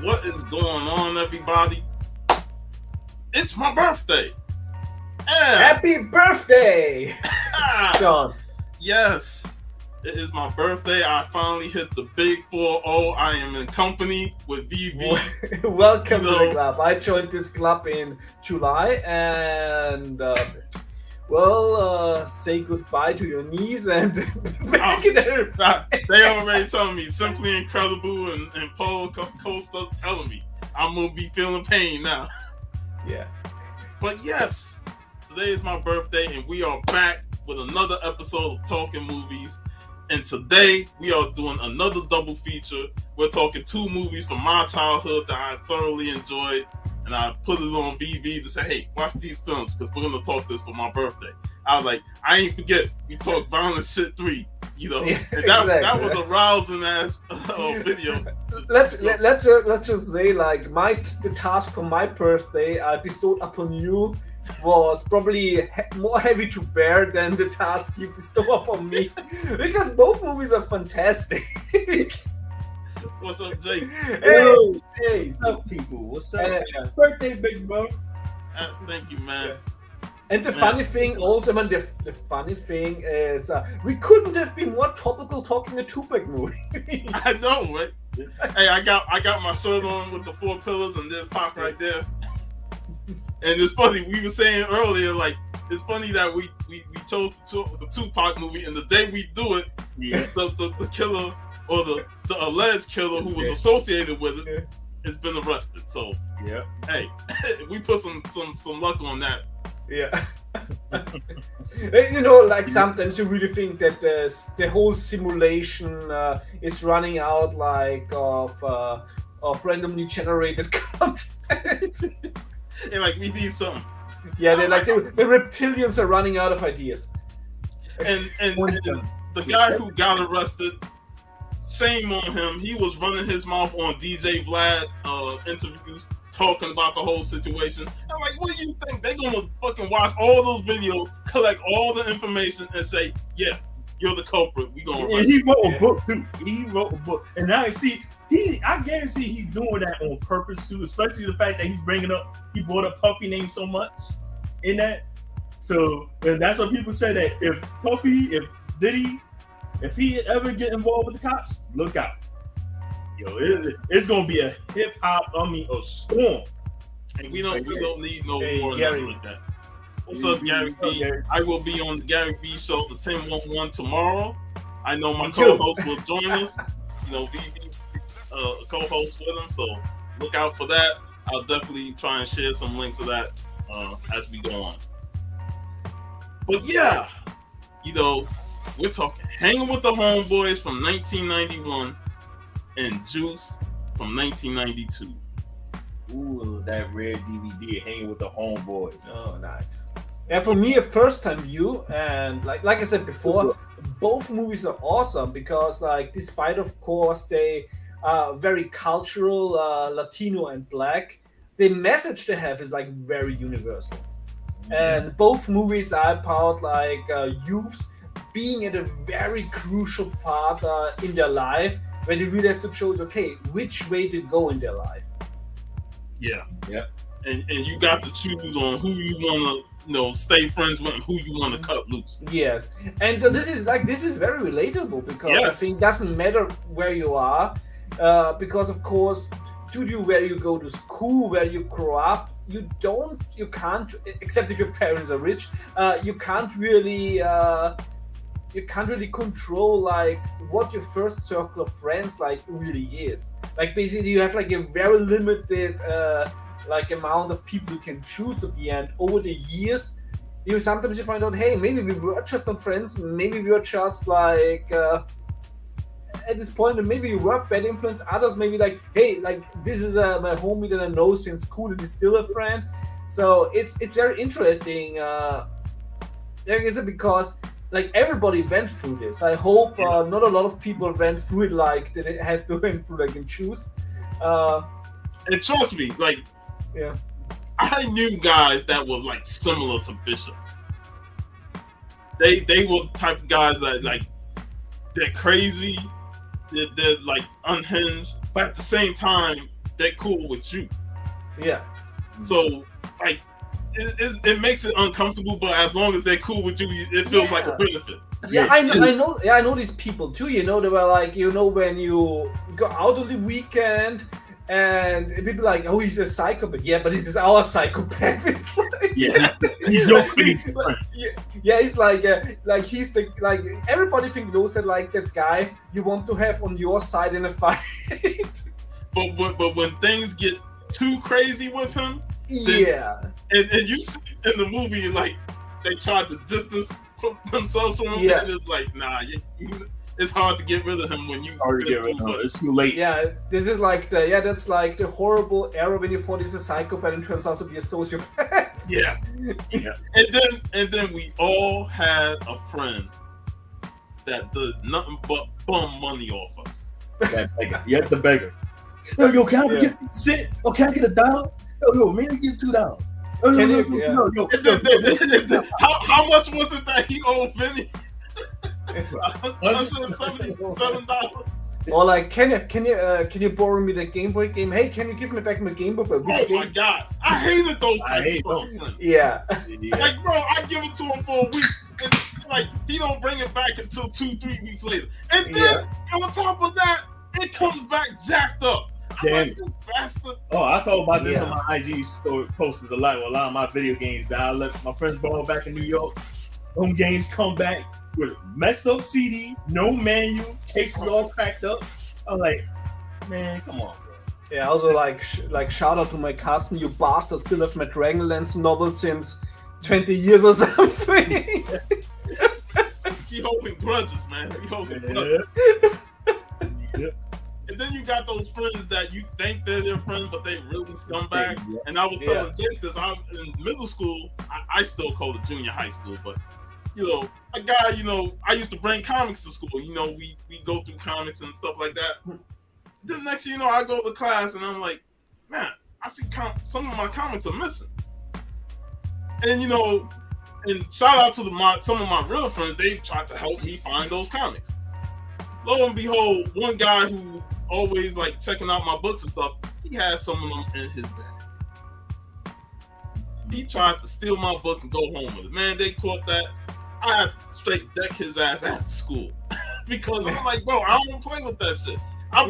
What is going on, everybody? It's my birthday. Yeah. Happy birthday, John. Yes, it is my birthday. I finally hit the big 4-0. I am in company with VV. Welcome to the club. I joined this club in July, and say goodbye to your knees and back in everything. They already told me Simply Incredible and Paul Costa telling me I'm gonna be feeling pain now. Yeah. But yes, today is my birthday, and we are back with another episode of Talking Movies. And today we are doing another double feature. We're talking 2 movies from my childhood that I thoroughly enjoyed, and I put it on VV to say, hey, watch these films because we're gonna talk this for my birthday. I was like, I ain't forget we talked Violent Shit 3, you know. Yeah, and that was a rousing ass video. Let's just say, like, the task for my birthday I bestowed upon you was probably more heavy to bear than the task you bestow upon me, because both movies are fantastic. What's up, Jace? Hey, Jace. What's up, people? What's up? Birthday, big bro. Thank you, man. Yeah. And the funny thing also, man, the funny thing is we couldn't have been more topical talking a Tupac movie. I know, right? Hey, I got my shirt on with the 4 pillars, and there's Pac right there. And it's funny, we were saying earlier, like, it's funny that we chose the Tupac movie, and the day we do it, the killer or the alleged killer who was associated with it has been arrested. So hey, we put some luck on that. Yeah. You know, like, sometimes you really think that the whole simulation is running out, like, of randomly generated content. And like, we need something. Yeah, they're like the reptilians are running out of ideas. And the guy who got arrested, shame on him. He was running his mouth on DJ Vlad interviews, talking about the whole situation. I'm like, what do you think? They're gonna fucking watch all those videos, collect all the information, and say, yeah, you're the culprit. We gonna. And he wrote a book too. He wrote a book, and now I guarantee he's doing that on purpose too. Especially the fact that he brought up Puffy name so much in that. So, and that's what people say, that if Diddy, if he ever get involved with the cops, look out. Yo, it's gonna be a a storm. And we don't need no more like that. What's up, Gary B? I will be on the Gary B show, the 1011 tomorrow. I know my co-host will join us. You know, VV co-host with him, so look out for that. I'll definitely try and share some links of that as we go on. But yeah, you know, we're talking Hangin' with the Homeboys from 1991 and Juice from 1992. Ooh, that rare DVD, Hanging with the Homeboys. Oh, nice. Yeah, for me, a first-time view, and like I said before, both movies are awesome because, like, despite, of course, they are very cultural, Latino and Black, the message they have is, like, very universal. And both movies are about, like, youths being at a very crucial part in their life, where they really have to choose, okay, which way to go in their life. Yeah. And you got to choose on who you want to, stay friends with and who you want to cut loose. Yes. And this is very relatable because I think it doesn't matter where you are, because, of course, due to where you go to school, where you grow up, you can't, except if your parents are rich, you can't really control, like, what your first circle of friends, like, really is. Like, basically you have, like, a very limited like amount of people you can choose to be, and over the years sometimes you find out, hey, maybe we were just not friends, maybe we were just, like, at this point, and maybe you were bad influence. Others maybe, like, hey, like, this is my homie that I know since school and is still a friend. So it's very interesting, because, like, everybody went through this. I hope not a lot of people went through it like they had to went through, like, in Choose. And trust me, like, I knew guys that was, like, similar to Bishop. They were the type of guys that, like, they're crazy, they're like unhinged, but at the same time, they're cool with you. Yeah. So like it makes it uncomfortable, but as long as they're cool with you, it feels like a benefit. Yeah, I know. Yeah, I know these people too. They were like, when you go out on the weekend, and people are like, oh, he's a psychopath. Yeah, but this is our psychopath. It's like, he's your crazy friend. Yeah, it's like he's the everybody knows that that guy you want to have on your side in a fight. But when things get too crazy with him, then, and you see in the movie they tried to distance themselves from him, and it's like, nah, it's hard to get rid of him when you. It's too late. Yeah, this is that's like the horrible era when you thought he's a psychopath and turns out to be a sociopath. Yeah. And then we all had a friend that did nothing but bum money off us. That beggar. You have the beggar. Yo, can I get $50? Oh, can I get $1? Yo, maybe get $2. How much was it that he owed Vinny? $177. Or can you borrow me the Game Boy game? Hey, can you give me back my Game Boy? My God, I hated those types of friends. Yeah. Like, bro, I give it to him for a week, and he don't bring it back until 2-3 weeks later, and then on top of that, it comes back jacked up. Damn, you bastard! Oh, I talk about this on my IG story posters a lot. A lot of my video games that I let my friends borrow back in New York. Home games come back with messed up CD, no manual, cases all cracked up. I'm like, man, come on, bro. Yeah, also shout out to my cousin. You bastard still have my Dragonlance novel since 20 years or something. He holding grudges, man. He holding grudges. And then you got those friends that you think they're their friends, but they really scumbags. Yeah. And I was telling Jason, I'm in middle school. I still call it junior high school, but a guy, I used to bring comics to school. We go through comics and stuff like that. Then next thing you know, I go to class and I'm like, man, I see some of my comics are missing. And and shout out to some of my real friends, they tried to help me find those comics. Lo and behold, one guy who always checking out my books and stuff, he had some of them in his bag. He tried to steal my books and go home with it. Man, they caught that. I had to straight deck his ass after school because I'm like, bro, I don't play with that shit. I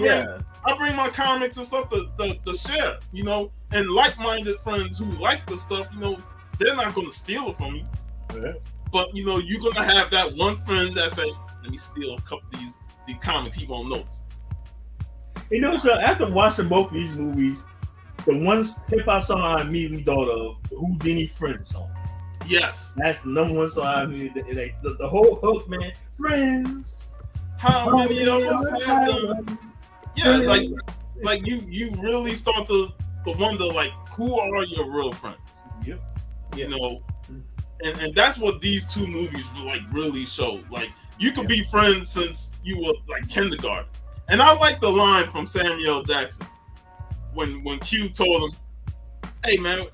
bring my comics and stuff to share, and like-minded friends who like the stuff, they're not going to steal it from me. Yeah. But you're going to have that one friend that say, let me steal a couple of these comics, he won't notice. So after watching both of these movies, the one hip hop song I immediately thought of, Houdini Friends song. Yes. That's the number one song I immediately, the whole hook, man. Friends. How many of us have them? Yeah, you really start to wonder, who are your real friends? Yep. And that's what these two movies really show. You could be friends since you were kindergarten. And I like the line from Samuel Jackson when Q told him, hey man,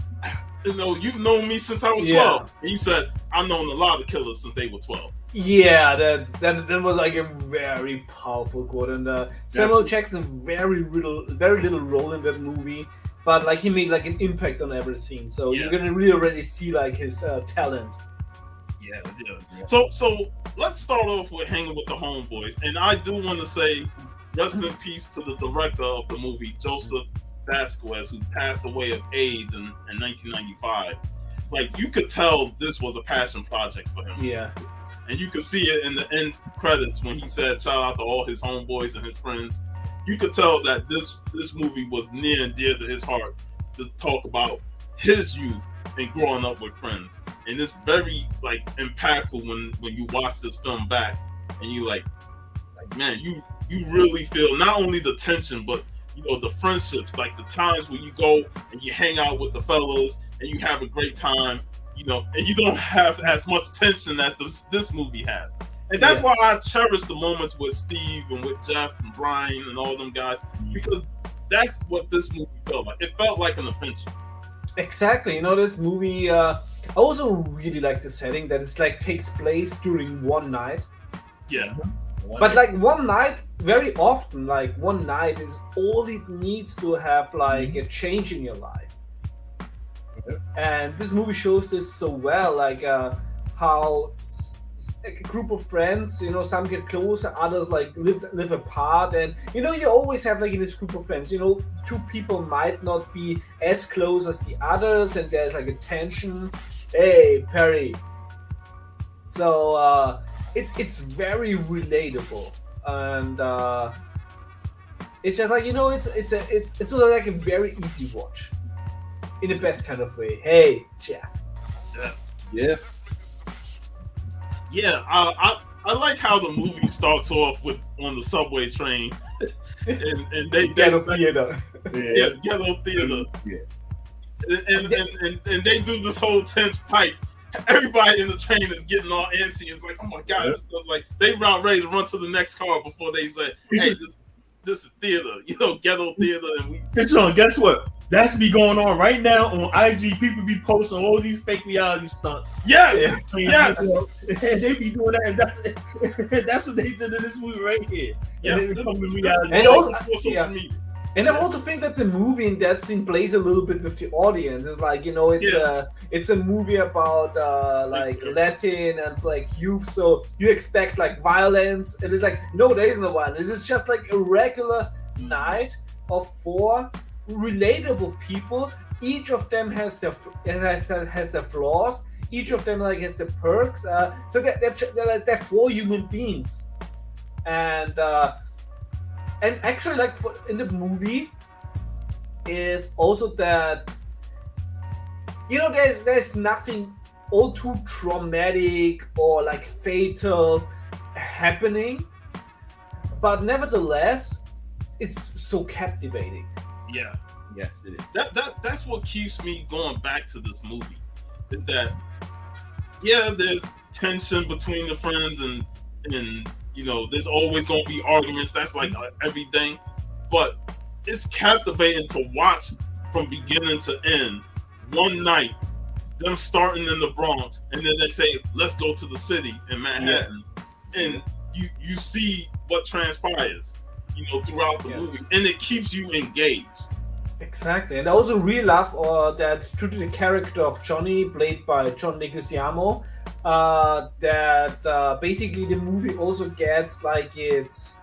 you've known me since I was 12. And he said, I've known a lot of killers since they were 12. Yeah, that was a very powerful quote. And Samuel Jackson, very little role in that movie, but he made an impact on every scene. So you're gonna really already see his talent. Yeah. So let's start off with Hanging with the Homeboys, and I do want to say rest in peace to the director of the movie, Joseph Vasquez, who passed away of AIDS in 1995. You could tell this was a passion project for him. Yeah. And you could see it in the end credits when he said shout out to all his homeboys and his friends. You could tell that this movie was near and dear to his heart to talk about his youth and growing up with friends. And it's very impactful when you watch this film back and you man, you really feel not only the tension but the friendships, the times where you go and you hang out with the fellows and you have a great time, and you don't have as much tension as this movie had. And that's why I cherish the moments with Steve and with Jeff and Brian and all them guys, because that's what this movie felt like. It felt like an adventure. Exactly. This movie, I also really like the setting that it's takes place during one night. Yeah. But like one night, very often, like one night is all it needs to have like a change in your life. And this movie shows this so well, like how a group of friends, some get closer, others like live apart, and you always have like in this group of friends, two people might not be as close as the others, and there's like a tension. Hey, Perry. So it's very relatable, and it's just like it's sort of like a very easy watch, in the best kind of way. Hey, Jeff. Yeah. Yeah, I like how the movie starts off with on the subway train, and they ghetto theater. Yeah, ghetto theater. Yeah. And they do this whole tense fight. Everybody in the train is getting all antsy. It's like, oh my god, this stuff, like they about ready to run to the next car before they say, hey, this is theater, ghetto theater, and we. Guess what? That's be going on right now on IG. People be posting all these fake reality stunts. Yes, yes. And they be doing that. And that's what they did in this movie right here. Yeah, and then it comes to reality. And also, social media. And I also think that the movie in that scene plays a little bit with the audience. It's like it's a movie about like Latin and like youth, so you expect like violence, and it's like no, there is no violence. It's just like a regular night of 4 relatable people. Each of them has their flaws. Each of them like has the perks. So they're 4 human beings, and actually, like in the movie, is also that there's nothing all too traumatic or like fatal happening, but nevertheless, it's so captivating. Yeah. Yes, it is. That's what keeps me going back to this movie, is that there's tension between the friends and there's always going to be arguments. That's like everything, but it's captivating to watch from beginning to end. One night, them starting in the Bronx, and then they say, "Let's go to the city in Manhattan," and you see what transpires, throughout the movie, and it keeps you engaged. Exactly, and I also really love that true to the character of Johnny, played by John Leguizamo, that basically the movie also gets like it's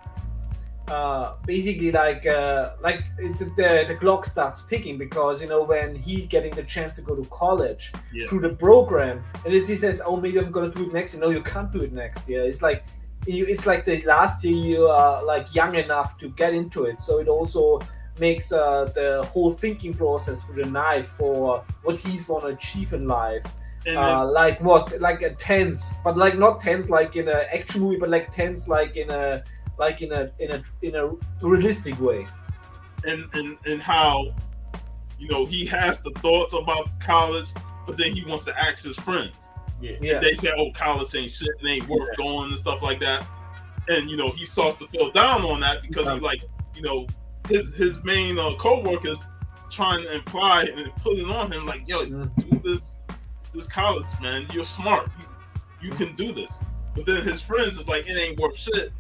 basically like the clock starts ticking, because when he getting the chance to go to college through the program, and he says, "Oh, maybe I'm gonna do it next year." No, you can't do it next year. It's like the last year you are like young enough to get into it. So it also makes the whole thinking process for the night for what he's want to achieve in life. Like a tense, but like not tense like in an action movie, but like tense like in a realistic way. And how he has the thoughts about college, but then he wants to ask his friends. And they say, "Oh, college ain't shit, it ain't worth going," and stuff like that. And he starts to feel down on that, because he's like, his main co-workers trying to imply and put it on him like, "Yo, do this college, man. You're smart. You can do this." But then his friends is like, "It ain't worth shit."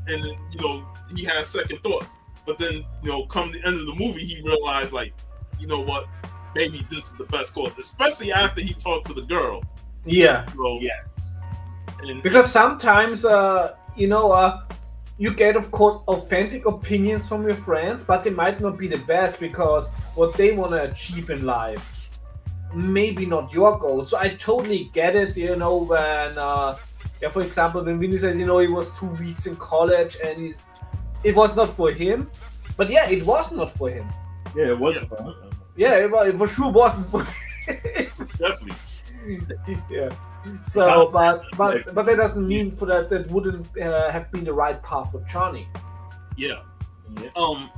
And then, he has second thoughts. But then, come the end of the movie, he realized, like, you know what? Maybe this is the best course, especially after he talked to the girl. Yeah. So, because sometimes, you get, of course, authentic opinions from your friends, but they might not be the best, because what they want to achieve in life, maybe not your goal. So I totally get it, when, for example, when Vinny says, he was 2 weeks in college and it was not for him. But it was not for him. Yeah, it wasn't for him. Yeah, it for sure wasn't for him. Definitely. Yeah. So, but that doesn't mean for that wouldn't have been the right path for Johnny. Yeah.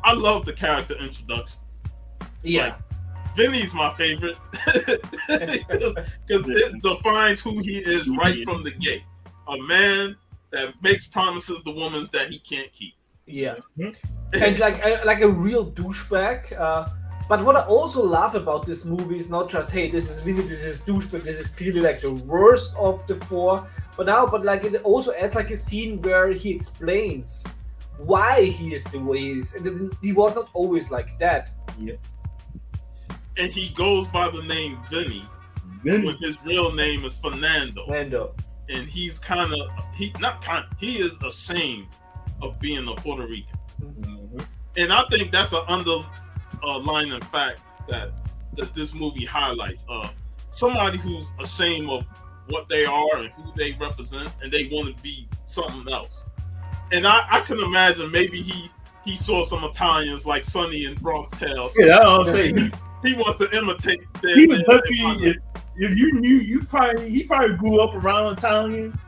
I love the character introductions. Yeah. Like, Vinny's my favorite because it defines who he is right from the gate. A man that makes promises to women that he can't keep. Yeah. And like a real douchebag. But what I also love about this movie is not just, hey, this is Vinny, this is douche, but this is clearly like the worst of the four. But like it also adds like a scene where he explains why he is the way he is, and he was not always like that. Yeah. And he goes by the name Vinny. When his real name is Fernando. And he's he is ashamed of being a Puerto Rican. Mm-hmm. And I think that's an underlying fact that this movie highlights. Somebody who's ashamed of what they are and who they represent, and they want to be something else. And I can imagine maybe he saw some Italians like Sonny in Bronx Tale. Yeah, I was saying he wants to imitate their, he was lucky if you knew, he probably grew up around Italian,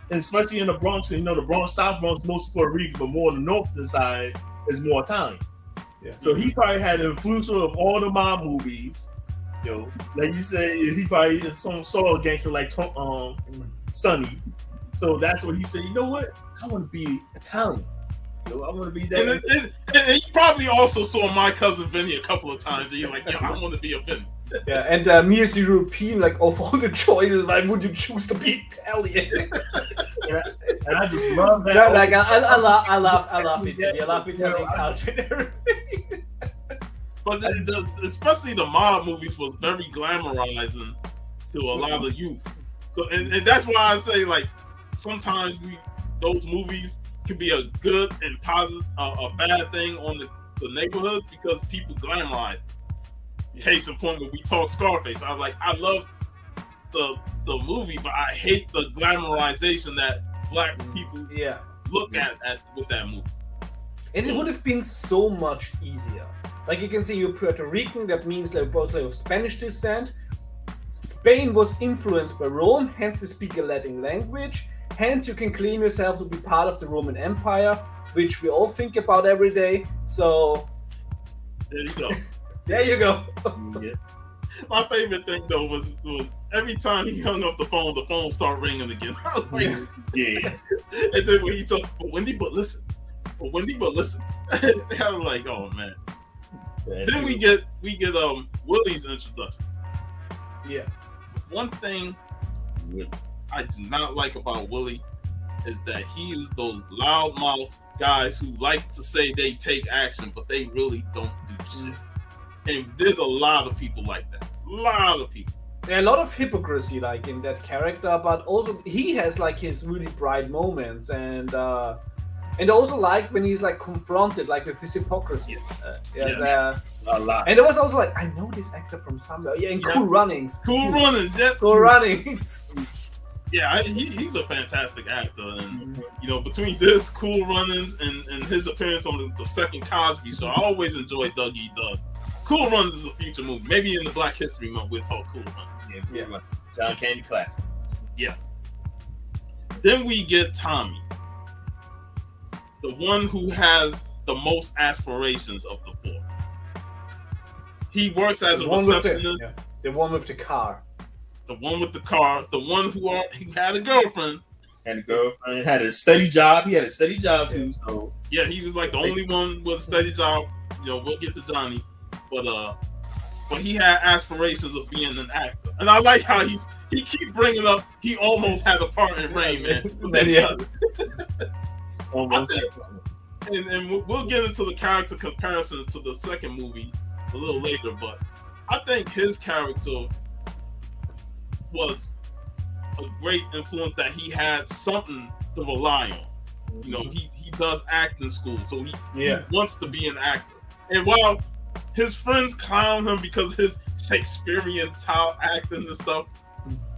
and especially in the Bronx. You know, the Bronx, South Bronx, most Puerto Rican, but more on the northern side is more Italian. Yeah. So he probably had the influence of all the mob movies. You know, like you said, he probably saw a gangster like Sonny. So that's what he said. You know what? I want to be Italian. I want to be that. And he probably also saw My Cousin Vinny a couple of times. And you're like, I want to be a Vinny. Yeah, and me as a European, like of all the choices, why would you choose to be Italian? and I just love that. No, like I love Italy. I love Italian culture and everything. But especially the mob movies was very glamorizing to a lot of youth. So and that's why I say like sometimes those movies can be a good and positive, a bad thing on the neighborhood because people glamorize it. Case in point, when we talk Scarface, I love the movie, but I hate the glamorization that black people look at with that movie. And it would have been so much easier. Like you can say you're Puerto Rican, that means like both of Spanish descent. Spain was influenced by Rome, hence they speak a Latin language. Hence you can claim yourself to be part of the Roman Empire, which we all think about every day. So there you go. There you go. Yeah. My favorite thing though was every time he hung up the phone started ringing again. I was like, yeah. And then when he told, but listen. I was like, oh man. Then we get Willie's introduction. Yeah. One thing I do not like about Willie is that he is those loudmouth guys who like to say they take action, but they really don't do shit. And there's a lot of people like that. A lot of people. There are a lot of hypocrisy like in that character, but also he has like his really bright moments and also like when he's like confronted like with his hypocrisy. A lot. And it was also like, I know this actor from somewhere. Yeah, in Cool Runnings. Cool Runnings. Yeah. Cool Runnings. Yeah, he's a fantastic actor, and you know, between this Cool Runnings and his appearance on the second Cosby Show, I always enjoy Doug E. Doug. Cool Runnings is a future movie. Maybe in the Black History Month we'll talk Cool Runnings. Yeah. John Candy classic. Yeah. Then we get Tommy, the one who has the most aspirations of the four. He works as a receptionist. The one with the car. The one with the car. The one who had a girlfriend. Had a steady job. He had a steady job too. So yeah, he was like the only one with a steady job. You know, we'll get to Johnny, but he had aspirations of being an actor, and I like how he keep bringing up. He almost had a part in Rain Man. Almost. And we'll get into the character comparisons to the second movie a little later, but I think his character was a great influence, that he had something to rely on. You know, he does acting school, so he wants to be an actor. And while his friends clown him because his Shakespearean style acting and stuff,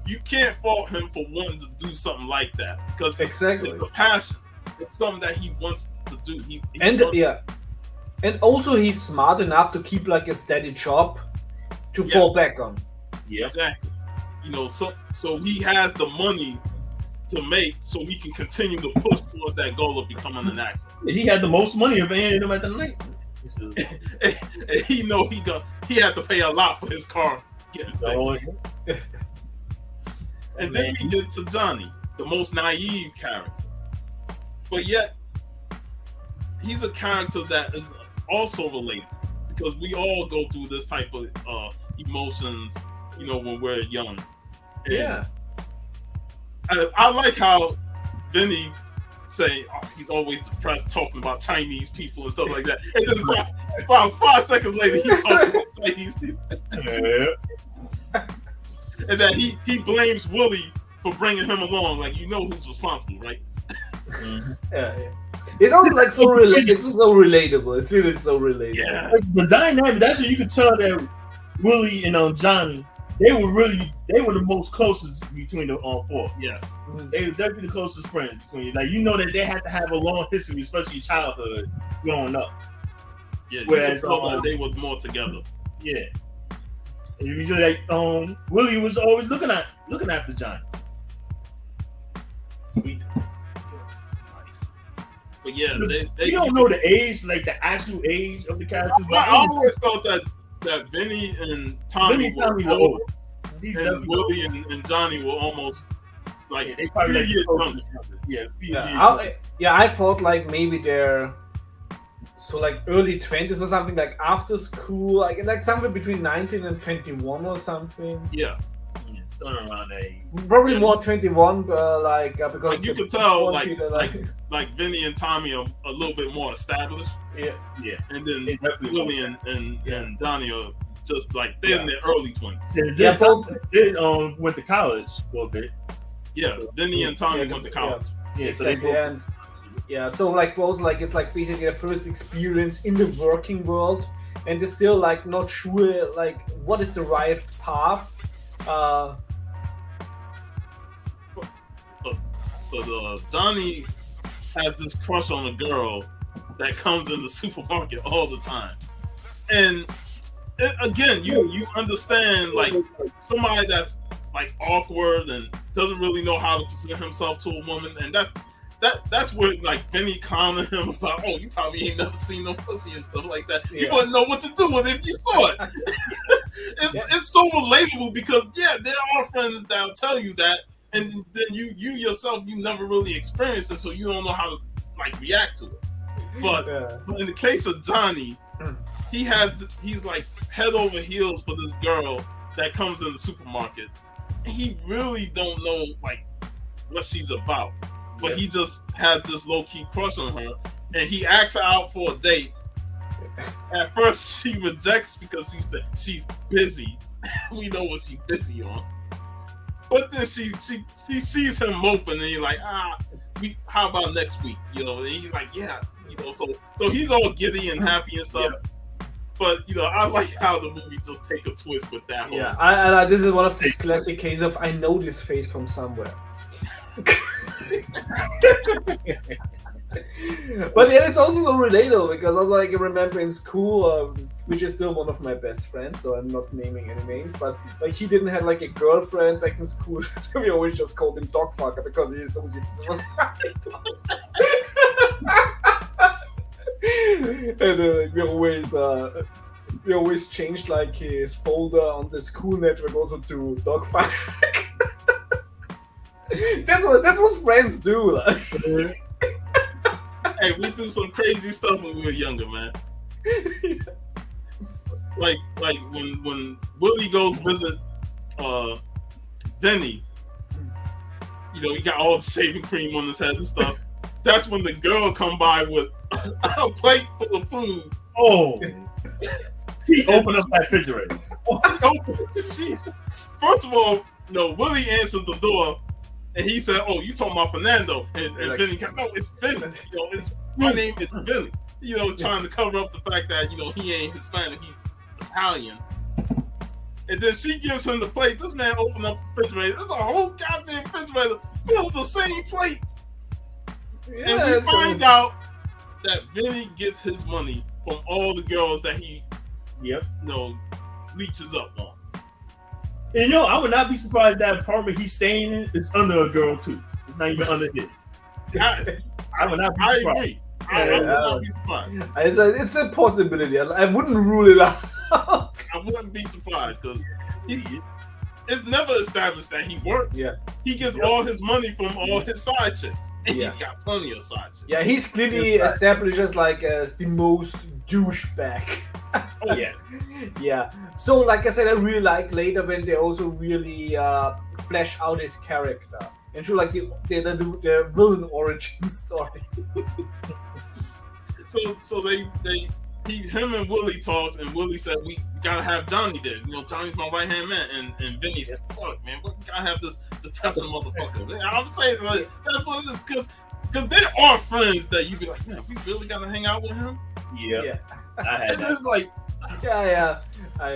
you can't fault him for wanting to do something like that, because it's a passion. It's something that he wants to do. And also he's smart enough to keep like a steady job to fall back on. Yeah, exactly. You know, so he has the money to make, so he can continue to push towards that goal of becoming an actor. He had the most money of any of them at the night. And he know he had to pay a lot for his car getting fixed. And then we get to Johnny, the most naive character, but yet he's a character that is also related, because we all go through this type of emotions, when we're young. And yeah. I like how Vinny say he's always depressed talking about Chinese people and stuff like that. And then five seconds later, he's talking about Chinese people. And that he blames Willie for bringing him along. Like, who's responsible, right? Yeah. It's also like so it's so relatable. It's really so relatable. Yeah. Like, the dynamic, that's what you could tell that Willie and Johnny, they were the most closest between the four. Yes. They were definitely the closest friends between. Like, that they had to have a long history, especially childhood, growing up. Yeah. Whereas they were more together. Yeah. And usually, like, Willie was always looking after Johnny. Sweet. But yeah, you don't know the age, like the actual age of the characters. I always felt that Vinny and Tommy were old, and Willie and Johnny were almost like they probably like years younger. I thought like maybe they're like early 20s or something, like after school, like somewhere between 19 and 21 or something. Yeah. Around that age. Probably more 21, but because like you could tell, like Vinny and Tommy are a little bit more established. Yeah. And then Willie and Donnie are just like they're in their early 20s. They went to college for a bit. Yeah, Vinny and Tommy went to college. Yeah, so exactly. So like both, like it's like basically their first experience in the working world, and they're still like not sure like what is the right path. But Johnny has this crush on a girl that comes in the supermarket all the time, and again, you understand like somebody that's like awkward and doesn't really know how to present himself to a woman, and that's where like Vinny clowning him about, you probably ain't never seen no pussy and stuff like that. You wouldn't know what to do with it if you saw it. It's so relatable because there are friends that'll tell you that. And then you yourself, you never really experienced it, so you don't know how to like react to it. But in the case of Johnny, he's like head over heels for this girl that comes in the supermarket. And he really don't know like what she's about, but he just has this low key crush on her, and he asks her out for a date. At first, she rejects because she's busy. We know what she's busy on. But then she sees him moping, and he's like, how about next week? And he's like, so he's all giddy and happy and stuff. Yeah. But I like how the movie just take a twist with that. Yeah, this is one of these classic cases of I know this face from somewhere. But it's also so relatable because I remember in school, which is still one of my best friends, so I'm not naming any names, but like he didn't have like a girlfriend back in school, so we always just called him Dogfucker because he is so different. And we always changed like his folder on the school network also to Dogfucker. That's what friends do. Like. Hey, we do some crazy stuff when we were younger, man. Like when Willie goes visit Vinny, he got all the shaving cream on his head and stuff. That's when the girl come by with a plate full of food. Oh, he opened up that refrigerator. First of all, Willie answers the door. And he said, you talking about Fernando? And Vinny, no, it's Vinny. My name is Vinny. Trying to cover up the fact that, he ain't Hispanic, he's Italian. And then she gives him the plate. This man opened up the refrigerator. There's a whole goddamn refrigerator filled with the same plates. Yeah, and we find out that Vinny gets his money from all the girls that he leeches up on. And I would not be surprised that apartment he's staying in is under a girl too. It's not even under his. I would not be surprised. I agree. I would not be surprised. It's a possibility. I wouldn't rule it out. I wouldn't be surprised because it's never established that he works. Yeah. He gets all his money from all his side chicks. And he's got plenty of side chicks. Yeah, he's clearly established as as the most douchebag. Oh yeah. Yeah. So like I said, I really like later when they also really flesh out his character and show like the villain origin story. So him and Willie talked, and Willie said we gotta have Johnny there. You know, Johnny's my right hand man, and Vinny said, "Fuck, man, we gotta have this depressing motherfucker." I'm saying like that's what it is, because there are friends that you be like, man, we really gotta hang out with him. Yeah. I had and that. it's like, Yeah,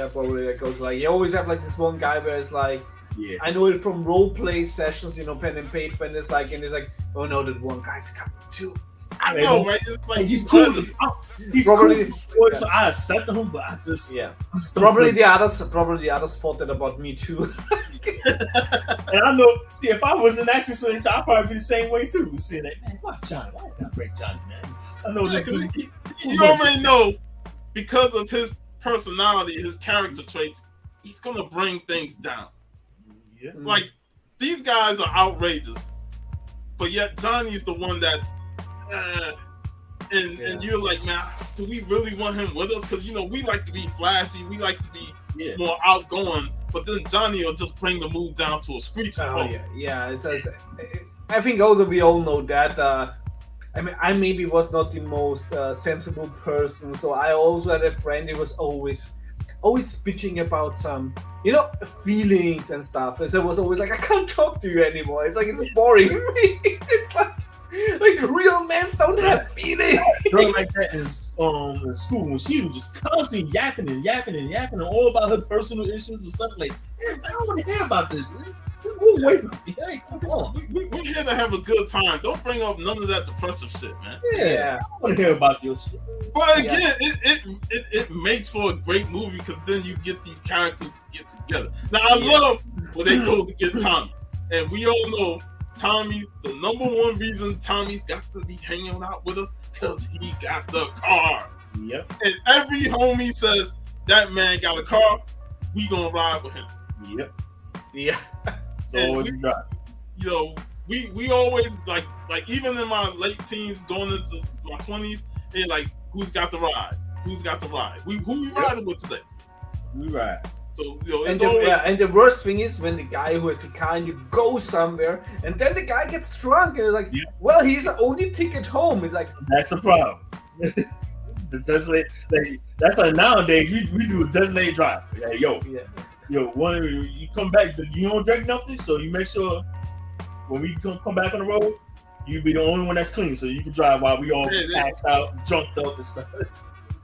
probably that goes like you always have like this one guy where it's like, Yeah. I know it from role play sessions, you know, pen and paper, and it's like, oh no, that one guy's coming too. I know, right? It's like He's cool. He's Probably, cool. So I accept him, but I just Probably the others thought that about me too. And I know, see, if I was in that situation, I'd probably be the same way too. Saying that, man, why Johnny? Why did I break Johnny, man? I know this dude. You already know, because of his personality, his character traits, he's gonna bring things down. Yeah. Like, these guys are outrageous, but yet Johnny's the one that's and you're like, man, do we really want him with us? Because you know we like to be flashy, we like to be more outgoing, but then Johnny will just bring the mood down to a screeching halt. I think also we all know that. I mean, I maybe was not the most sensible person, so I also had a friend who was always bitching about some, you know, feelings and stuff. And so it was always like, I can't talk to you anymore. It's like, it's boring. It's like real men don't have feelings. Girl like that in school when she was just constantly yapping and all about her personal issues and stuff. Like, I don't want to hear about this. Just move away from me. Hey, come on. We're here to have a good time. Don't bring up none of that depressive shit, man. Yeah. I don't want to hear about your shit. But again, it makes for a great movie because then you get these characters to get together. Now I love when they go to get Tommy, and we all know Tommy. The number one reason Tommy's got to be hanging out with us because he got the car. Yep. And every homie says that man got a car. We gonna ride with him. Yep. Yeah. So you know, we always like even in my late teens going into my 20s, they like, who's got the ride? Who's got the ride? Who we riding with today? We ride. So you know, and the worst thing is when the guy who has the car and you go somewhere and then the guy gets drunk and it's like, well, he's the only ticket home. It's like, that's a problem. The designated, like, that's like nowadays we do a designated drive. Like, yo, when you come back, you don't drink nothing, so you make sure when we come back on the road, you be the only one that's clean, so you can drive while we all passed out, drunked up and stuff.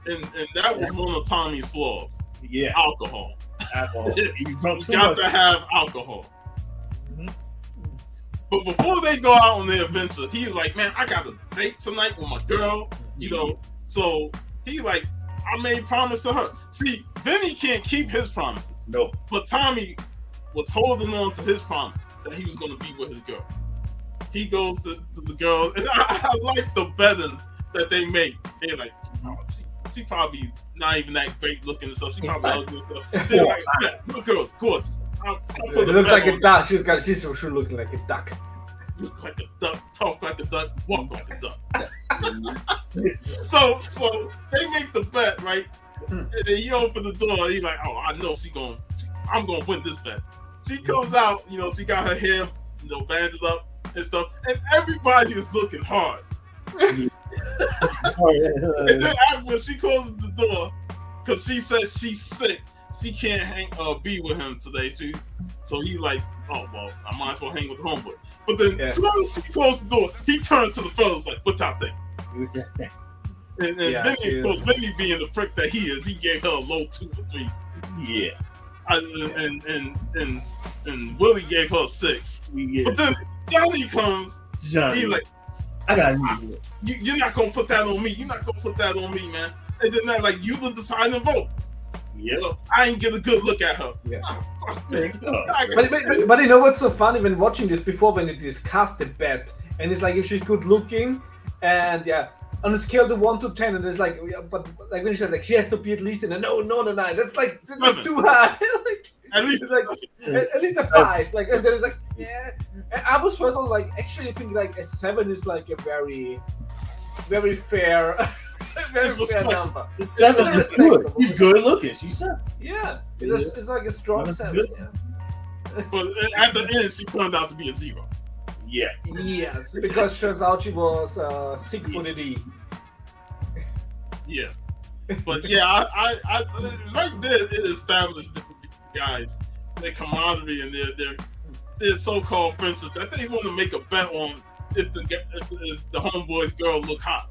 And that was one of Tommy's flaws. Yeah, alcohol. You got to have alcohol. Mm-hmm. But before they go out on their adventure, he's like, man, I got a date tonight with my girl, you know. So he's like, I made promise to her. See, Vinny can't keep his promises. No. But Tommy was holding on to his promise that he was going to be with his girl. He goes to the girl, and I like the betting that they make. They're like, oh, she probably not even that great looking and stuff. She probably ugly and stuff. They're like, yeah, your girl's gorgeous. It looks like a duck. She's looking like a duck. Look like a duck, talk like a duck, walk like a duck. So they make the bet, right? And then he opened the door. He's like, "Oh, I know I'm gonna win this bet." She comes out, you know, she got her hair, you know, banded up and stuff, and everybody is looking hard. And then when she closes the door, because she says she's sick, she can't be with him today. So he's like, "Oh well, I might as well hang with the homeboys." But then as soon as she closed the door, he turned to the fellas like, "What y'all think?" And Vinny, of course, Vinny being the prick that he is, he gave her a low 2 or 3. Yeah. And Willie gave her a 6. Yeah. But then Johnny comes. He's like, I got you. You're not gonna put that on me. You're not gonna put that on me, man. And then they're like, you the deciding vote. Yeah. I ain't get a good look at her. Yeah. Oh, but you know what's so funny when watching this before, when they discussed the bet, and it's like if she's good looking, and on a scale of 1 to 10, and it's like, but like when she said like she has to be at least in a no, that's too high. Like at least it's like at least a 5. Like and then it's like And I was first on like actually I think like a 7 is like a very, very fair Very fair number. The 7 is good. He's good looking. She's 7. Yeah, it's like a strong 7. Yeah. But at the end, she turned out to be a 0. Yeah. Yes, because turns out she was sick for the D. Yeah. But yeah, I right there it established these guys, their camaraderie and their so-called friendship that they want to make a bet on if the homeboy's girl look hot.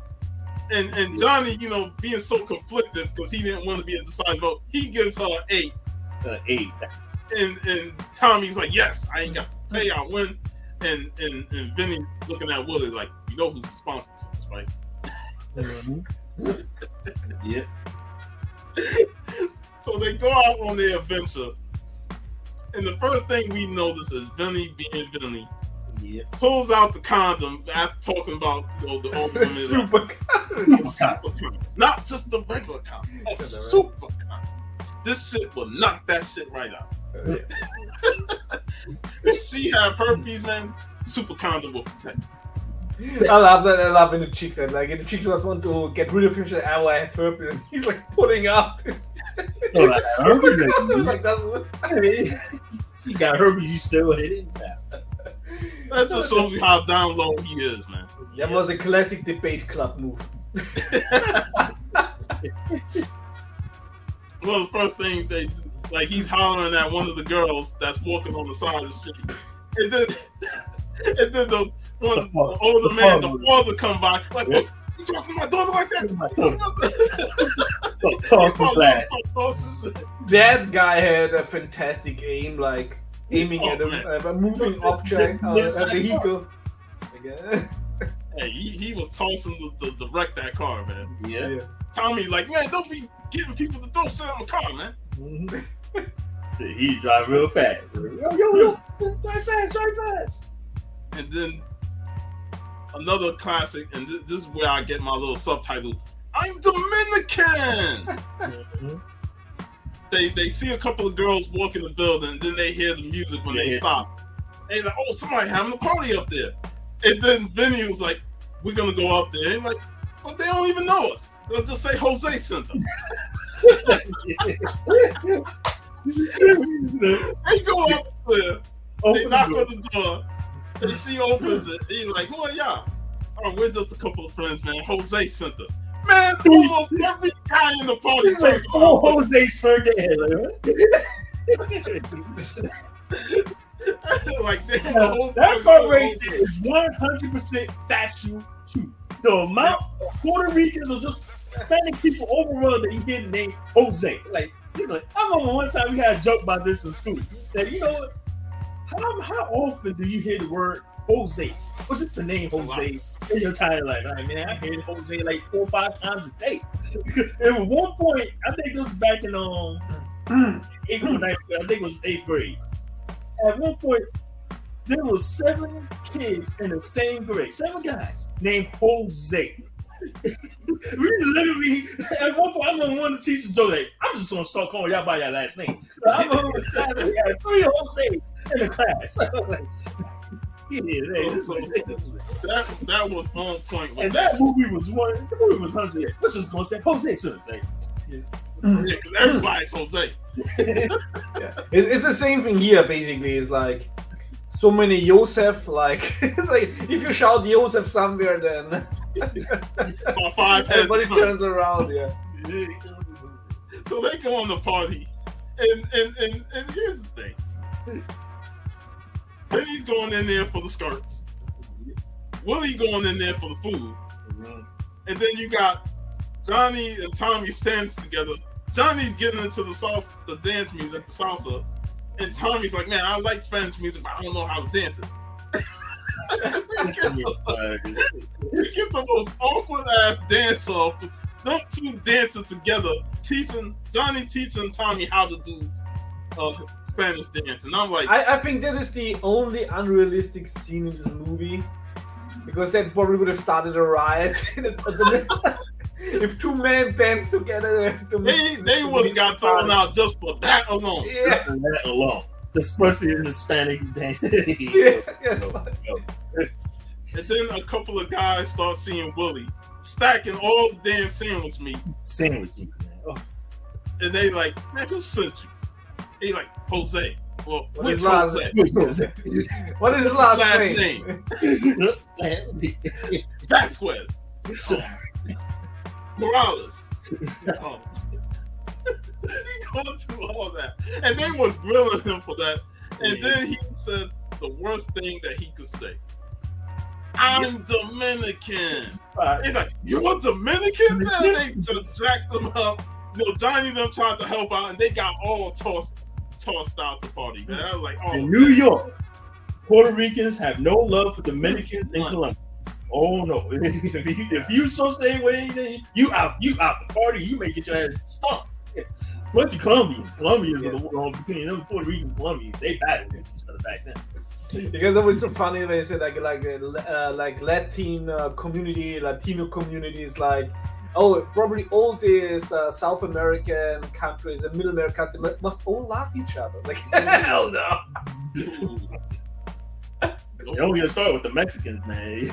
And Johnny, being so conflicted because he didn't want to be a decisive vote, he gives her an 8. 8. And Tommy's like, yes, I ain't got to pay, I win. And Vinny's looking at Willie like, you know who's responsible for this, right? Yeah. So they go out on their adventure, and the first thing we notice is Vinny being Vinny. Yeah. Pulls out the condom after talking about the old women. Super condom. Not just the regular condom. A super condom. This shit will knock that shit right out. If she have herpes, man, super condom will protect. I love that. I love when the chicks and the chicks just want to get rid of him. She's like, I have herpes, and he's like pulling out this. Like that's what. You got herpes, you still hit it. That just shows you how down low he is, man. That was a classic debate club move. Well, the first thing they do, like he's hollering at one of the girls that's walking on the side of the street, and then the older man, the father come by like, what? You talking to my daughter like that? That guy had a fantastic aim, like aiming at a moving object, a vehicle. Hey, he was tossing the wreck that car, man. Yeah. Tommy's like, man, don't be getting people to throw shit on the car, man. So he drive real fast. Yo, drive fast. And then another classic, and this is where I get my little subtitle. I'm Dominican. They see a couple of girls walk in the building, and then they hear the music when they stop. And they're like, oh, somebody having a party up there. And then Vinny was like, we're gonna go up there. And like, well, they don't even know us. They'll just say Jose sent us. They go up there, they knock on the door, and she opens it. He's like, who are y'all? Oh, we're just a couple of friends, man. Jose sent us. Man, almost every guy in the party turned on. Jose turned like that part right there is 100% factual truth. The amount of Puerto Ricans or just Hispanic people overall that he hear the name Jose. Like, he's like, I remember one time we had a joke about this in school. That, you know what? How often do you hear the word Jose? Or just the name Jose? And you're tired, like, all right, man, I hear Jose like 4 or 5 times a day. And at one point, I think this was back in 8th or 9th grade. I think it was 8th grade. At one point, there was 7 kids in the same grade, 7 guys named Jose. We literally, at one point, I remember one of the teachers told me, I'm just going to start calling y'all by your last name. So I remember we had 3 Jose's in the class. That was on point. And that movie was 100. Let's just going to say Jose Sensei. Yeah, because everybody's Jose. It's the same thing here, basically. It's like so many Joseph, like it's like if you shout Joseph somewhere, then about 5 everybody turns around. Yeah. So they go on the party, and here's the thing: Penny's going in there for the skirts, Willie going in there for the food, and then you got Johnny and Tommy stands together. Johnny's getting into the salsa, the dance music, the salsa, and Tommy's like, "Man, I like Spanish music, but I don't know how to dance it." We get the most awkward ass dance off. Them 2 dancing together, Johnny teaching Tommy how to do Spanish dance, and I'm like, I think that is the only unrealistic scene in this movie, because that probably would have started a riot. If 2 men dance together, they would have got thrown out just for that alone. Yeah, that alone, especially in Hispanic dance. Yeah. And then a couple of guys start seeing Willie, stacking all the damn sandwich meat. Man. Oh. And they like, man, who sent you? He like, Jose. Well, What is Jose? What is his last name? Vasquez. Morales. He going through all that. And they were grilling him for that. And then he said the worst thing that he could say. I'm Dominican. He's like, you're Dominican? Man, they just jacked them up. You know, Johnny and them tried to help out, and they got all tossed out the party. Man. I was like, oh, in New York, Puerto Ricans have no love for Dominicans and Colombians. Oh no! If you so stay away, you out the party. You may get your ass stumped. Especially Colombians. Colombians are the one between them Puerto Ricans and Colombians. They battled with each other back then. Because it was so funny when they said like Latino communities like, oh, probably all these South American countries and Middle American countries must all love each other. Like, hell no. You don't get started with the Mexicans, man.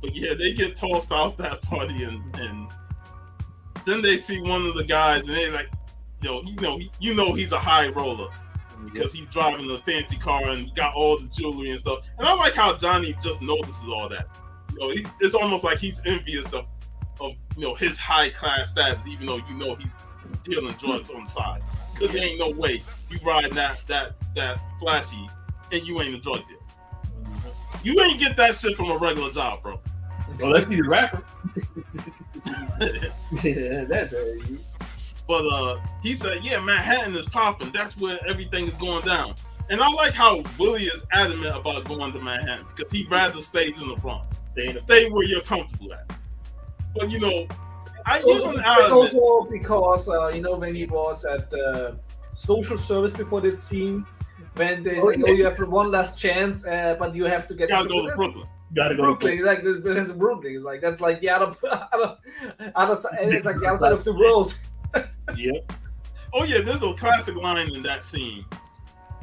But yeah, they get tossed out that party, and then they see one of the guys, and they're like, you know he's a high roller because he's driving a fancy car and he got all the jewelry and stuff. And I like how Johnny just notices all that. You know, it's almost like he's envious of his high class status, even though he's dealing drugs on the side. Because there ain't no way you riding that flashy and you ain't a drug dealer. You ain't get that shit from a regular job, bro. Well, let's see the rapper. Yeah, that's right. But he said, yeah, Manhattan is popping. That's where everything is going down. And I like how Willie is adamant about going to Manhattan because he'd rather stays in the Bronx. Stay where you're comfortable at. But it's also because when he was at social service before that scene, when they said, you have one last chance, but you have to get to Brooklyn. Gotta go to Brooklyn. Like this is Brooklyn. It's like that's like the other side. It's like the other side of the world. Yep. Oh yeah, there's a classic line in that scene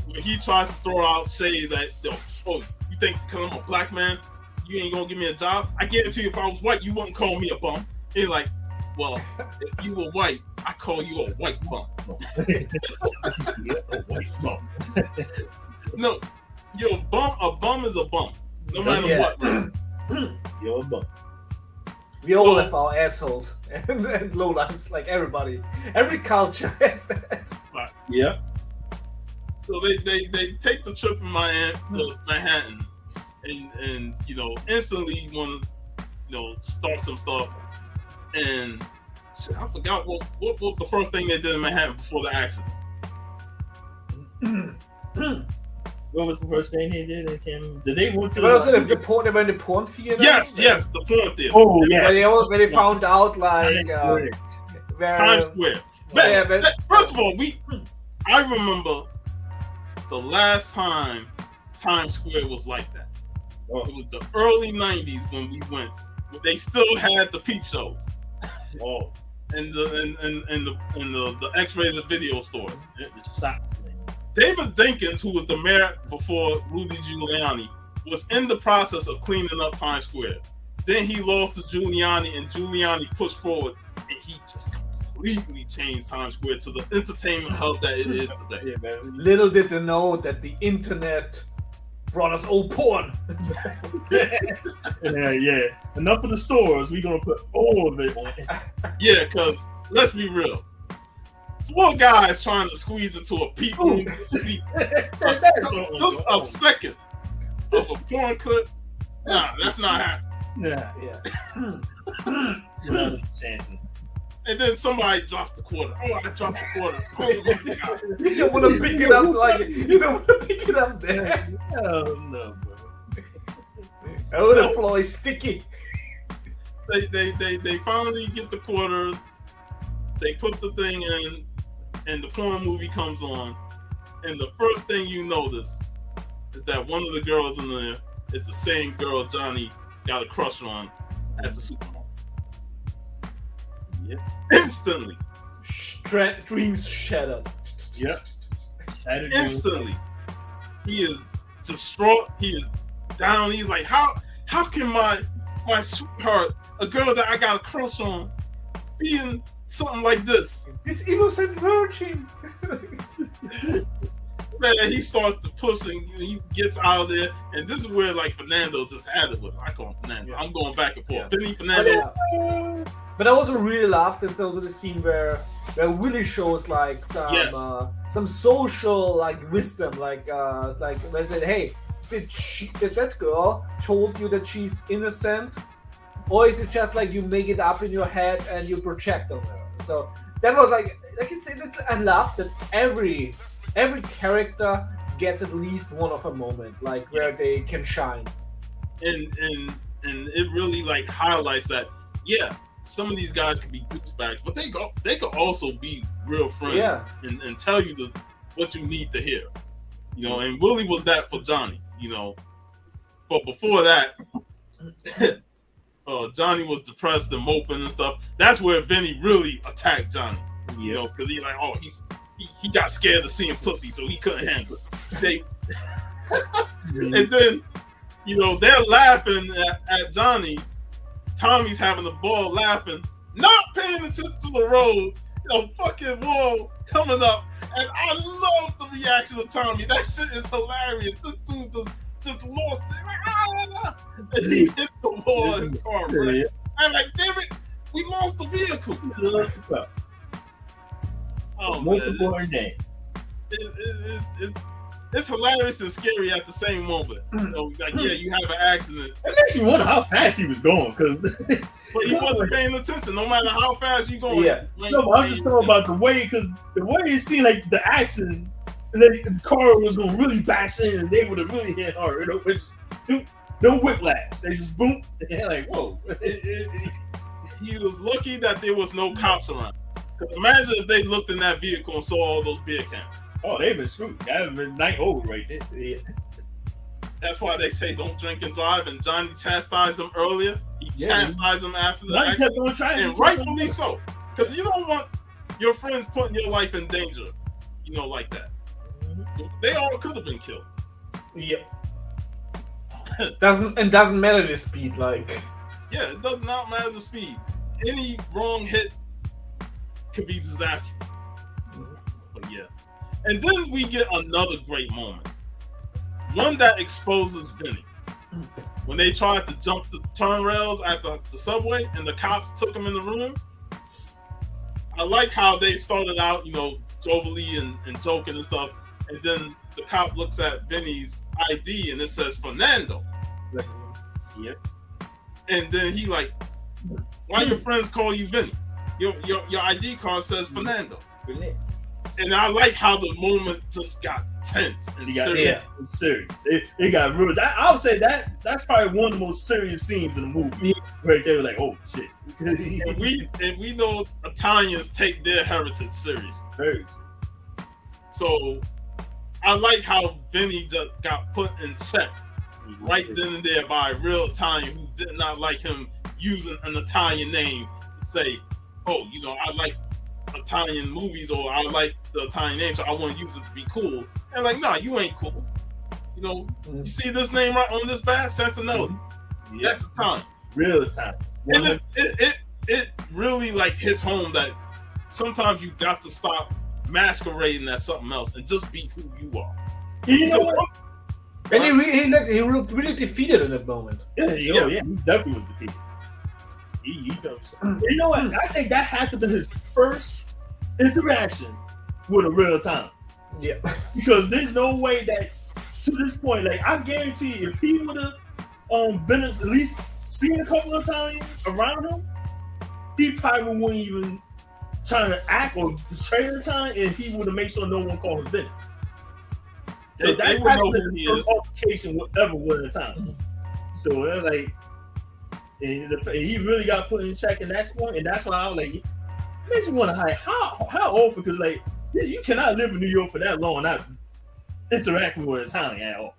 where he tries to throw out shade that, you think because I'm a black man, you ain't gonna give me a job? I guarantee you, if I was white, you wouldn't call me a bum. He's like, well, if you were white, I call you a white bum. Yeah, a white bum. No, a bum is a bum, no matter what. Right? You're a bum. We all have our assholes and lowlifes, like everybody. Every culture has that. Right. Yeah. So they take the trip from Manhattan, and instantly want to start some stuff. And shit, I forgot what was the first thing they did in Manhattan before the accident. What was the first thing they did? Did they went to the porn? They went to porn theater. Yes, the porn theater. Oh yeah. When they found out like Times Square. First of all, I remember the last time Times Square was like that. Oh. It was the early '90s when we went. They still had the peep shows. Oh. And the X-rated video stores. The shops. David Dinkins, who was the mayor before Rudy Giuliani, was in the process of cleaning up Times Square. Then he lost to Giuliani, and Giuliani pushed forward, and he just completely changed Times Square to the entertainment hub that it is today. Yeah, man. Little did they know that the internet brought us old porn. Yeah. Enough of the stores. We're gonna put all of it on. Yeah, because let's be real. 4 guys trying to squeeze into a peep room to see just a second of a porn clip. Nah, that's not happening. Yeah. And then somebody dropped the quarter. Oh, I dropped the quarter. Oh my God. You don't want to pick it up you don't want to pick it up there. Oh no, bro. Oh, the floor is sticky. They finally get the quarter. They put the thing in, and the porn movie comes on. And the first thing you notice is that one of the girls in there is the same girl Johnny got a crush on at the supermarket. Yep. Instantly. Dreams shattered. Yep. Instantly. He is distraught. He is down. He's like, how how can my sweetheart, a girl that I got a crush on, be in something like this? This innocent virgin. Man, he starts to push and he gets out of there, and this is where like Fernando just had it with him. I call him Fernando. I'm going back and forth. Vinny, Fernando. But I also really laughed at also the scene where Willie shows like some social like wisdom, like when they said, "Hey, did that girl told you that she's innocent, or is it just like you make it up in your head and you project on her?" So that was like I laughed that every character gets at least one of a moment like where they can shine, and it really like highlights that some of these guys could be douchebags, but they could also be real friends and tell you what you need to hear, and Willie was that for Johnny, but before that Johnny was depressed and moping and stuff. That's where Vinny really attacked Johnny, because he's like, he got scared of seeing pussy, so he couldn't handle it. And then, they're laughing at Johnny. Tommy's having a ball laughing, not paying attention to the road. Fucking wall coming up, and I love the reaction of Tommy. That shit is hilarious. This dude just lost it. And he hit the wall in his car. Right? I'm like, damn it, we lost the vehicle. We lost the car. Most important name. It's hilarious and scary at the same moment. You have an accident. It makes you wonder how fast he was going, but he wasn't paying attention. No matter how fast you going. I'm just talking about the way it seemed like the accident, the car was gonna really bash in, and they would have really hit hard. No whiplash. They just boom. And like, whoa. He was lucky that there was no cops around. Because imagine if they looked in that vehicle and saw all those beer cans. Oh, they've been screwed. That would have been night over right there. Yeah. That's why they say don't drink and drive. And Johnny chastised him earlier. He chastised him after the accident. And rightfully so. Because you don't want your friends putting your life in danger, like that. They all could have been killed. Yep. Doesn't matter the speed, like. Yeah, it does not matter the speed. Any wrong hit could be disastrous. But yeah. And then we get another great moment. One that exposes Vinny. When they tried to jump the turn rails at the subway and the cops took him in the room. I like how they started out, jovially and joking and stuff. And then the cop looks at Vinny's ID and it says Fernando. Yep. And then he like, why your friends call you Vinny? Your ID card says Fernando. And I like how the moment just got tense and serious. Serious. It got real. I would say that's probably one of the most serious scenes in the movie. Right there, like, oh shit. and we know Italians take their heritage serious. So I like how Vinny just got put in check right then and there by a real Italian who did not like him using an Italian name to say, oh, I like Italian movies, or I like the Italian name, so I want to use it to be cool. And like, nah, you ain't cool. You see this name right on this badge, Santinelli. That's Italian. Real Italian. And it really like hits home that sometimes you got to stop masquerading as something else and just be who you are. You know what? And he looked really defeated in that moment. Yeah, he definitely was defeated. He comes. You know what? I think that had to be his first interaction with a real Italian. Yeah. Because there's no way that to this point, like I guarantee, if he would have been at least seen a couple of Italians around him, he probably wouldn't even try to act or portray an Italian, and he would have made sure no one called him Vinny. So that would be the first altercation ever with an Italian. So like. And he really got put in check in that point, and that's why I was like, it makes me wonder how awful, because like you cannot live in New York for that long and not interacting with Italian at all.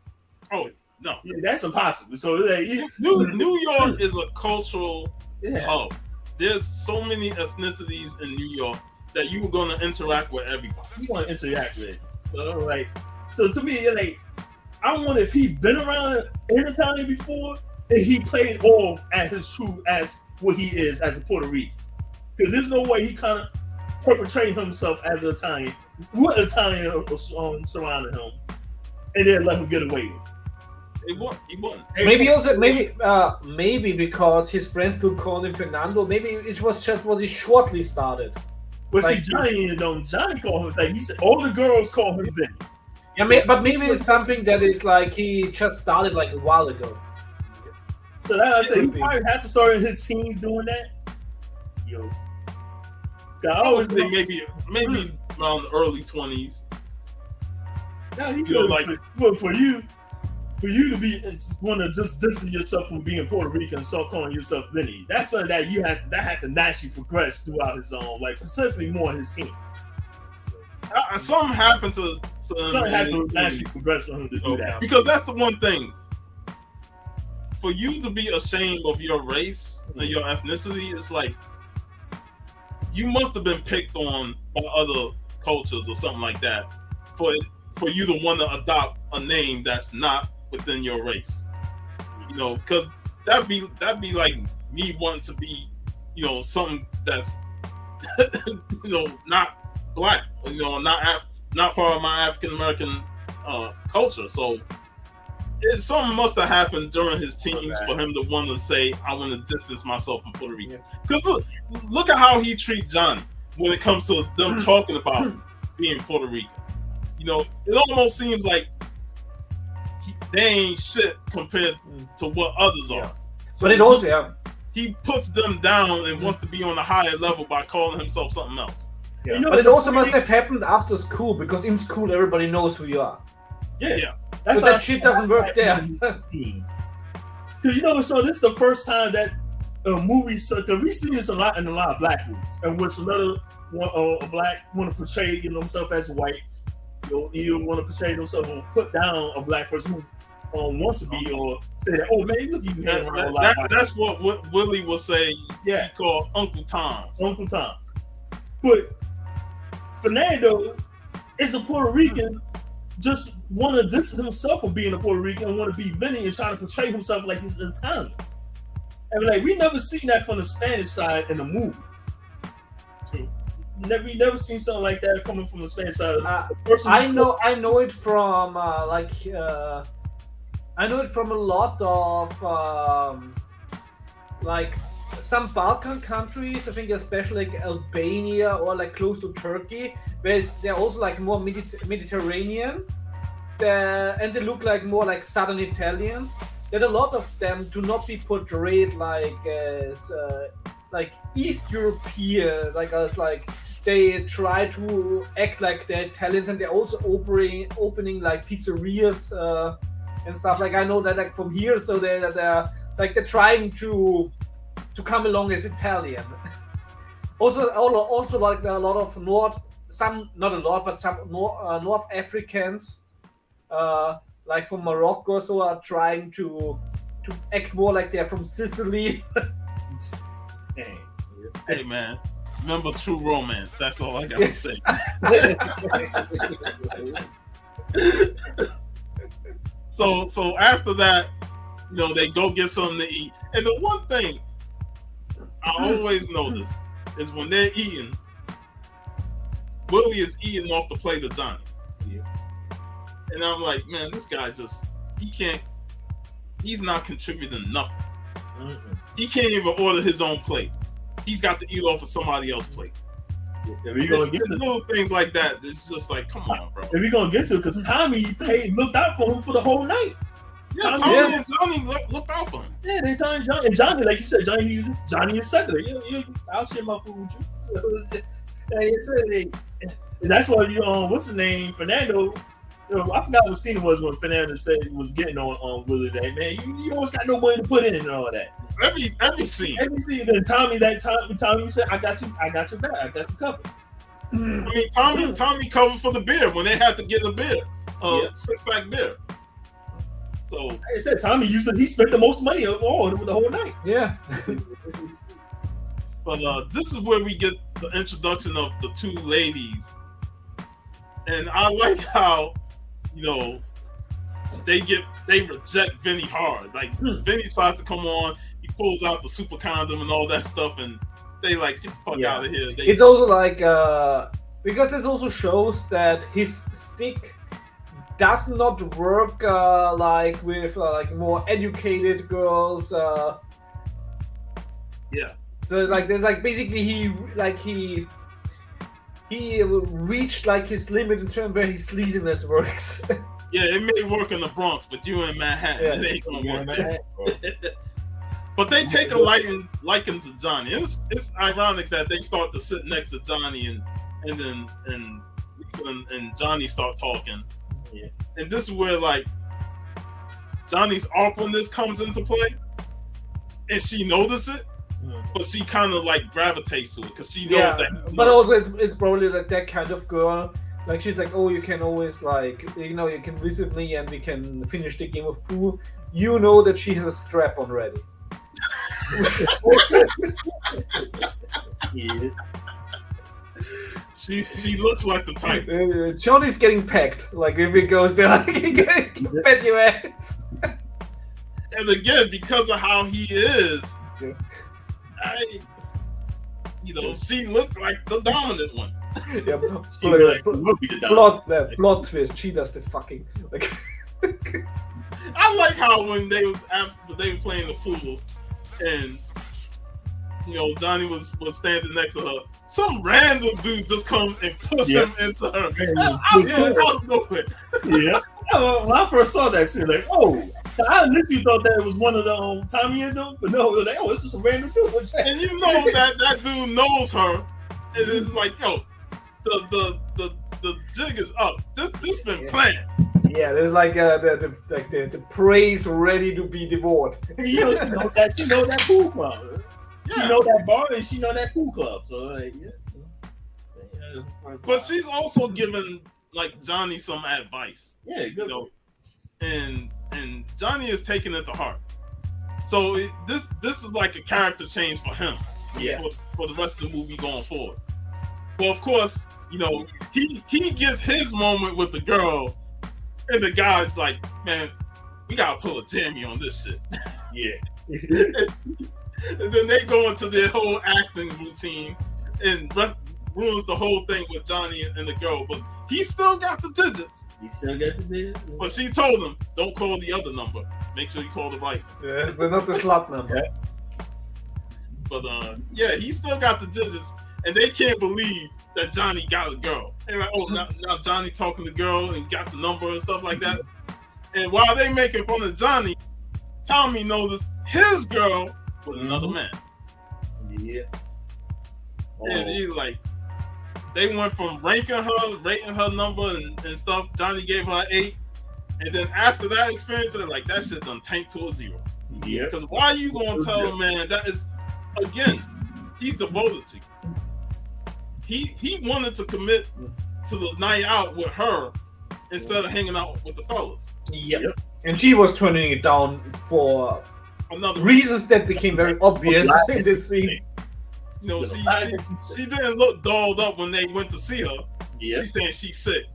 Oh no, that's impossible. So like, New York is a cultural hub. There's so many ethnicities in New York that you're gonna interact with everybody. You want to interact with it. So to me, like, I wonder if he'd been around in Italian before. and he played off as his true as what he is as a Puerto Rican. Because there's no way he kind of perpetrated himself as an Italian with Italian surrounding him, and then let him get away with it. He won. Maybe because his friends still called him Fernando. Maybe it was just what he shortly started. But like, see, Johnny called him. Like he said, all the girls call him Vinny. Yeah, but maybe it's something that is like he just started like a while ago. So that I said, he probably had to start in his teens doing that. Yo, I always think maybe around the early 20s. Yeah, he could like, but for you to be want to just distance yourself from being Puerto Rican and start calling yourself Vinny, that's something that had to naturally progress throughout his own, like especially more in his teens. Something happened to something had to naturally progress for him to do that. Because that's the one thing. For you to be ashamed of your race and your ethnicity, it's like you must have been picked on by other cultures or something like that for you to want to adopt a name that's not within your race. You know, because that'd be like me wanting to be, you know, something that's you know, not black, you know, not part of my African American culture. So something must have happened during his teens for him to want to say, I want to distance myself from Puerto Rico. Because look at how he treats Johnny when it comes to them talking about being Puerto Rican. You know, it almost seems like they ain't shit compared to what others are. So but it also, he puts them down and wants to be on a higher level by calling himself something else. Yeah. You know, but it also must have happened after school, because in school everybody knows who you are. Yeah. That's that shit doesn't work there. Because you know, so this is the first time that a movie, because we see this a lot in a lot of black movies, in which a black want to portray himself as white, you want to portray himself or put down a black person who wants to be, or say that, oh man, look, you can hang around a lot. That's what Willie will say. Yeah, he called Uncle Tom. Uncle Tom. But Fernando is a Puerto Rican. Just want to distance himself from being a Puerto Rican and want to be Vinny and trying to portray himself like he's Italian. And like, we never seen that from the Spanish side in the movie. True. We never seen something like that coming from the Spanish side. I know it from I know it from a lot of like some Balkan countries. I think especially like Albania or like close to Turkey, where they're also like more Mediterranean, and they look like more like Southern Italians. That a lot of them do not be portrayed like as like East European, like as like they try to act like they're Italians, and they're also opening like pizzerias and stuff. Like I know that like from here, so they're trying to come along as Italian. also like there are a lot of North Africans, like from Morocco, so are trying to act more like they're from Sicily. Hey man, remember True Romance. That's all I gotta say. So after that, they go get something to eat. And the one thing I always notice is when they're eating, Willie is eating off the plate of Johnny. Yeah. And I'm like, man, this guy he's not contributing nothing. Mm-hmm. He can't even order his own plate. He's got to eat off of somebody else's plate. It's little things like that. It's just like, come on, bro. If we're gonna get to it, because Tommy looked out for him for the whole night. Yeah, Tommy and Johnny looked out for him. Yeah, they Tommy and Johnny, like you said, Johnny is secular. I'll share my food with you. And that's why what's his name, Fernando. I forgot what scene it was when Fernando said he was getting on Willie Day. Man, you always got no money to put in and all that. Every scene. Then Tommy you said, I got you back, I got you covered. I mean, Tommy covered for the beer when they had to get a beer, 6-pack beer. So like I said, Tommy he spent the most money of all the whole night. Yeah. But this is where we get the introduction of the two ladies, and I like how they reject Vinny hard. Like Vinny tries to come on, he pulls out the super condom and all that stuff, and they like get the fuck out of here. It's also like because this also shows that his stick does not work like with like more educated girls. Yeah. So it's like there's like basically he reached like his limit in terms where his sleaziness works. Yeah, it may work in the Bronx, but you in Manhattan, it ain't gonna work. But they take a liking to Johnny. It's ironic that they start to sit next to Johnny and Johnny start talking. Yeah. And this is where like Johnny's awkwardness comes into play, and she notices it. But she kind of like gravitates to it because she knows that. But also, it's probably like that kind of girl. Like she's like, oh, you can always like, you know, you can visit me and we can finish the game of pool. You know that she has a strap on ready. Yeah. She looks like the type. Johnny's getting pegged. Like if he goes there, like he can pet your ass. And again, because of how he is. She looked like the dominant one. Yeah, plot twist. She does the fucking like. I like how when they were playing the pool, and Johnny was standing next to her. Some random dude just come and push him into her. Out of nowhere. Yeah. When I first saw that shit, like, oh. I literally thought that it was one of the Tommy and them, but no, it was like, oh, it's just a random dude. And you know that dude knows her, and it's like, yo, the jig is up. This been planned. Yeah, there's like the praise ready to be devoured. She know that pool club. Yeah. She know that bar and she know that pool club. So like, yeah. But she's also giving like Johnny some advice. Yeah, good. And Johnny is taking it to heart. So this is like a character change for him. Yeah. For the rest of the movie going forward. Well, of course, he gets his moment with the girl, and the guy's like, man, we gotta pull a Jamie on this shit. Yeah. And then they go into their whole acting routine and ruins the whole thing with Johnny and the girl. But he still got the digits. But she told him, don't call the other number. Make sure you call the right one. Yeah, they're not the slot number. Yeah. But he still got the digits, and they can't believe that Johnny got a girl. They're like, oh, now Johnny talking to the girl and got the number and stuff like that. And while they making fun of Johnny, Tommy noticed his girl with another man. Yeah. And he's like, they went from rating her number and stuff. Johnny gave her 8, and then after that experience, they're like, that shit done tanked to a 0. Yeah. Because why are you gonna tell a man that is, again, he's devoted to you. He wanted to commit to the night out with her instead of hanging out with the fellas. Yep. And she was turning it down for another reasons that became very obvious in this scene. She didn't look dolled up when they went to see her. Yeah. She's saying she's sick.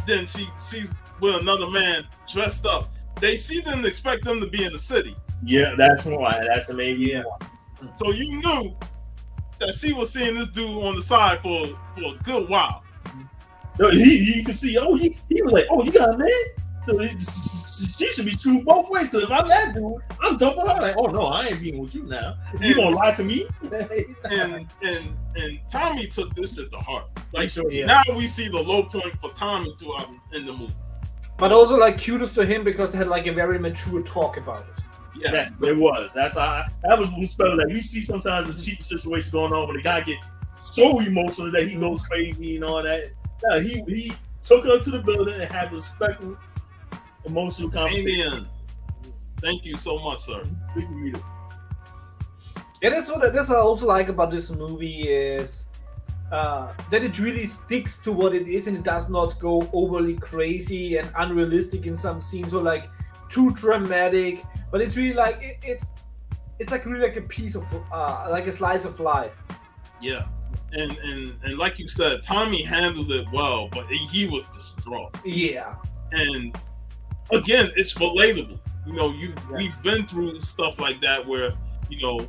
Then she's with another man dressed up. She didn't expect them to be in the city. Yeah, that's why. That's the main reason. So you knew that she was seeing this dude on the side for a good while. You can see, he was like, oh, you got a man? So she should be true both ways. So if I'm that dude, I'm dumping her. Like, oh no, I ain't being with you now. You gonna lie to me? and Tommy took this shit to heart. Like, now we see the low point for Tommy throughout in the movie. But also, like, kudos to him because they had like a very mature talk about it. Yeah, yes, it was. That was one spell that we see sometimes in cheating situations going on when the guy get so emotional that he goes crazy and all that. Yeah, he took her to the building and had a respectful, emotional conversation. Amen. Thank you so much, sir. Yeah, that's what I also like about this movie is that it really sticks to what it is and it does not go overly crazy and unrealistic in some scenes or like too dramatic. But it's really like it's like really like a piece of like a slice of life. Yeah, and like you said, Tommy handled it well, but he was distraught. Yeah, and again, it's relatable. You know, we've been through stuff like that where, you know,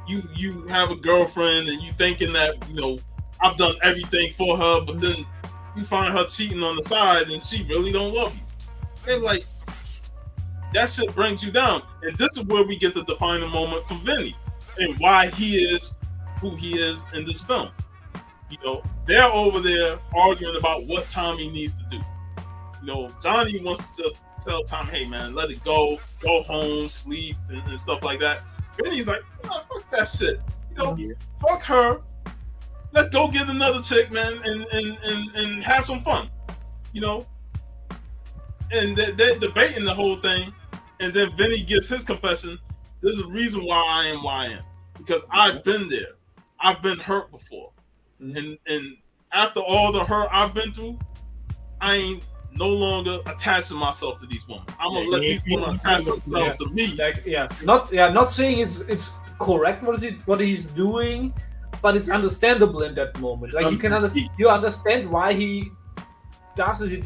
you have a girlfriend and you thinking that, you know, I've done everything for her, but then you find her cheating on the side and she really don't love you. And like, that shit brings you down. And this is where we get the defining moment from Vinny and why he is who he is in this film. You know, they're over there arguing about what Tommy needs to do. You know, Johnny wants to just tell Tommy, hey man, let it go home, sleep, and stuff like that. Vinny's like, oh, fuck that shit. You know, fuck her. Let's go get another chick, man, and have some fun. You know? And they're debating the whole thing, and then Vinny gives his confession. There's a reason why I am why I am. Because I've been there. I've been hurt before. And after all the hurt I've been through, I ain't no longer attaching myself to these women. I'm gonna let these women attach themselves to me. Not saying it's correct what he's doing, but it's understandable in that moment. Like you understand why he does it.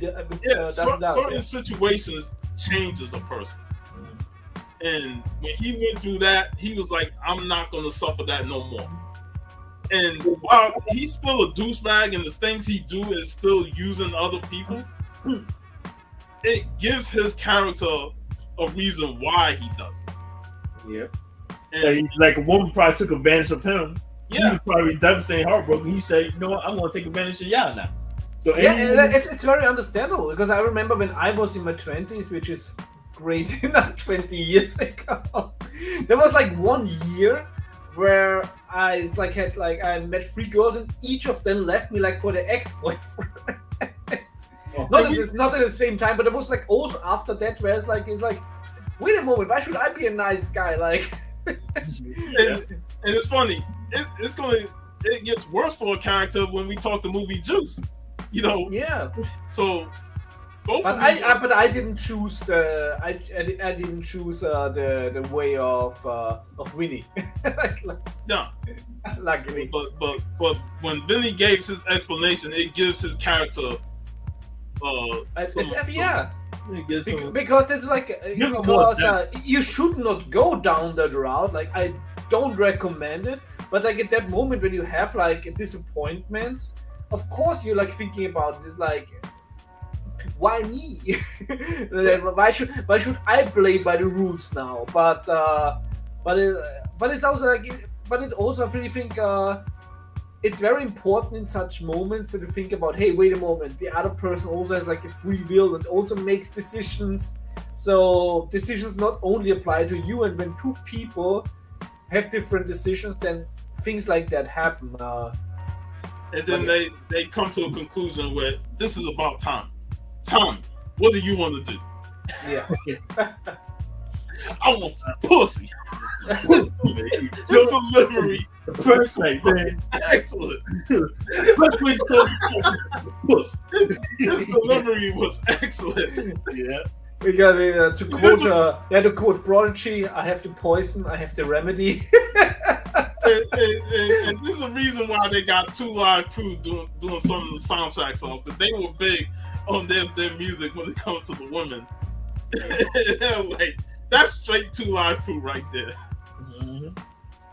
Certain situations changes a person. And when he went through that, he was like, I'm not gonna suffer that no more. And while he's still a douchebag and the things he do is still using other people, it gives his character a reason why he does it. Yeah. And he's like, a woman probably took advantage of him. Yeah. He was probably devastated, heartbroken. He said, you know what, I'm going to take advantage of y'all now. So it's very understandable because I remember when I was in my 20s, which is crazy enough, 20 years ago, there was like 1 year where I met 3 girls and each of them left me like for the ex-boyfriend. Not at the same time, but it was like also after that where it's like wait a moment, why should I be a nice guy? Like and it's funny, it gets worse for a character when we talk the movie Juice. You know? Yeah. So but I didn't choose the way of Winnie. No. Luckily. But when Vinny gave his explanation, it gives his character because it's like you should not go down that route. Like I don't recommend it, but like at that moment when you have like disappointments, of course you're like thinking about this, like why me? why should I play by the rules now? But it's also like, but it also I really think it's very important in such moments that you think about, hey, wait a moment, the other person also has like a free will and also makes decisions. So decisions not only apply to you, and when 2 people have different decisions, then things like that happen. And then they come to a conclusion where this is about Tom. Tom, what do you want to do? Yeah. I want some pussy. Your delivery. Perfect, man. Excellent. His delivery was excellent. Yeah. Because to quote Prodigy, I have the poison, I have the remedy. and this is a reason why they got 2 live crew doing some of the soundtrack songs, that they were big on their music when it comes to the women. They're like, that's straight 2 live crew right there. Mm-hmm.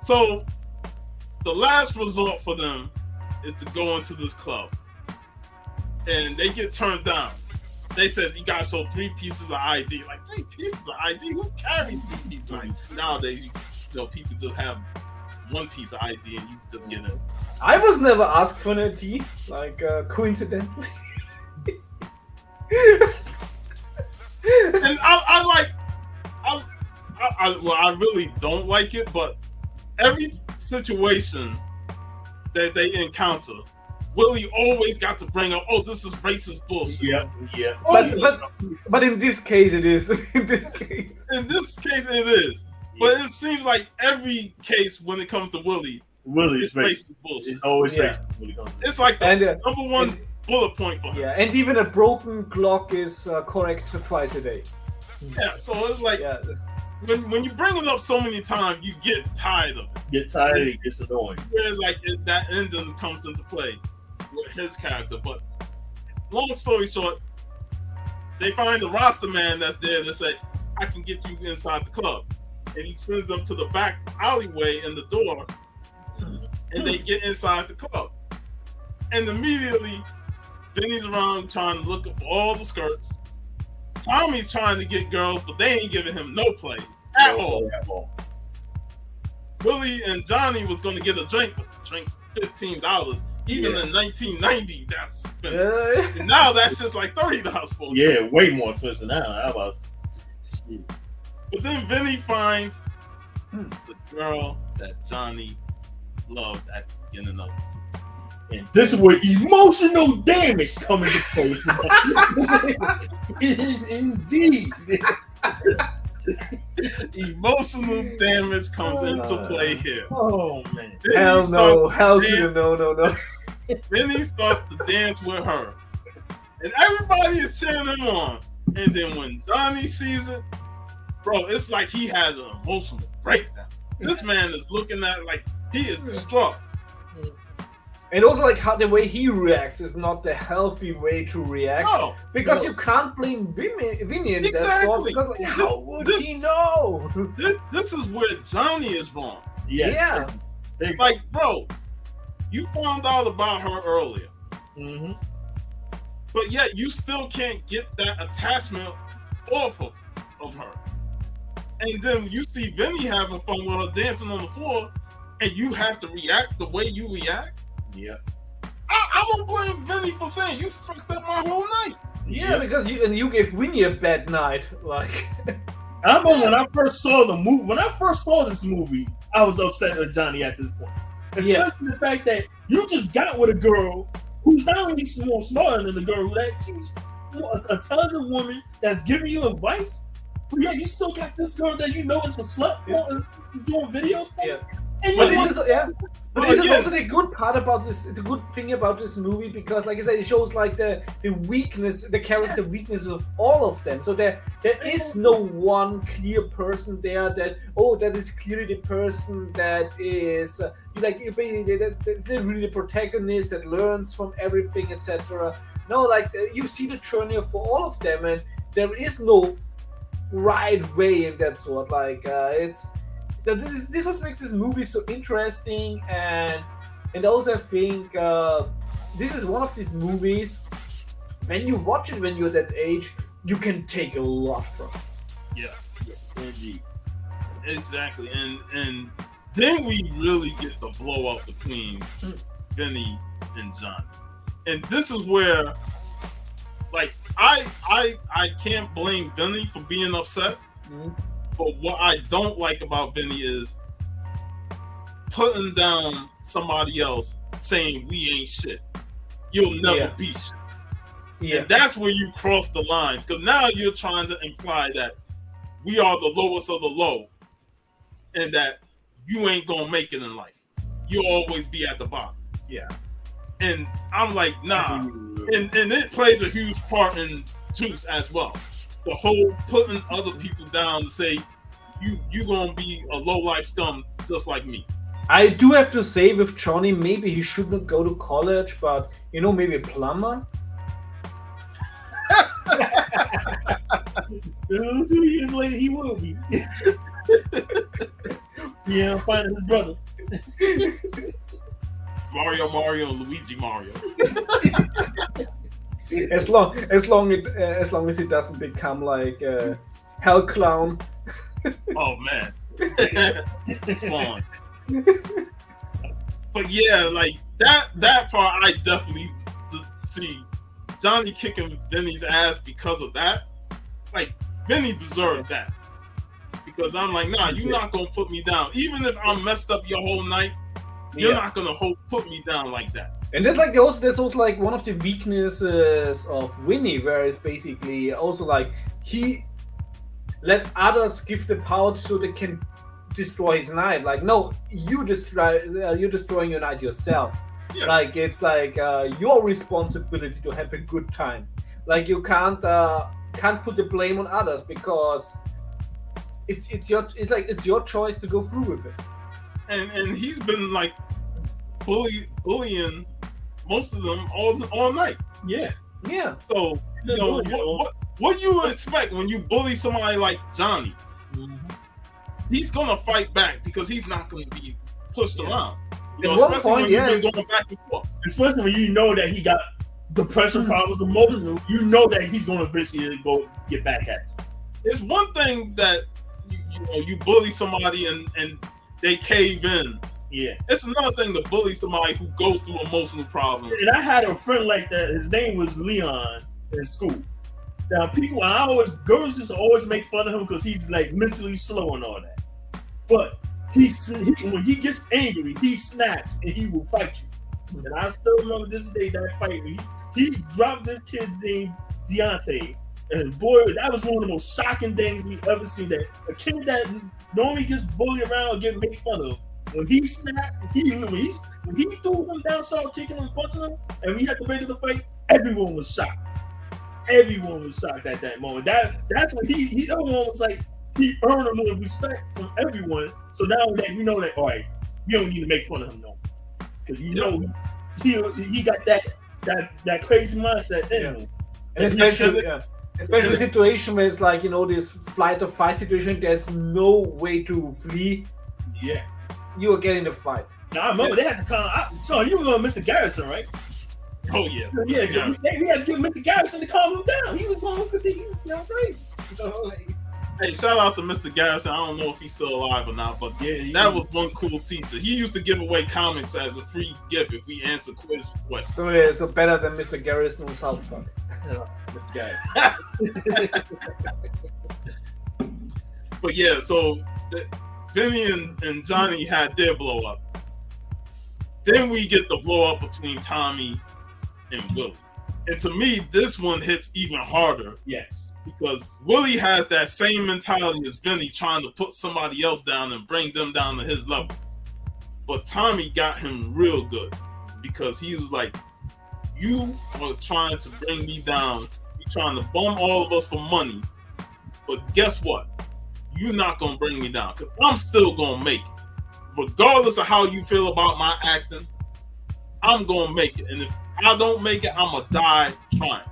So the last resort for them is to go into this club, and they get turned down. They said you gotta show 3 pieces of ID. Like 3 pieces of ID? Who carries 3 pieces of ID? Nowadays, people just have 1 piece of ID and you just get in. I was never asked for an ID, like coincidentally. And I really don't like it, but every situation that they encounter, Willie always got to bring up, oh, this is racist bullshit. Yeah. But in this case, it is. In this case, it is. But it seems like every case when it comes to Willie is racist bullshit. It's always racist. It's like the number 1 bullet point for him. Yeah, and even a broken clock is correct twice a day. Yeah, so it's like when you bring it up so many times, you get tired of it. It gets annoying. Where like that ending comes into play with his character. But long story short, they find the roster man that's there to say, I can get you inside the club. And he sends them to the back alleyway in the door, and they get inside the club. And immediately, Vinny's around trying to look for all the skirts. Tommy's trying to get girls, but they ain't giving him no play at all. Willie and Johnny was going to get a drink, but the drink's $15. Even in 1990, that's expensive. And now that's just like $30 for you. Yeah, way more expensive now. That was shit. But then Vinny finds the girl that Johnny loved at the beginning of the And this is where emotional damage comes into play. It is indeed. Emotional damage comes into play here. Oh man! Hell no! Hell to the no! Then he starts to dance with her, and everybody is cheering him on. And then when Johnny sees it, bro, it's like he has an emotional breakdown. This man is looking at it like he is distraught. And also, like, how the way he reacts is not the healthy way to react. No, because you can't blame Vinny in that sort. Because, like, how would he know? This is where Johnny is wrong. Yeah. Like, bro, you found out about her earlier. Mm-hmm. But yet, you still can't get that attachment off of her. And then you see Vinny having fun with her dancing on the floor, and you have to react the way you react. Yeah, I don't blame Vinny for saying you fucked up my whole night. Yeah, because you gave Vinny a bad night. Like, I remember when I first saw the movie. When I first saw this movie, I was upset with Johnny at this point, especially the fact that you just got with a girl who's not only more smarter than the girl that she's a intelligent woman that's giving you advice. But yeah, you still got this girl that you know is a slut doing videos for. Yeah. But this is also the good part about this, the good thing about this movie, because like I said, it shows like the weakness, the character weaknesses of all of them. So there is no one clear person there that is clearly the person that is that's really the protagonist that learns from everything, etc. No, like you see the journey for all of them, and there is no right way in that sort. Like this what makes this movie so interesting, and also I think this is one of these movies, when you watch it when you're that age, you can take a lot from. Yeah, indeed, exactly, and then we really get the blow up between Vinny and Johnny, and this is where, like, I can't blame Vinny for being upset. Mm-hmm. But what I don't like about Vinny is putting down somebody else, saying we ain't shit. You'll never be shit. Yeah. And that's where you cross the line, because now you're trying to imply that we are the lowest of the low, and that you ain't gonna make it in life. You'll always be at the bottom. Yeah. And I'm like, nah. And it plays a huge part in Juice as well. The whole putting other people down to say you gonna be a low life scum just like me. I do have to say with Johnny, maybe he should not go to college, but maybe a plumber. 2 years later, he will be. Yeah, finding his brother. Mario, Luigi Mario. As long as he doesn't become like a hell clown. Oh man, it's fun. But yeah, like that part, I definitely see Johnny kicking Vinny's ass because of that. Like, Vinny deserved that, because I'm like, nah, you're not gonna put me down, even if I'm messed up your whole night. You're not gonna put me down like that. And there's also like one of the weaknesses of Vinny, where it's basically also like he let others give the power so they can destroy his night. Like, no, you're destroying your night yourself. Yeah. Like, it's like your responsibility to have a good time. Like, you can't put the blame on others, because it's your choice to go through with it. And he's been like bullying most of them all night. Yeah. So What do you expect when you bully somebody like Johnny? He's gonna fight back because he's not gonna be pushed around. Especially when you've been going back and forth. Especially when you know that he got depression problems, emotional. You know that he's gonna eventually go get back at you. It's one thing that you bully somebody and they cave in. Yeah. It's another thing to bully somebody who goes through emotional problems. And I had a friend like that. His name was Leon in school. Now, girls used to always make fun of him because he's like mentally slow and all that. But when he gets angry, he snaps and he will fight you. And I still remember this day that fight. He dropped this kid named Vigilante. And boy, that was one of the most shocking things we've ever seen. That a kid that normally gets bullied around and made fun of, when he snapped, when he threw him down, started kicking him, punching him, and we had to break the fight, everyone was shocked. Everyone was shocked at that moment. That's when everyone was like, he earned a little respect from everyone. So now that you know that, all right, you don't need to make fun of him no more. Because you know he got that crazy mindset in him. And especially situation where it's like, this flight or fight situation, there's no way to flee. Yeah. You are getting the fight. Now, I remember they had to come. So you were going Mr. Garrison, right? Oh, yeah. Yeah, we had to give Mr. Garrison to calm him down. He was going crazy. Hey, shout out to Mr. Garrison. I don't know if he's still alive or not, but that was one cool teacher. He used to give away comics as a free gift if we answer quiz questions. So better than Mr. Garrison in South Park. This guy. But yeah, so Vinny and Johnny had their blow up. Then we get the blow up between Tommy and Willie. And to me, this one hits even harder. Yes. Because Willie has that same mentality as Vinny, trying to put somebody else down and bring them down to his level. But Tommy got him real good because he was like, you are trying to bring me down. You're trying to bum all of us for money. But guess what? You're not going to bring me down because I'm still going to make it. Regardless of how you feel about my acting, I'm going to make it. And if I don't make it, I'm going to die trying.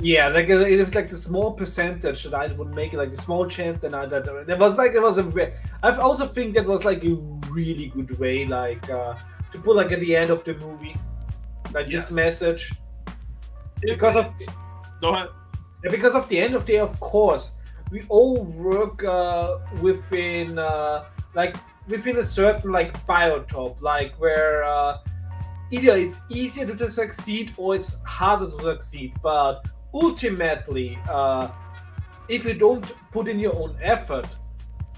Yeah, like it was like the small percentage that I would make it, like the small chance that I also think that was like a really good way, like to put like at the end of the movie, like this message. Go ahead. Because of the end of the day, of course, we all work within a certain like biotop, like where either it's easier to succeed or it's harder to succeed, but ultimately, if you don't put in your own effort,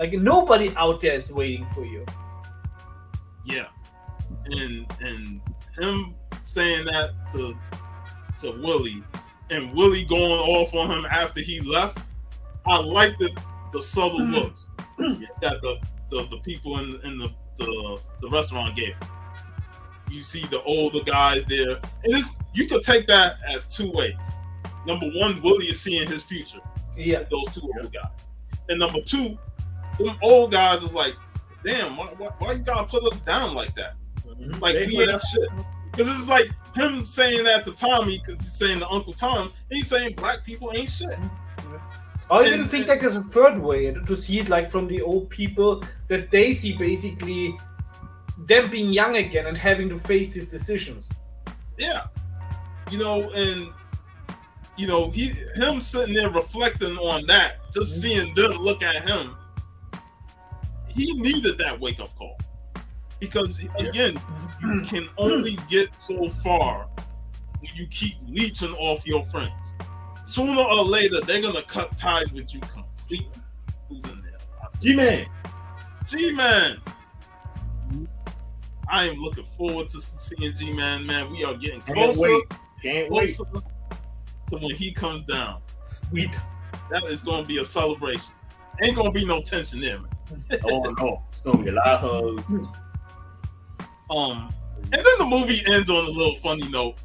like nobody out there is waiting for you. Yeah, and him saying that to Willie, and Willie going off on him after he left, I liked the subtle looks that the people in the restaurant gave him. You see the older guys there, and you could take that as two ways. Number one, Willie is seeing his future. Yeah, those two old guys. And number two, them old guys is like, damn, why you gotta put us down like that? Like we ain't shit. Because it's like him saying that to Tommy, because he's saying to Uncle Tom, and he's saying black people ain't shit. I even think like there's a third way to see it, like from the old people, that they see basically them being young again and having to face these decisions. Yeah, and him sitting there reflecting on that, just seeing them look at him, he needed that wake up call. Because again, you can only get so far when you keep leeching off your friends. Sooner or later, they're gonna cut ties with you completely. Who's in there? G-Man. I am looking forward to seeing G-Man, man. We are getting closer. Can't wait. To when he comes down. Sweet. That is going to be a celebration. Ain't going to be no tension there, man. Oh, no. It's going to be a lot of hugs. And then the movie ends on a little funny note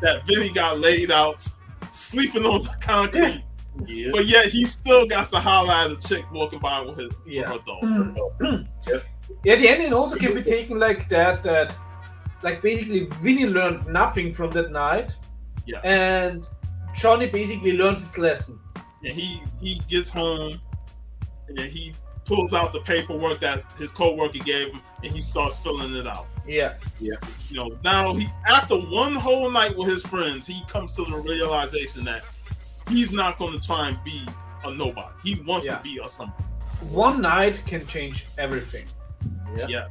that Vinny got laid out sleeping on the concrete. Yeah. But yet he still got to holler at a chick walking by with her dog. Yeah, the ending also can be taken like that like basically Vinny learned nothing from that night. Yeah. And Johnny basically learned his lesson. and he gets home, and he pulls out the paperwork that his coworker gave him, and he starts filling it out. Yeah. Now after one whole night with his friends, he comes to the realization that he's not going to try and be a nobody. He wants to be a somebody. One night can change everything. Yes.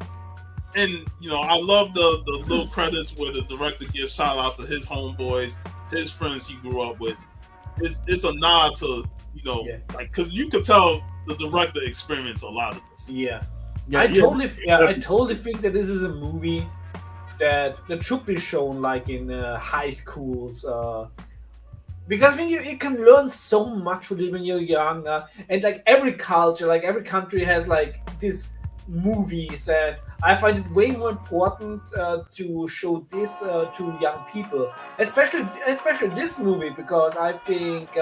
And I love the little credits where the director gives shout out to his homeboys, his friends he grew up with. It's a nod to because you could tell the director experienced a lot of this. I totally think that this is a movie that should be shown like in high schools, because I think you can learn so much from it when you're young, and like every culture, like every country has like these movies, and I find it way more important to show this to young people, especially this movie, because I think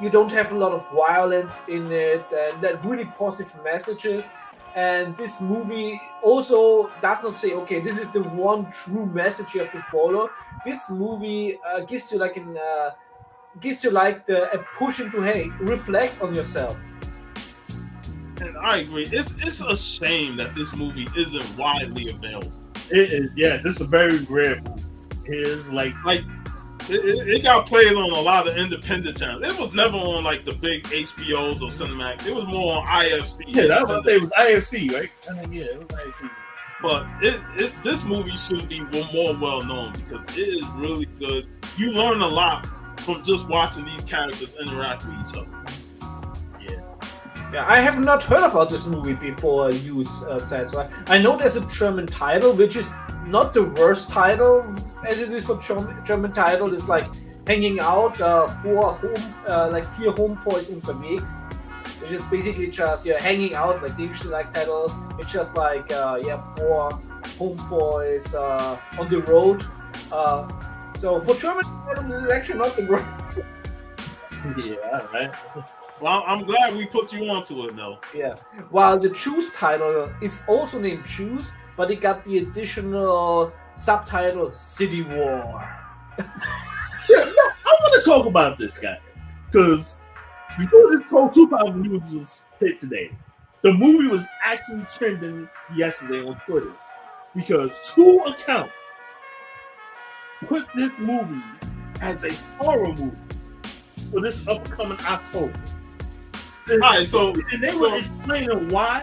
you don't have a lot of violence in it, and that really positive messages. And this movie also does not say, okay, this is the one true message you have to follow. This movie gives you like a push into, hey, reflect on yourself. And I agree. It's a shame that this movie isn't widely available. It is. Yes, it's a very rare movie. It is it got played on a lot of independent channels. It was never on like the big HBOs or Cinemax. It was more on IFC. Yeah, that was it was IFC, right? It was IFC. But this movie should be more well known because it is really good. You learn a lot from just watching these characters interact with each other. Yeah, I have not heard about this movie before you said. So I know there's a German title, which is not the worst title as it is for German title. It's like Hanging Out, vier Homeboys unterwegs, which is basically just hanging out, like the usual like title. It's just like 4 homeboys on the road. So for German titles, it's actually not the worst. Yeah, right. Well, I'm glad we put you onto it, though. Yeah. While the Choose title is also named Choose, but it got the additional subtitle City War. I want to talk about this, guys, because before this whole superpower news was hit today, the movie was actually trending yesterday on Twitter because 2 accounts put this movie as a horror movie for this upcoming October. And they were explaining why,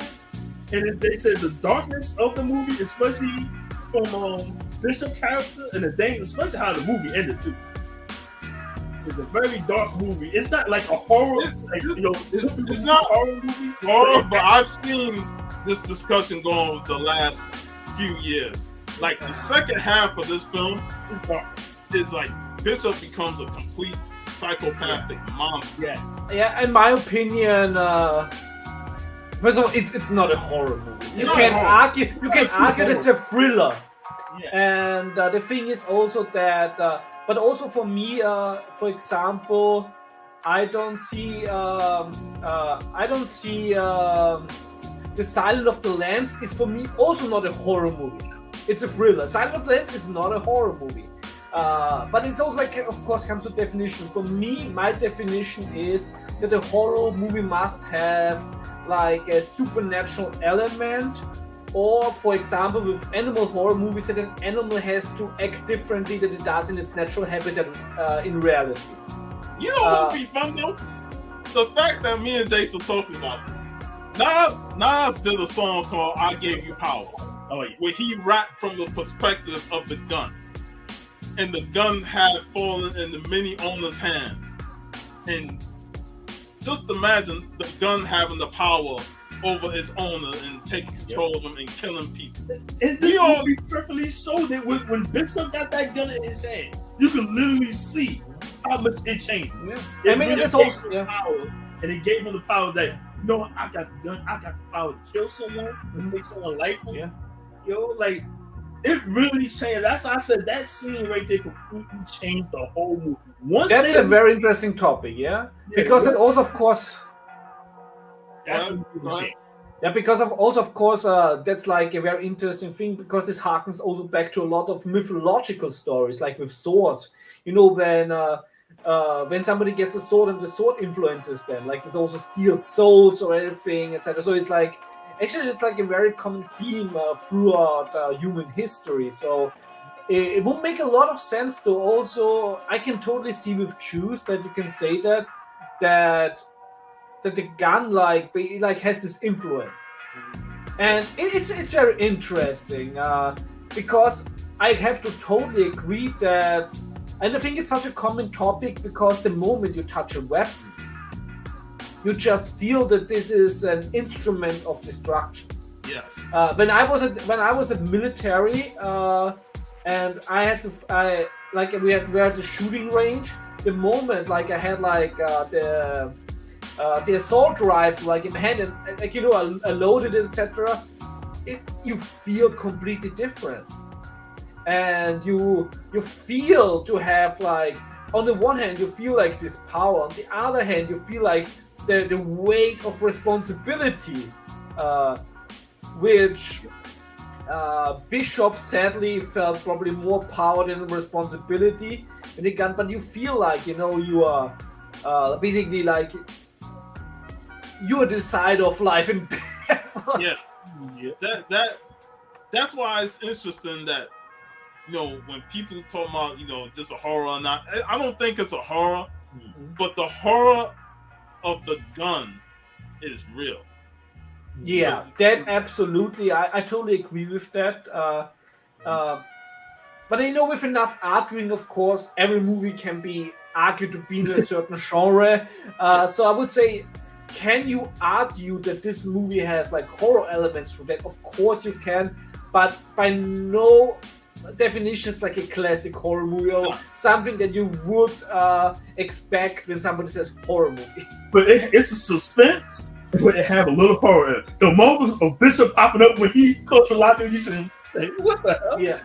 and they said the darkness of the movie, especially from Bishop's character, and the thing, especially how the movie ended too. It's a very dark movie. It's not like a horror, it's not a horror movie. Horror, but I've seen this discussion going the last few years. Like the second half of this film is dark. It's like Bishop becomes a complete psychopathic monster. Yeah, in my opinion, first of all, it's not a horror movie. You can argue that it's a thriller. Yes. And the thing is also that, but also for me, for example, I don't see The Silence of the Lambs is for me also not a horror movie. It's a thriller. Silence of the Lambs is not a horror movie. But it's also like, of course, comes to definition. For me, my definition is that a horror movie must have like a supernatural element, or, for example, with animal horror movies, that an animal has to act differently than it does in its natural habitat in reality. You know what would be fun though? The fact that me and Jace were talking about this. Nas did a song called "I Gave You Power," where he rapped from the perspective of the gun. And the gun had fallen in the many owners' hands. And just imagine the gun having the power over its owner and taking control of him and killing people. And this movie perfectly showed it when Bishop got that gun in his hand. You can literally see how much it changed. Yeah. I mean, it's also power, and it gave him the power that, I got the gun, I got the power to kill someone, to take someone's life from. It really changed. That's why I said that scene right there completely changed the whole movie. That's a very interesting topic, because that also, of course, that's like a very interesting thing, because this harkens also back to a lot of mythological stories, like with swords. When when somebody gets a sword and the sword influences them, like it also steals souls or anything, etc. So it's like actually it's like a very common theme throughout human history. So it would make a lot of sense to also. I can totally see with Choose that you can say that the gun like has this influence, and it's very interesting because I have to totally agree that, and I think it's such a common topic because the moment you touch a weapon, you just feel that this is an instrument of destruction. Yes. When I was at military, and we were at the shooting range. The moment like I had like the assault rifle like in hand and like I loaded it, etc. You feel completely different, and you feel to have like, on the one hand you feel like this power, on the other hand you feel like the weight of responsibility, which Bishop sadly felt probably more power than responsibility in the gun, but you feel like you are basically like you're the side of life and death. Yeah. That's why it's interesting that when people talk about this a horror or not, I don't think it's a horror, but the horror of the gun is real. Yeah, that absolutely. I totally agree with that. But with enough arguing, of course, every movie can be argued to be in a certain genre. So I would say, can you argue that this movie has like horror elements to that? Of course you can, but by no definition it's like a classic horror movie or something that you would expect when somebody says horror movie. But it's a suspense. But it have a little horror in it. The moment of Bishop popping up when he calls a lot of you say, what the hell? Yeah.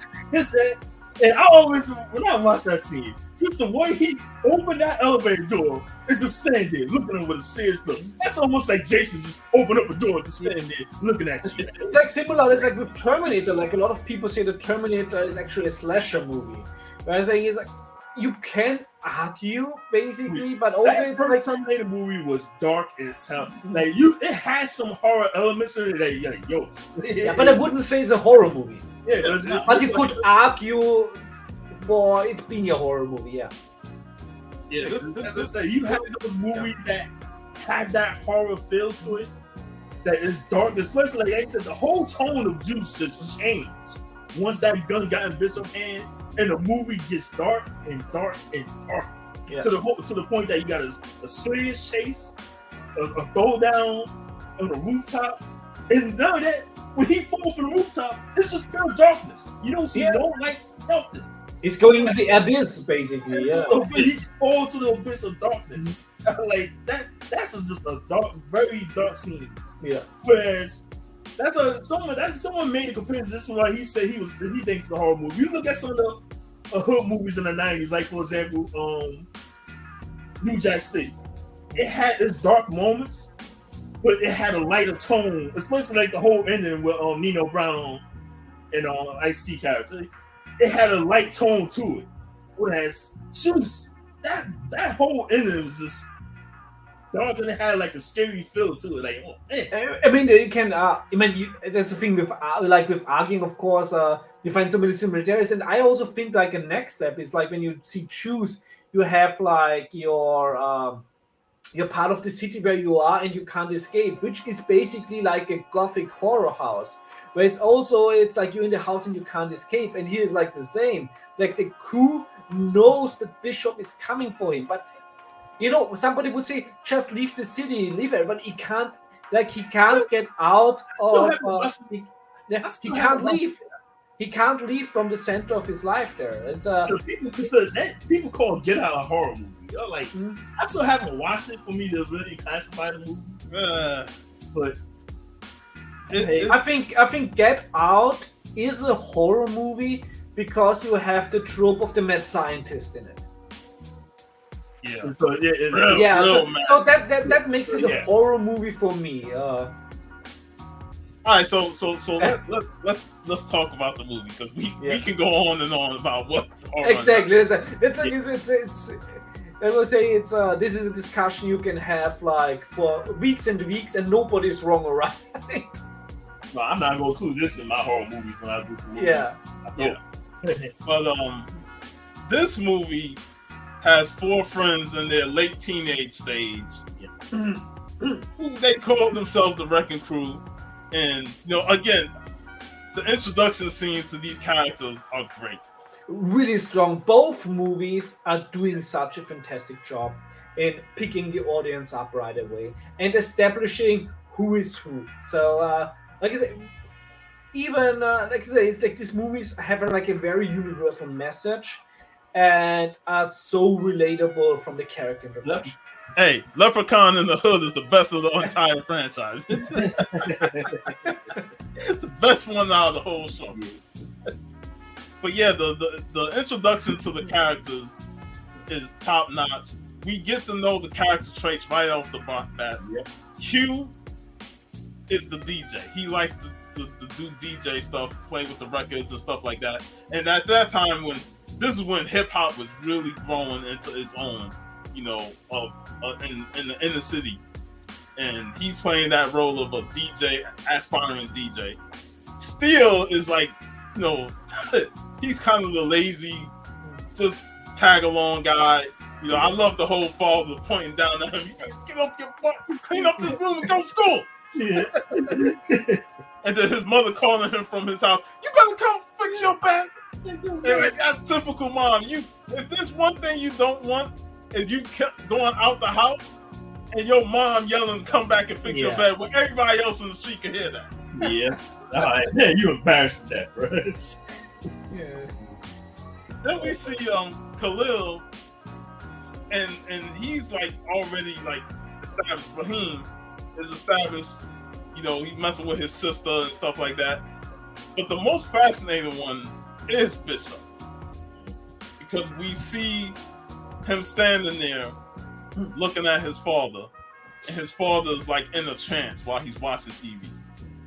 And I always, when I watch that scene, just the way he opened that elevator door is just standing there looking at him with a serious look. That's almost like Jason just opened up a door and just standing there looking at you. It's like similar, it's like with Terminator. Like a lot of people say that Terminator is actually a slasher movie. But I'm saying is like, you can argue basically, but also that it's like Terminator movie was dark as hell. Like it has some horror elements in it. Like, yo, yeah, but I wouldn't say it's a horror movie. Yeah, but you could argue for it being a horror movie. Yeah. Yeah, you have those movies that have that horror feel to it, that is dark. Especially like I said, the whole tone of Juice just changed once that gun got in Bishop's hand. And the movie gets dark and dark and dark to the point that you got a serious chase, a throwdown on the rooftop, and none of that. When he falls from the rooftop, it's just pure darkness. You don't see no light, nothing. He's going to the abyss, basically. He falls to the abyss of darkness. Like that. That's just a dark, very dark scene. Yeah. Whereas. Someone made a comparison. This is why he said he thinks it's a horror movie. You look at some of the hood movies in the 90s, like for example, New Jack City. It had its dark moments, but it had a lighter tone, especially like the whole ending with Nino Brown and Ice-T character. It had a light tone to it. Whereas Juice, that whole ending was just dark, and it had like a scary feel to it. Like, oh man. I mean, you can. That's the thing with arguing. Of course, you find so many similarities, and I also think like a next step is like when you see Choose, you have like you're part of the city where you are and you can't escape, which is basically like a gothic horror house. Whereas also it's like you're in the house and you can't escape, and here is like the same. Like the crew knows that Bishop is coming for him, but. Somebody would say, just leave the city, leave it, but he can't. Like he can't get out of. He can't leave. He can't leave from the center of his life. There, it's people call Get Out a horror movie. Like I still haven't watched it for me to really classify the movie. But I think Get Out is a horror movie because you have the trope of the mad scientist in it. Yeah. So that makes it a horror movie for me. All right, so let's talk about the movie because we can go on and on about what's exactly. I will say it's this is a discussion you can have like for weeks and weeks, and nobody's wrong or right. No, I'm not gonna include this in my horror movies when I do some movies. Yeah. But this movie has 4 friends in their late teenage stage. Who they call themselves the Wrecking Crew, and again, the introduction scenes to these characters are great. Really strong. Both movies are doing such a fantastic job in picking the audience up right away and establishing who is who. So, like I said, even like I say, it's like these movies have like a very universal message and are so relatable from the character introduction. Hey, Leprechaun in the Hood is the best of the entire franchise. The best one out of the whole show. But yeah, the introduction to the characters is top notch. We get to know the character traits right off the bat. Hugh is the DJ. He likes to do DJ stuff, play with the records and stuff like that. And at that time, this is when hip hop was really growing into its own, in the inner city, and he's playing that role of a DJ, aspiring DJ. Steele is like, he's kind of the lazy, just tag along guy. I love the whole father pointing down at him. You gotta get up your butt, clean up this room, and go to school. Yeah. And then his mother calling him from his house. You better come fix your bed. And like, that's typical mom. If there's one thing you don't want, is you kept going out the house and your mom yelling, "Come back and fix your bed," when everybody else in the street can hear that. Yeah. All right. Man, you embarrassed that, bro. Yeah. Then we see Khalil, and he's like already like established. Raheem is established. He's messing with his sister and stuff like that. But the most fascinating one is Bishop, because we see him standing there looking at his father, and his father's like in a trance while he's watching TV,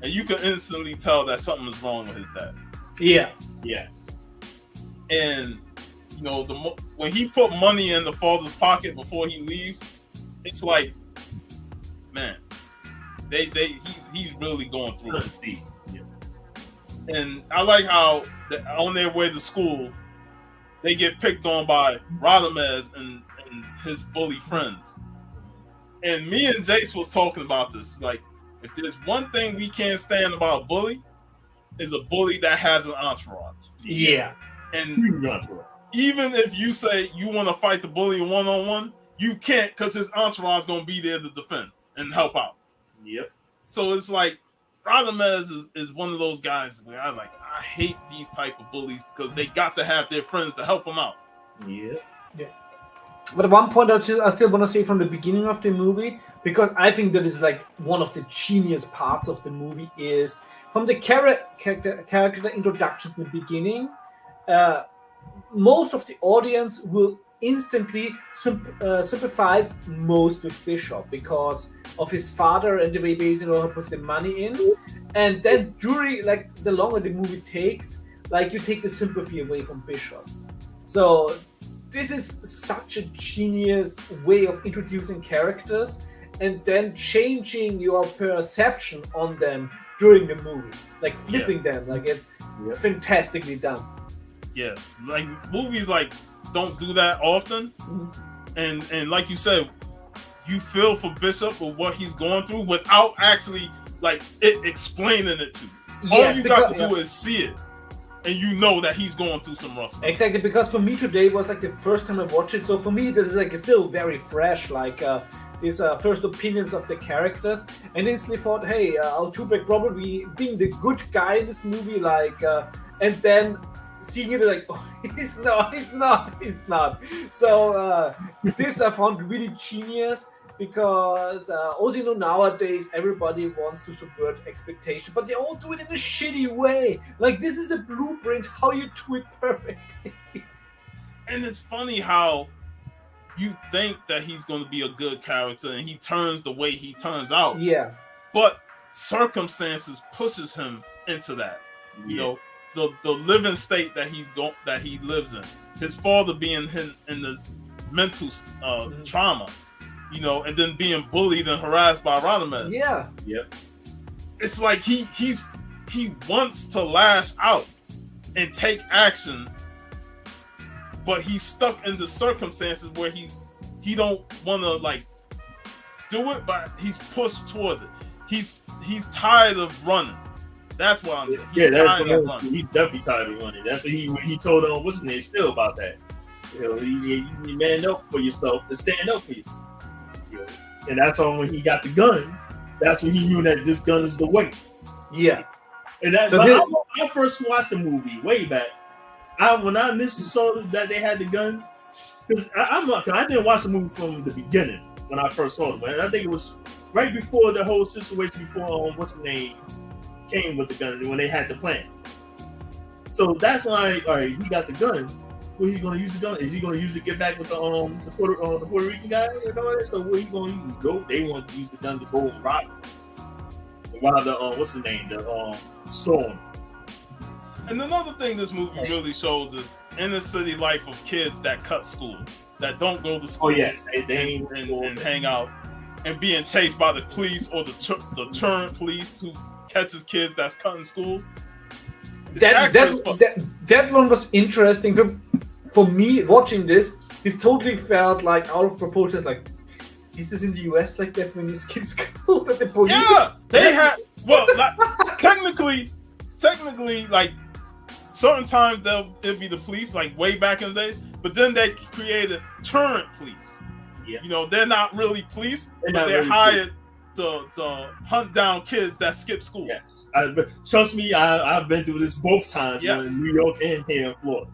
and you can instantly tell that something is wrong with his dad. Yeah. Yes. And when he put money in the father's pocket before he leaves, it's like, man, he's really going through it deep. Yeah. And I like how on their way to school, they get picked on by Radamez and his bully friends. And me and Jace was talking about this. Like, if there's one thing we can't stand about a bully, is a bully that has an entourage. Yeah. And even if you say you want to fight the bully one-on-one, you can't, because his entourage is going to be there to defend and help out. Yep. So it's like, Radamez is one of those guys where I hate these type of bullies, because they got to have their friends to help them out. Yep. Yeah. But one point I still want to say from the beginning of the movie, because I think that is like one of the genius parts of the movie, is from the character introductions in the beginning, most of the audience will instantly sympathize most with Bishop because of his father and the way he puts the money in. And then during the longer the movie takes, you take the sympathy away from Bishop. So this is such a genius way of introducing characters and then changing your perception on them during the movie, flipping them. It's fantastically done. Yeah, movies don't do that often. Mm-hmm. And like you said, you feel for Bishop with what he's going through without actually it explaining it to you. All you got to do is see it, and you know that he's going through some rough stuff. Exactly, because for me today was the first time I watched it, so for me this is still very fresh, these first opinions of the characters, and instantly thought, hey, Tupac probably being the good guy in this movie, and then seeing it oh, he's not. So this I found really genius, because also nowadays everybody wants to subvert expectation, but they all do it in a shitty way. This is a blueprint how you do it perfectly. And it's funny how you think that he's going to be a good character and he turns the way he turns out. Yeah. But circumstances pushes him into that. You know, the living state that he lives in. His father being in this mental trauma, you know, and then being bullied and harassed by Radames. Yeah. Yep. It's like he wants to lash out and take action, but he's stuck in the circumstances where he don't want to like do it, but he's pushed towards it. He's tired of running. That's what I'm saying. He's definitely tired of running. That's what he told what's his name still about that. You know, you man up for yourself and stand up for yourself. You know? And that's when he got the gun. That's when he knew that this gun is the way. Yeah. And that's so when I first watched the movie way back. When I initially saw that they had the gun, because I didn't watch the movie from the beginning when I first saw it. And I think it was right before the whole situation before what's his name came with the gun when they had the plan. So that's why he got the gun. Where he gonna use the gun? Is he gonna use it to get back with the Puerto Rican guy? You know, so what he gonna use? Go? They want to use the gun to go and rob him. While the what's the name? The storm. And another thing this movie really shows is inner city life of kids that cut school, that don't go to school. Oh yes, they and hang out and being chased by the police or the truant police who catches kids that's cutting school. That one was interesting for me watching this. This totally felt like out of proportion. Like, is this in the US like that when you skip school? That the police? Yeah, they had. Well, like, technically, like certain times it'll be the police, like way back in the days. But then they created truant police. Yeah, you know, they're not really police, but they're hired to hunt down kids that skip school. Yes. Trust me, I've been through this both times, in New York and here in Florida.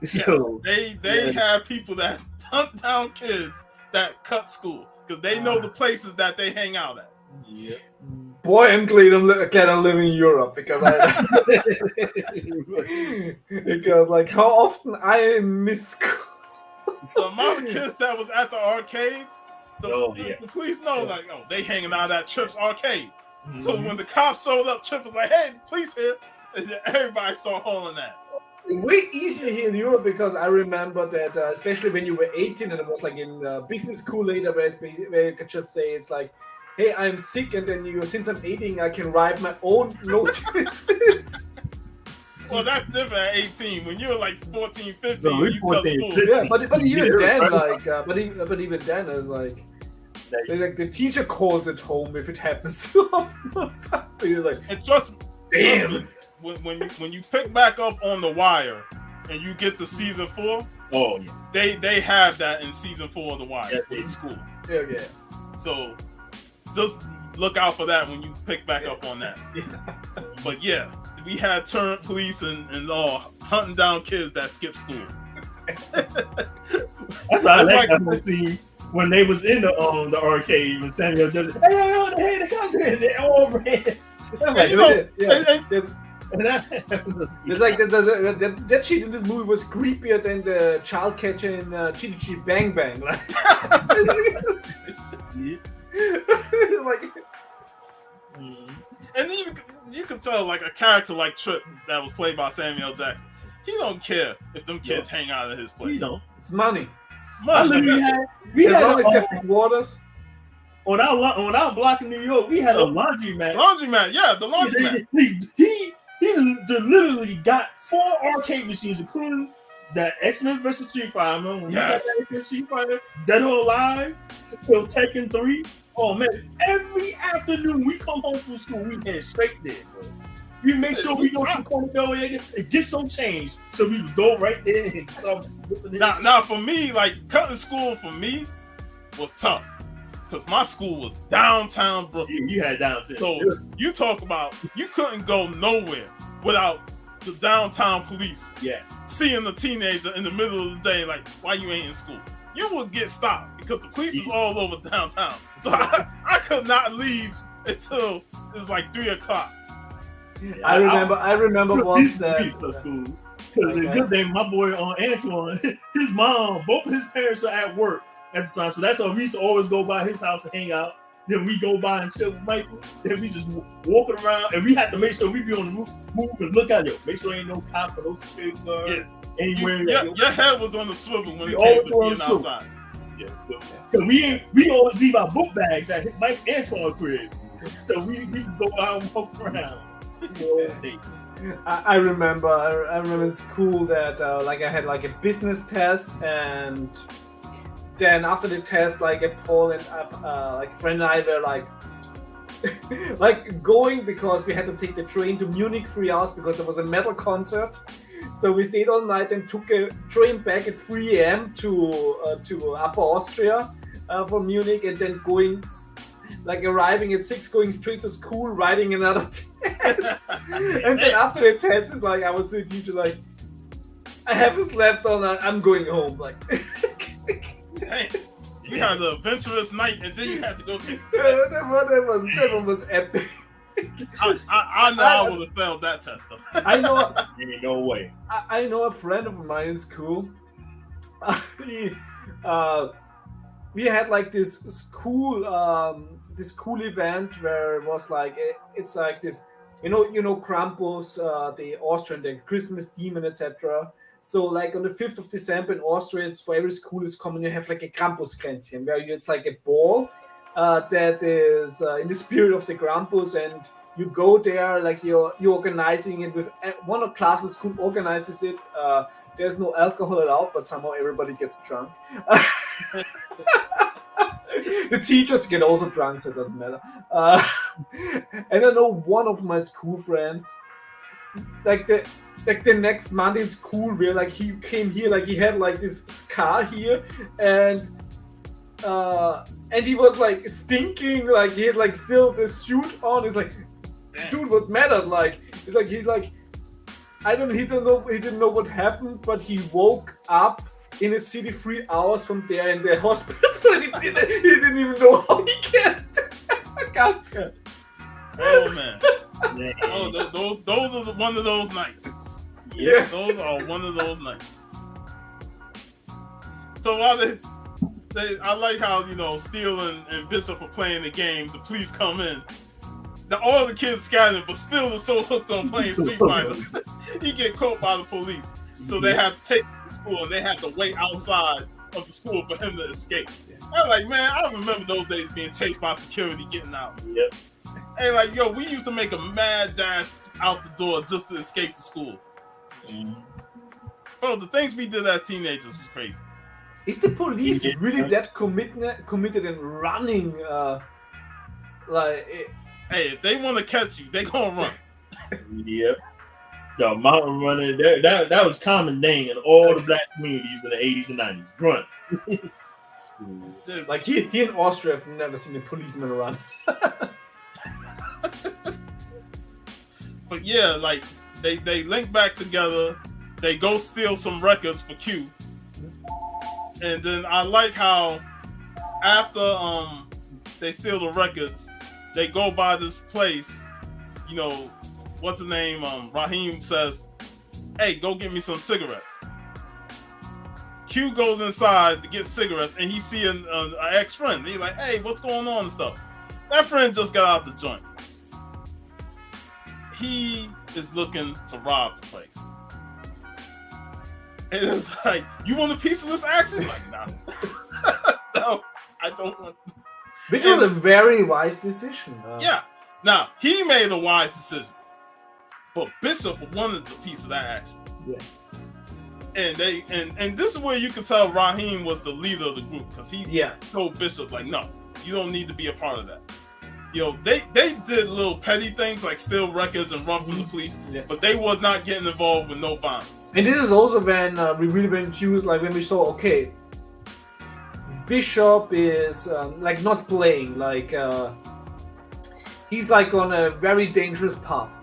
So, they have people that hunt down kids that cut school because they know the places that they hang out at. Yeah. Boy, I'm glad I live in Europe because because like how often I miss school. The amount of kids that was at the arcades, the police know, like, they hanging out at Trip's arcade. Mm-hmm. So when the cops showed up, Trip was like, "Hey, police here!" And everybody started hauling ass. Way easier here in Europe because I remember that, especially when you were 18 and it was like in business school later, where you could just say it's like, "Hey, I'm sick," and then since I'm 18, I can write my own notices. Well, that's different at 18. When you're like 14, 15, you cut school. Yeah, but even then, like, but even then, it's like the teacher calls it home if it happens too often or something. You're like, and trust damn. When you pick back up on The Wire and you get to season 4, they have that in season 4 of The Wire with school. Yeah. So just look out for that when you pick back up on that. Yeah. But yeah, we had truant police and all hunting down kids that skip school. That's why I like that scene when they was in the arcade when Samuel just hey, the cops in, they all ran. It's like that shit in this movie was creepier than the child catcher in Chitty Chitty Bang Bang. Like, like, and you could tell like a character like Trip that was played by Samuel Jackson. He don't care if them kids hang out at his place. He don't. It's money. We had always have waters. On our block in New York, we had a laundromat. The laundromat. He literally got 4 arcade machines, including that X-Men vs. Street Fighter. Yes. Street Fighter, Dead or Alive, till Tekken 3. Oh man, every afternoon we come home from school, we head straight there, bro. We make sure we go to the corner and get some change, so we go right there and come. Now, for me, like cutting school for me was tough. Because my school was downtown Brooklyn. You had downtown. So you talk about you couldn't go nowhere without the downtown police. Yeah. Seeing a teenager in the middle of the day, like, why you ain't in school? You would get stopped because the police is all over downtown. So I could not leave until it was like 3 o'clock. Yeah, I remember once that. Because the good thing, my boy Antoine, his mom, both of his parents are at work at the time, so that's why we used to always go by his house and hang out. Then we go by and chill with Michael. Then we just walking around, and we had to make sure we be on the move and look at it. Make sure ain't no cops or no security guard anywhere. Your head was on the swivel when it came to being outside. Yeah, because we always leave our book bags at Mike Antoine's crib, so we just go out and walk around. I remember in school that like I had like a business test, and then after the test, like Paul and like a friend and I were like like going because we had to take the train to Munich 3 hours because there was a metal concert. So we stayed all night and took a train back at 3 a.m. to Upper Austria from Munich, and then arriving at 6, going straight to school, writing another test. And then after the test, it's like I was to the teacher like, I haven't slept all night, I'm going home. Like, hey, you had an adventurous night, and then you had to go take that one was epic. I know I would have failed that test. I know. Ain't no way. I know a friend of mine in school. We had like this school event where it was like it's like this, you know Krampus, the Austrian, the Christmas demon, etc. So like on the 5th of December in Austria, it's for every school is common. You have like a Krampuskränzchen where it's like a ball that is in the spirit of the Krampus, and you go there like you're organizing it with one of class of school organizes it. There's no alcohol allowed, but somehow everybody gets drunk. The teachers get also drunk, so it doesn't matter. And I know one of my school friends, like the next Monday in school, where like he came here, like he had like this scar here, and he was like stinking, like he had like still the suit on. He's like, dude, what mattered? Like he's like he didn't know what happened, but he woke up in a city 3 hours from there in the hospital, and he didn't even know how he got there. Oh man! Oh, those are one of those nights. Yeah, those are one of those nights. So while I like how Steele and Bishop are playing the game. The police come in. All the kids scattered, but still is so hooked on playing Street Fighter. He get caught by the police, so they have to take him to school, and they have to wait outside of the school for him to escape. I was like, man, I remember those days being chased by security, getting out. Yep. Hey, like, yo, we used to make a mad dash out the door just to escape the school. Bro, the things we did as teenagers was crazy. Is the police really that committed in running? Hey, if they want to catch you, they gonna run. Yep. The mountain running, that was common name in all the black communities in the 80s and 90s. Run. Like here in Austria, I've never seen a policeman run. But yeah, like they link back together. They go steal some records for Q. And then I like how after they steal the records, they go by this place. What's his name? Raheem says, "Hey, go get me some cigarettes." Q goes inside to get cigarettes, and he see an ex-friend. He's like, "Hey, what's going on and stuff?" That friend just got out the joint. He is looking to rob the place. And it's like, "You want a piece of this action?" Like, nah. No, I don't want. Which was a very wise decision. Yeah. Now, he made a wise decision. But Bishop wanted the piece of that action. Yeah. And this is where you can tell Raheem was the leader of the group, because he told Bishop, like, no, you don't need to be a part of that. They did little petty things like steal records and run from the police, but they was not getting involved with no violence. And this is also when we really went used, like when we saw, okay, Bishop is like not playing, like he's like on a very dangerous path.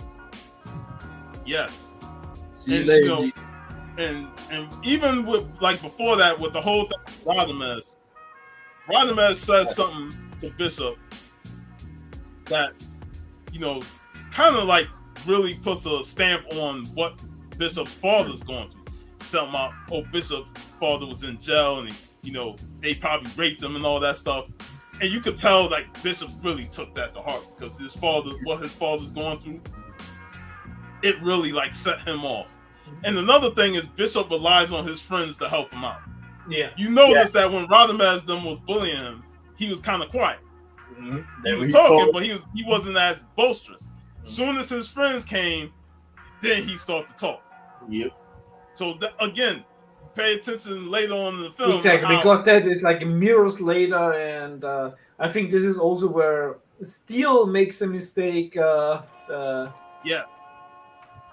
Yes. See you later. And even with, like, before that, with the whole thing with Radamez says something to Bishop that, kind of like really puts a stamp on what Bishop's father's going through. Something about, Bishop's father was in jail, and they probably raped him and all that stuff. And you could tell like Bishop really took that to heart because what his father's going through, it really like set him off. And another thing is Bishop relies on his friends to help him out. Yeah. You notice that when Radamez them was bullying him, he was kind of quiet. He was talking, but he wasn't as boisterous. Soon as his friends came, then he started to talk. Yep. So again, pay attention later on in the film. Exactly, because that is like mirrors later, and I think this is also where Steele makes a mistake. Yeah.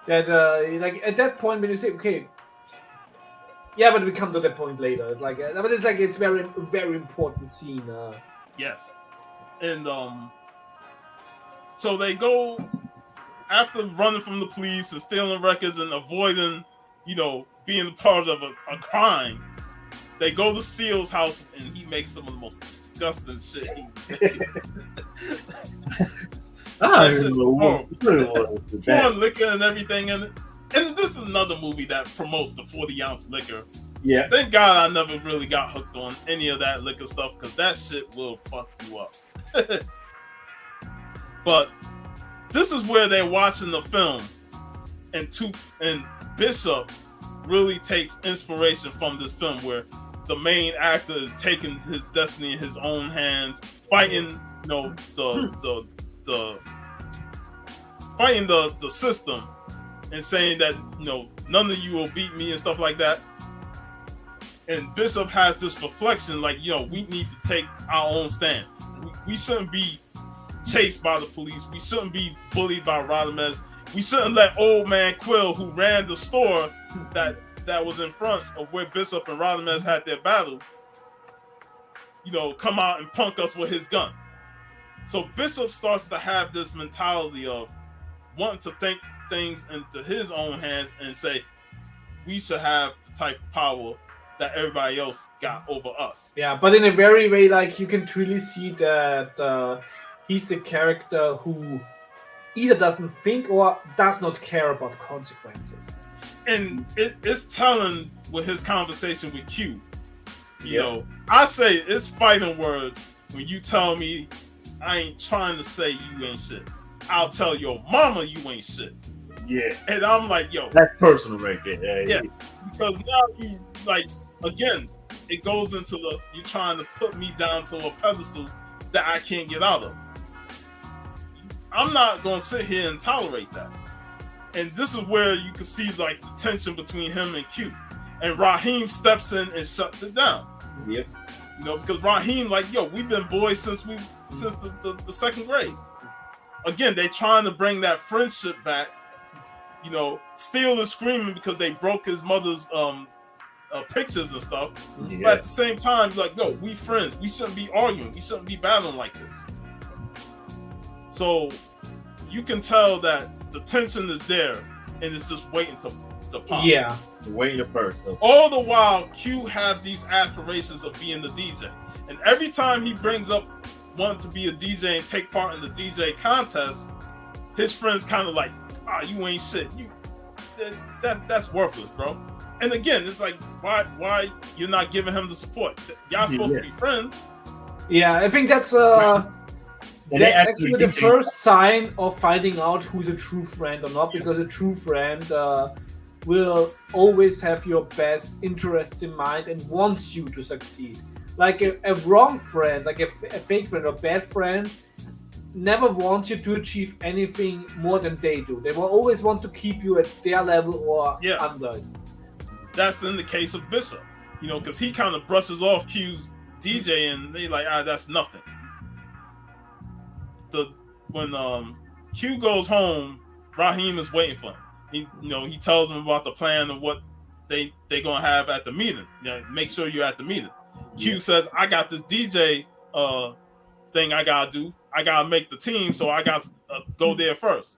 That like at that point when you say, okay, yeah, but we come to that point later. It's like, but it's very very important scene. Yes, and so they go after running from the police and stealing records and avoiding, being part of a crime. They go to Steele's house and he makes some of the most disgusting shit. Pouring liquor and everything in it. And this is another movie that promotes the 40-ounce liquor. Yeah. Thank God I never really got hooked on any of that liquor stuff because that shit will fuck you up. But this is where they're watching the film, and Bishop really takes inspiration from this film, where the main actor is taking his destiny in his own hands, fighting, fighting the system, and saying that none of you will beat me and stuff like that. And Bishop has this reflection, like, we need to take our own stand. We shouldn't be chased by the police. We shouldn't be bullied by Radamez. We shouldn't let old man Quill, who ran the store that was in front of where Bishop and Radamez had their battle, come out and punk us with his gun. So Bishop starts to have this mentality of wanting to take things into his own hands and say, we should have the type of power that everybody else got over us. Yeah, but in a very way, like, you can truly see that he's the character who either doesn't think or does not care about consequences. And it's telling with his conversation with Q. I say it's fighting words when you tell me I ain't trying to say you ain't shit. I'll tell your mama you ain't shit. Yeah. And I'm like, yo. That's personal right there. Yeah. Because now you, like, again, it goes into you trying to put me down to a pedestal that I can't get out of. I'm not going to sit here and tolerate that. And this is where you can see, like, the tension between him and Q. And Raheem steps in and shuts it down. Yep. Because Raheem, like, yo, we've been boys since the second grade. Again, they trying to bring that friendship back. Steele is screaming because they broke his mother's pictures and stuff. Yeah. But at the same time, like, no, we friends. We shouldn't be arguing. We shouldn't be battling like this. So you can tell that the tension is there, and it's just waiting to pop. Yeah, waiting to burst. All the while, Q have these aspirations of being the DJ, and every time he brings up wanting to be a DJ and take part in the DJ contest, his friends kind of like, you ain't shit. That's worthless, bro. And again, it's like, why you're not giving him the support? Y'all supposed to be friends. Yeah, I think that's that's actually the first sign of finding out who's a true friend or not, because a true friend will always have your best interests in mind and wants you to succeed. Like a wrong friend, like a fake friend or bad friend, never wants you to achieve anything more than they do. They will always want to keep you at their level or under. That's in the case of Bishop, because he kind of brushes off Q's DJ and they like, that's nothing. When Q goes home, Raheem is waiting for him. He tells him about the plan of what they gonna have at the meeting. Make sure you're at the meeting. Q says, I got this DJ thing I gotta do. I gotta make the team, so I gotta go there first.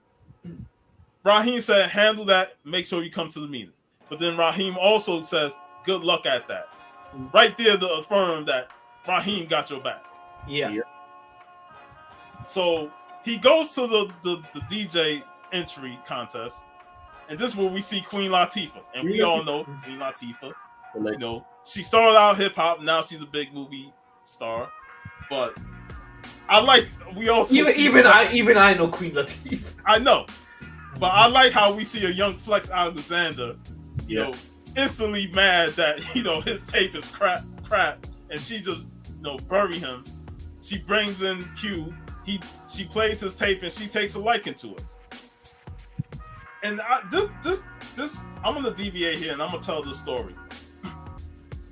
Raheem said, handle that. Make sure you come to the meeting. But then Raheem also says, good luck at that. Right there to affirm that Raheem got your back. Yeah. So he goes to the DJ entry contest, and this is where we see Queen Latifah. And we all know Queen Latifah. She started out hip hop, now she's a big movie star. But I like we also even I know Queen Latifah. I know, but I like how we see a young Flex Alexander, you know, instantly mad that his tape is crap, and she just bury him. She brings in Q. She plays his tape and she takes a liking to it. And this I'm gonna deviate here and I'm gonna tell this story.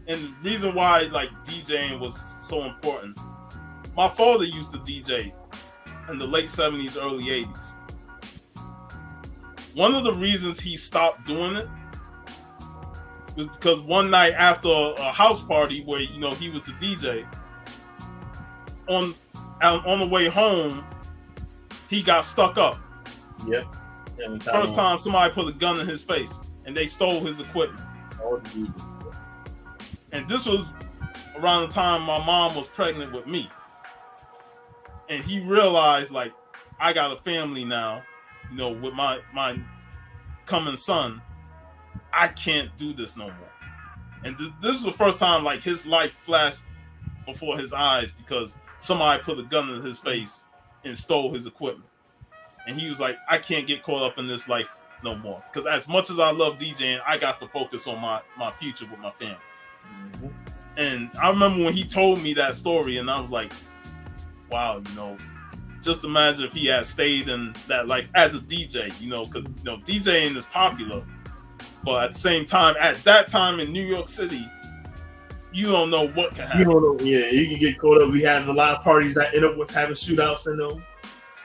And the reason why like DJing was so important. My father used to DJ in the late 70s, early 80s. One of the reasons he stopped doing it was because one night after a house party where he was the DJ, on the way home, he got stuck up. Yep. First time somebody put a gun in his face and they stole his equipment. And this was around the time my mom was pregnant with me. And he realized, like, I got a family now, with my coming son. I can't do this no more. And this was the first time, like, his life flashed before his eyes because somebody put a gun in his face and stole his equipment. And he was like, I can't get caught up in this life no more. Because as much as I love DJing, I got to focus on my future with my family. Mm-hmm. And I remember when he told me that story, and I was like, wow, just imagine if he had stayed in that life as a DJ, because DJing is popular, but at the same time, at that time in New York City, you don't know what can happen. You don't know, yeah, you can get caught up. We had a lot of parties that end up with having shootouts in them,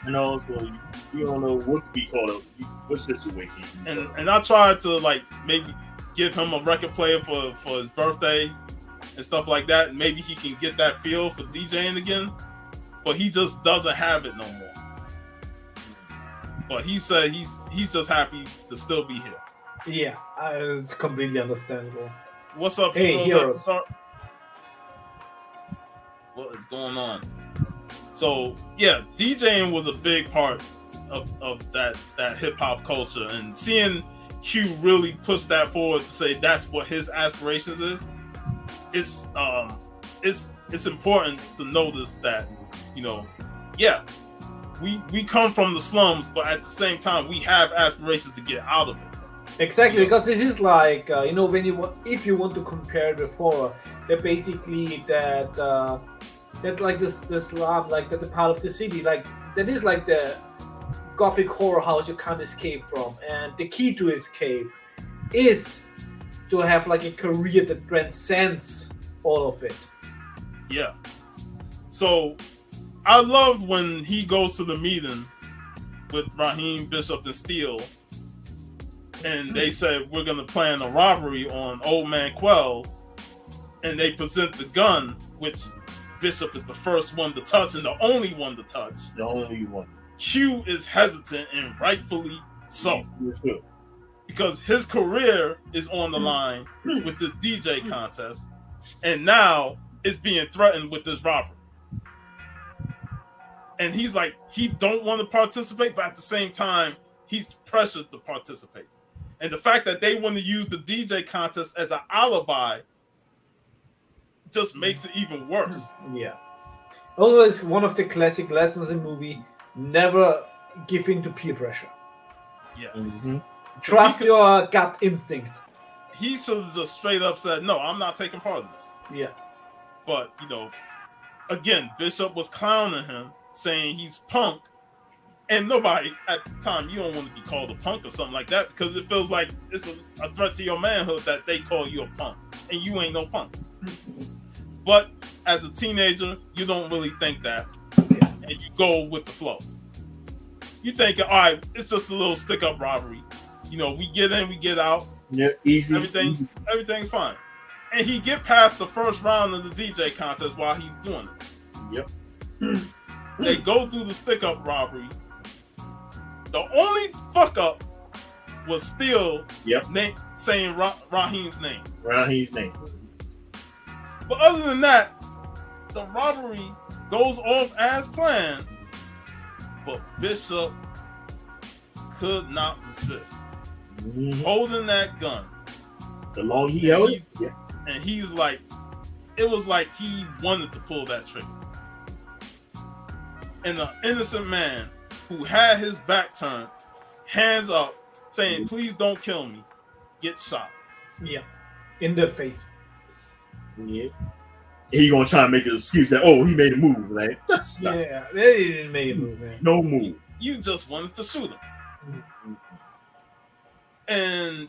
so you don't know what to be caught up, what situation. And I tried to like maybe give him a record player for his birthday and stuff like that. Maybe he can get that feel for DJing again. But he just doesn't have it no more. But he said he's just happy to still be here. Yeah, it's completely understandable. What's up, hey, heroes? What is going on? So yeah, DJing was a big part of that hip hop culture, and seeing Q really push that forward to say that's what his aspirations is. It's important to notice that. We come from the slums, but at the same time, we have aspirations to get out of it. Exactly, because this is like if you want to compare it with horror, they're basically that like this slum, like that the part of the city, like that is like the gothic horror house you can't escape from, and the key to escape is to have like a career that transcends all of it. Yeah. So. I love when he goes to the meeting with Raheem, Bishop, and Steele, and they said, we're going to plan a robbery on Old Man Quell, and they present the gun, which Bishop is the first one to touch and the only one to touch. The only one. Q is hesitant, and rightfully so. Because his career is on the line with this DJ contest, and now it's being threatened with this robbery. And he's like, he don't want to participate, but at the same time, he's pressured to participate. And the fact that they want to use the DJ contest as an alibi just makes it even worse. Yeah. Also, it's one of the classic lessons in movie, never give in to peer pressure. Yeah. Mm-hmm. Trust your gut instinct. He should have just straight up said, no, I'm not taking part of this. Yeah. But, again, Bishop was clowning him, saying he's punk, and nobody at the time, you don't want to be called a punk or something like that, because it feels like it's a threat to your manhood that they call you a punk, and you ain't no punk. But as a teenager, you don't really think that, and you go with the flow. You think, all right, it's just a little stick-up robbery. We get in, we get out. Yeah, easy. Everything's fine. And he get past the first round of the DJ contest while he's doing it. Yep. They go through the stick-up robbery. The only fuck-up was still saying Raheem's name. Raheem's name. But other than that, the robbery goes off as planned. But Bishop could not resist. Mm-hmm. Holding that gun. The long he held it? Yeah. And he's like, it was like he wanted to pull that trigger. and an innocent man who had his back turned, hands up, saying, "Please don't kill me," gets shot. Yeah, in the face. Yeah. He gonna try to make an excuse that he made a move, like yeah, they didn't make a move, man. No move. You just wanted to shoot him. Mm-hmm. And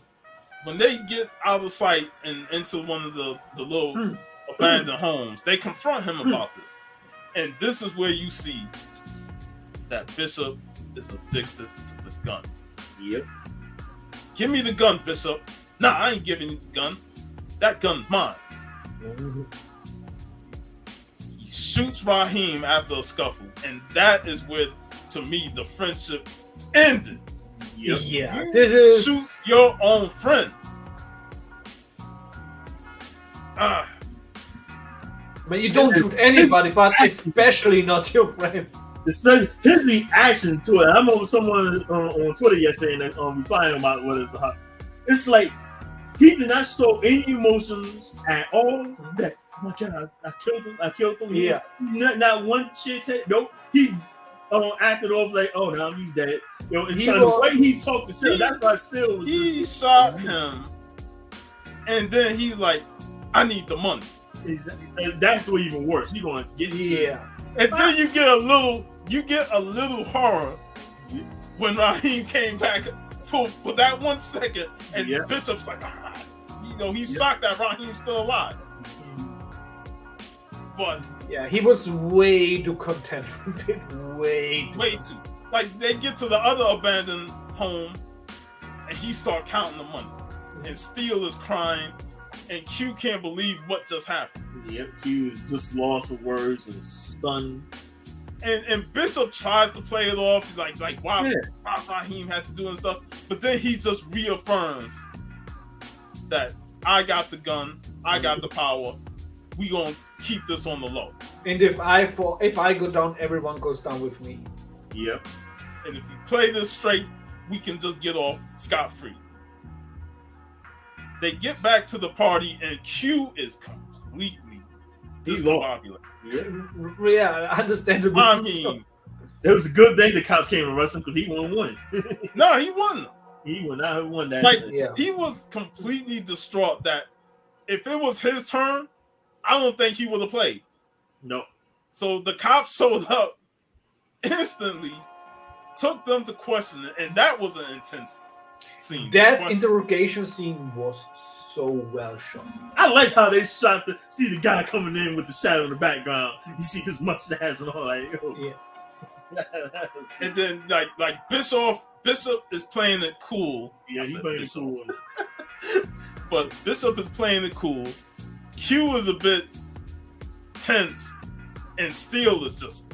when they get out of sight and into one of the little abandoned homes, they confront him about this. And this is where you see that Bishop is addicted to the gun. Yep. Give me the gun, Bishop. Nah, I ain't giving you the gun. That gun's mine. Mm-hmm. He shoots Raheem after a scuffle, and that is where, to me, the friendship ended. Yep. Yeah, you this is shoot your own friend. But you don't shoot anybody, but especially not your friend. Especially his reaction to it. I remember someone on Twitter yesterday and replying about what it's hot. It's like he did not show any emotions at all. That, oh my God, I killed him. Yeah, not one shit. Nope. He acted off like, oh, now he's dead. And the way he talked to Still, that's why Still was. He shot him, and then he's like, "I need the money." That's what even worse. You gonna get and then you get a little horror when Raheem came back for that 1 second, and Bishop's like, he's shocked that Raheem's still alive. But he was way too content with it. Way too. Like, they get to the other abandoned home, and he start counting the money, and Steele is crying, and Q can't believe what just happened. Yep, Q is just lost for words and stunned. And Bishop tries to play it off like why Raheem had to do and stuff, but then he just reaffirms that I got the gun, I got the power. We gonna keep this on the low. And if I go down, everyone goes down with me. Yep. And if we play this straight, we can just get off scot-free. They get back to the party, and Q is completely discombobulated. Yeah, understandable. I mean, it was a good thing the cops came and arrested him because he won. No, he won. He won that. He was completely distraught that if it was his turn, I don't think he would have played. No. So the cops showed up instantly, took them to question it, and that was an intense scene. That interrogation scene was so well shot. I like how they shot see the guy coming in with the shadow in the background. You see his mustache and all that. And then like Bishop is playing it cool. Yeah, he's playing it cool. But Bishop is playing it cool. Q is a bit tense, and Steele is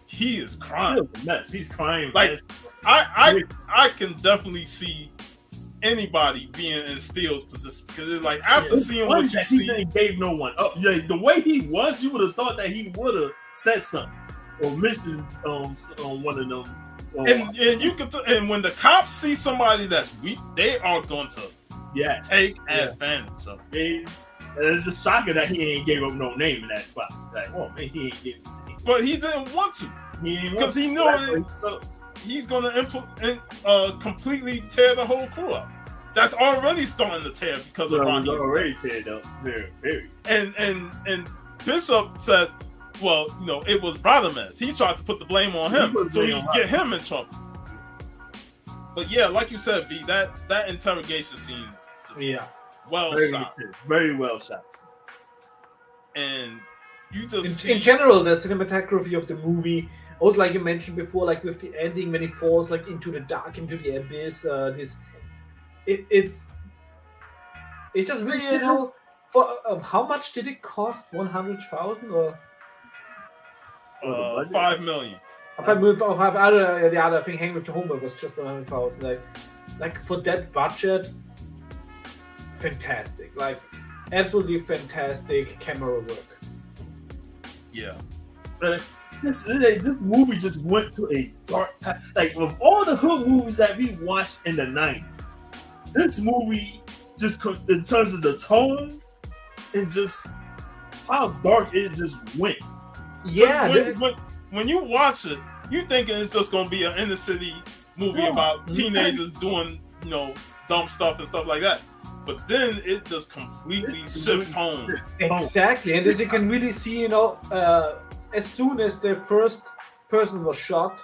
he is crying. He's crying. Like I can definitely see anybody being in Steele's position because it's like after seeing what you see, he gave no one up. Yeah, the way he was, you would have thought that he would have said something or mentioned on one of them. And you could and when the cops see somebody that's weak, they are going to take advantage of it. It's a shocker that he ain't gave up no name in that spot. Like, oh man, he ain't gave up name. But he didn't want to because he knew he's going to completely tear the whole crew up. That's already starting to tear because of Ronnie. Already teared up, very. And Bishop says, well, it was Radamez. He tried to put the blame on him so he could get him in trouble. But yeah, like you said, V, that interrogation scene is just very shot. Very well shot. And you just in general, the cinematography of the movie, also like you mentioned before, like with the ending when he falls like into the dark, into the abyss, it's just really for how much did it cost? 100,000 or 5 million. The other thing, Hangin with the Homeboys was just 100,000. Like for that budget, fantastic. Like absolutely fantastic camera work. Yeah. This movie just went to a dark path. Like of all the hood movies that we watched in the 90s, this movie just in terms of the tone and just how dark it just went. Yeah. when you watch it, you thinking it's just gonna be an inner city movie about teenagers doing, you know, dumb stuff and stuff like that. But then it just completely shifts tones. Exactly, and as you can really see, you know, as soon as the first person was shot,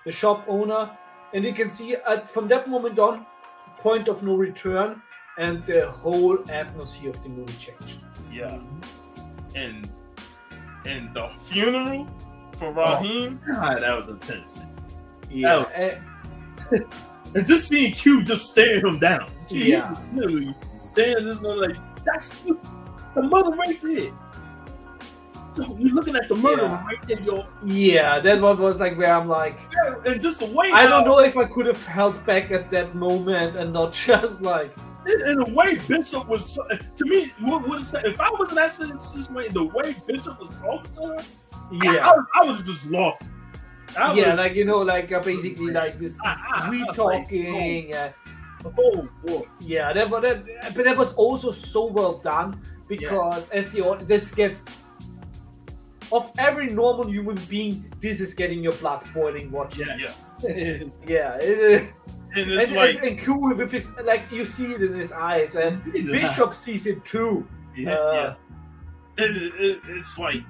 the shop owner, and you can see from that moment on, point of no return, and the whole atmosphere of the movie changed. Yeah, and the funeral for Raheem. God, that was intense, man. Yeah. And just seeing Q just staring him down. He Yeah. just literally staring this man like, that's the mother right there. So you're looking at the murder right there, yo. Yeah, that one was like where I'm like, And just the way I don't know if I could have held back at that moment and not just like. in the way Bishop was, to me, what say, if I was in that situation, the way Bishop was talking to her, Yeah. I was just lost. Yeah, like, you know, like basically like this sweet talking. Oh boy. Yeah, but that was also so well done because as this gets of every normal human being, this is getting your blood boiling watching. Yeah. And it's like, and cool with his, like, you see it in his eyes, and Bishop sees it too. It's like,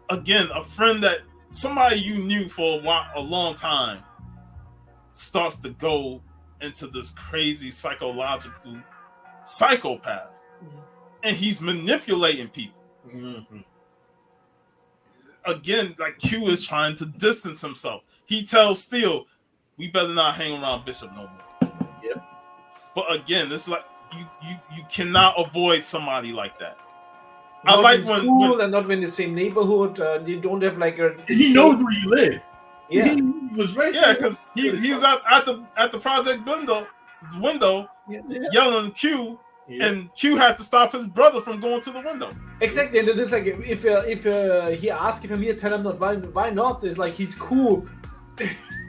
again, a friend that somebody you knew for a long time starts to go into this crazy psychological psychopath, and he's manipulating people. Again, like, Q is trying to distance himself. He tells Steel, we better not hang around Bishop no more. Yep. But again, it's like you cannot avoid somebody like that. Not I like in when school and not in the same neighborhood. You don't have like a. He knows where you live. Yeah. He was right yeah, there. because he was at the project window yelling at Q, and Q had to stop his brother from going to the window. Exactly, and it's like if he asks if I'm here, tell him not. Why not? It's like he's cool.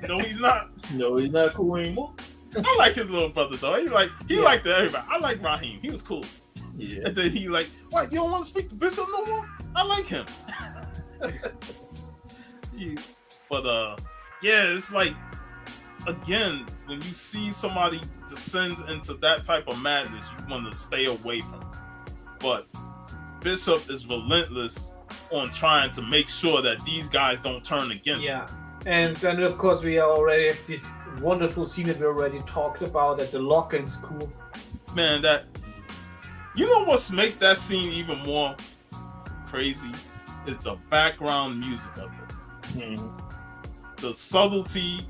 No, he's not. No, he's not cool anymore. I like his little brother though. He liked everybody. I like Raheem. He was cool. Yeah. And then he like, what? You don't want to speak to Bishop no more? I like him. But yeah, it's like, again, when you see somebody descend into that type of madness, you want to stay away from it. But Bishop is relentless on trying to make sure that these guys don't turn against him. And then of course we already have this wonderful scene that we already talked about at the lock-in school. Man, that, you know what makes that scene even more crazy is the background music of it. The subtlety.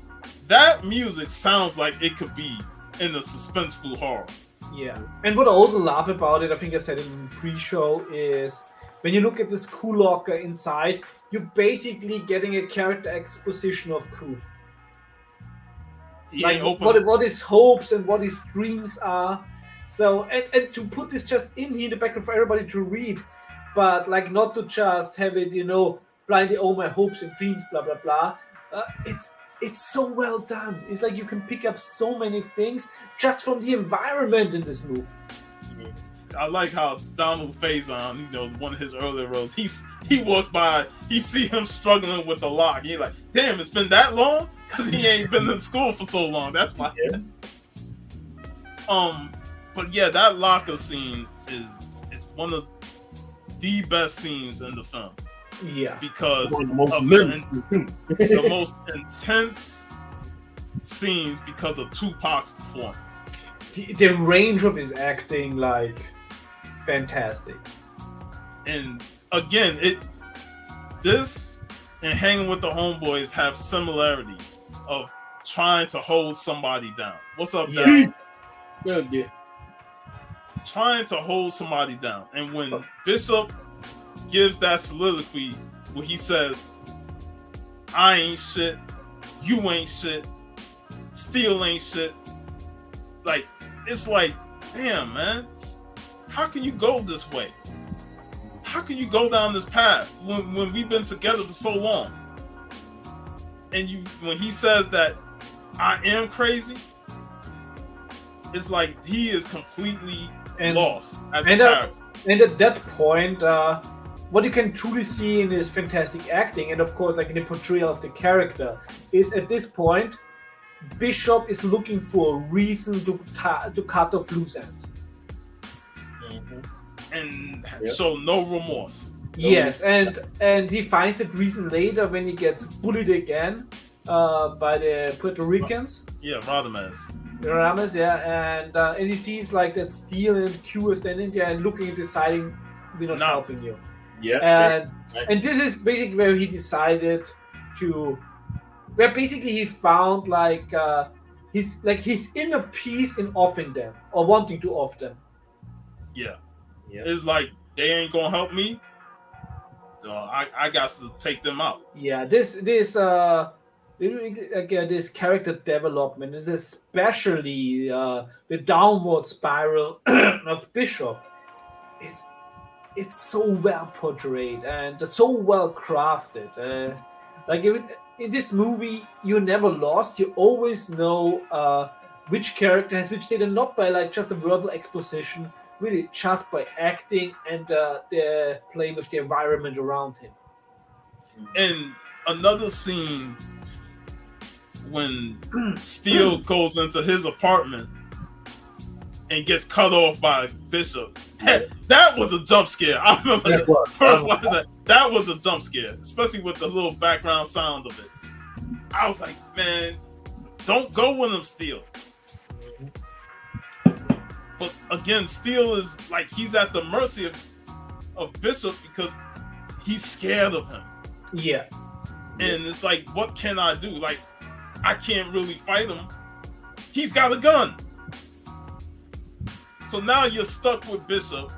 That music sounds like it could be in a suspenseful horror. Yeah. And what I also love about it, I think I said it in the pre-show, is when you look at the school locker inside, you're basically getting a character exposition of Q. Like what his hopes and what his dreams are. So, and to put this just in here in the background for everybody to read, but like not to just have it, you know, blindly, oh, my hopes and dreams, blah, blah, blah. It's so well done. It's like you can pick up so many things just from the environment in this movie. I like how Donald Faison, you know, one of his earlier roles, he walks by, he see him struggling with the lock. He's like, damn, it's been that long? Because he ain't been in school for so long. That's why. But yeah, that locker scene is one of the best scenes in the film. Yeah. Because one of the most the most intense scenes because of Tupac's performance. The range of his acting, like, fantastic. And again, this and Hanging with the Homeboys have similarities of trying to hold somebody down. What's up, Dad? Yeah. Trying to hold somebody down. And when Bishop gives that soliloquy where he says, I ain't shit, you ain't shit, Steel ain't shit, like, it's like, damn, man, how can you go this way? How can you go down this path when we've been together for so long? And when he says that I am crazy, it's like he is completely lost as a character. And at that point, what you can truly see in his fantastic acting, and of course, like in the portrayal of the character, is at this point, Bishop is looking for a reason to cut off loose ends. And so no remorse. Yes, and he finds that reason later when he gets bullied again by the Puerto Ricans. Yeah, Radames, and he sees like that Steel and Q are standing there and looking and deciding, we're not helping you. Yeah. And this is basically where he decided where basically he found his inner peace in offing them or wanting to off them. Yeah. It's like they ain't gonna help me. So I got to take them out. Yeah, this character development is especially the downward spiral of Bishop. It's so well portrayed and so well crafted. In this movie, you're never lost. You always know which character has which state, and not by like just a verbal exposition. Really, just by acting and the play with the environment around him. And another scene when Steel goes into his apartment and gets cut off by Bishop. That was a jump scare. I remember that was a jump scare, especially with the little background sound of it. I was like, man, don't go with him, Steel. But again, Steel is like he's at the mercy of Bishop because he's scared of him. Yeah. And it's like, what can I do? Like, I can't really fight him. He's got a gun. So now you're stuck with Bishop.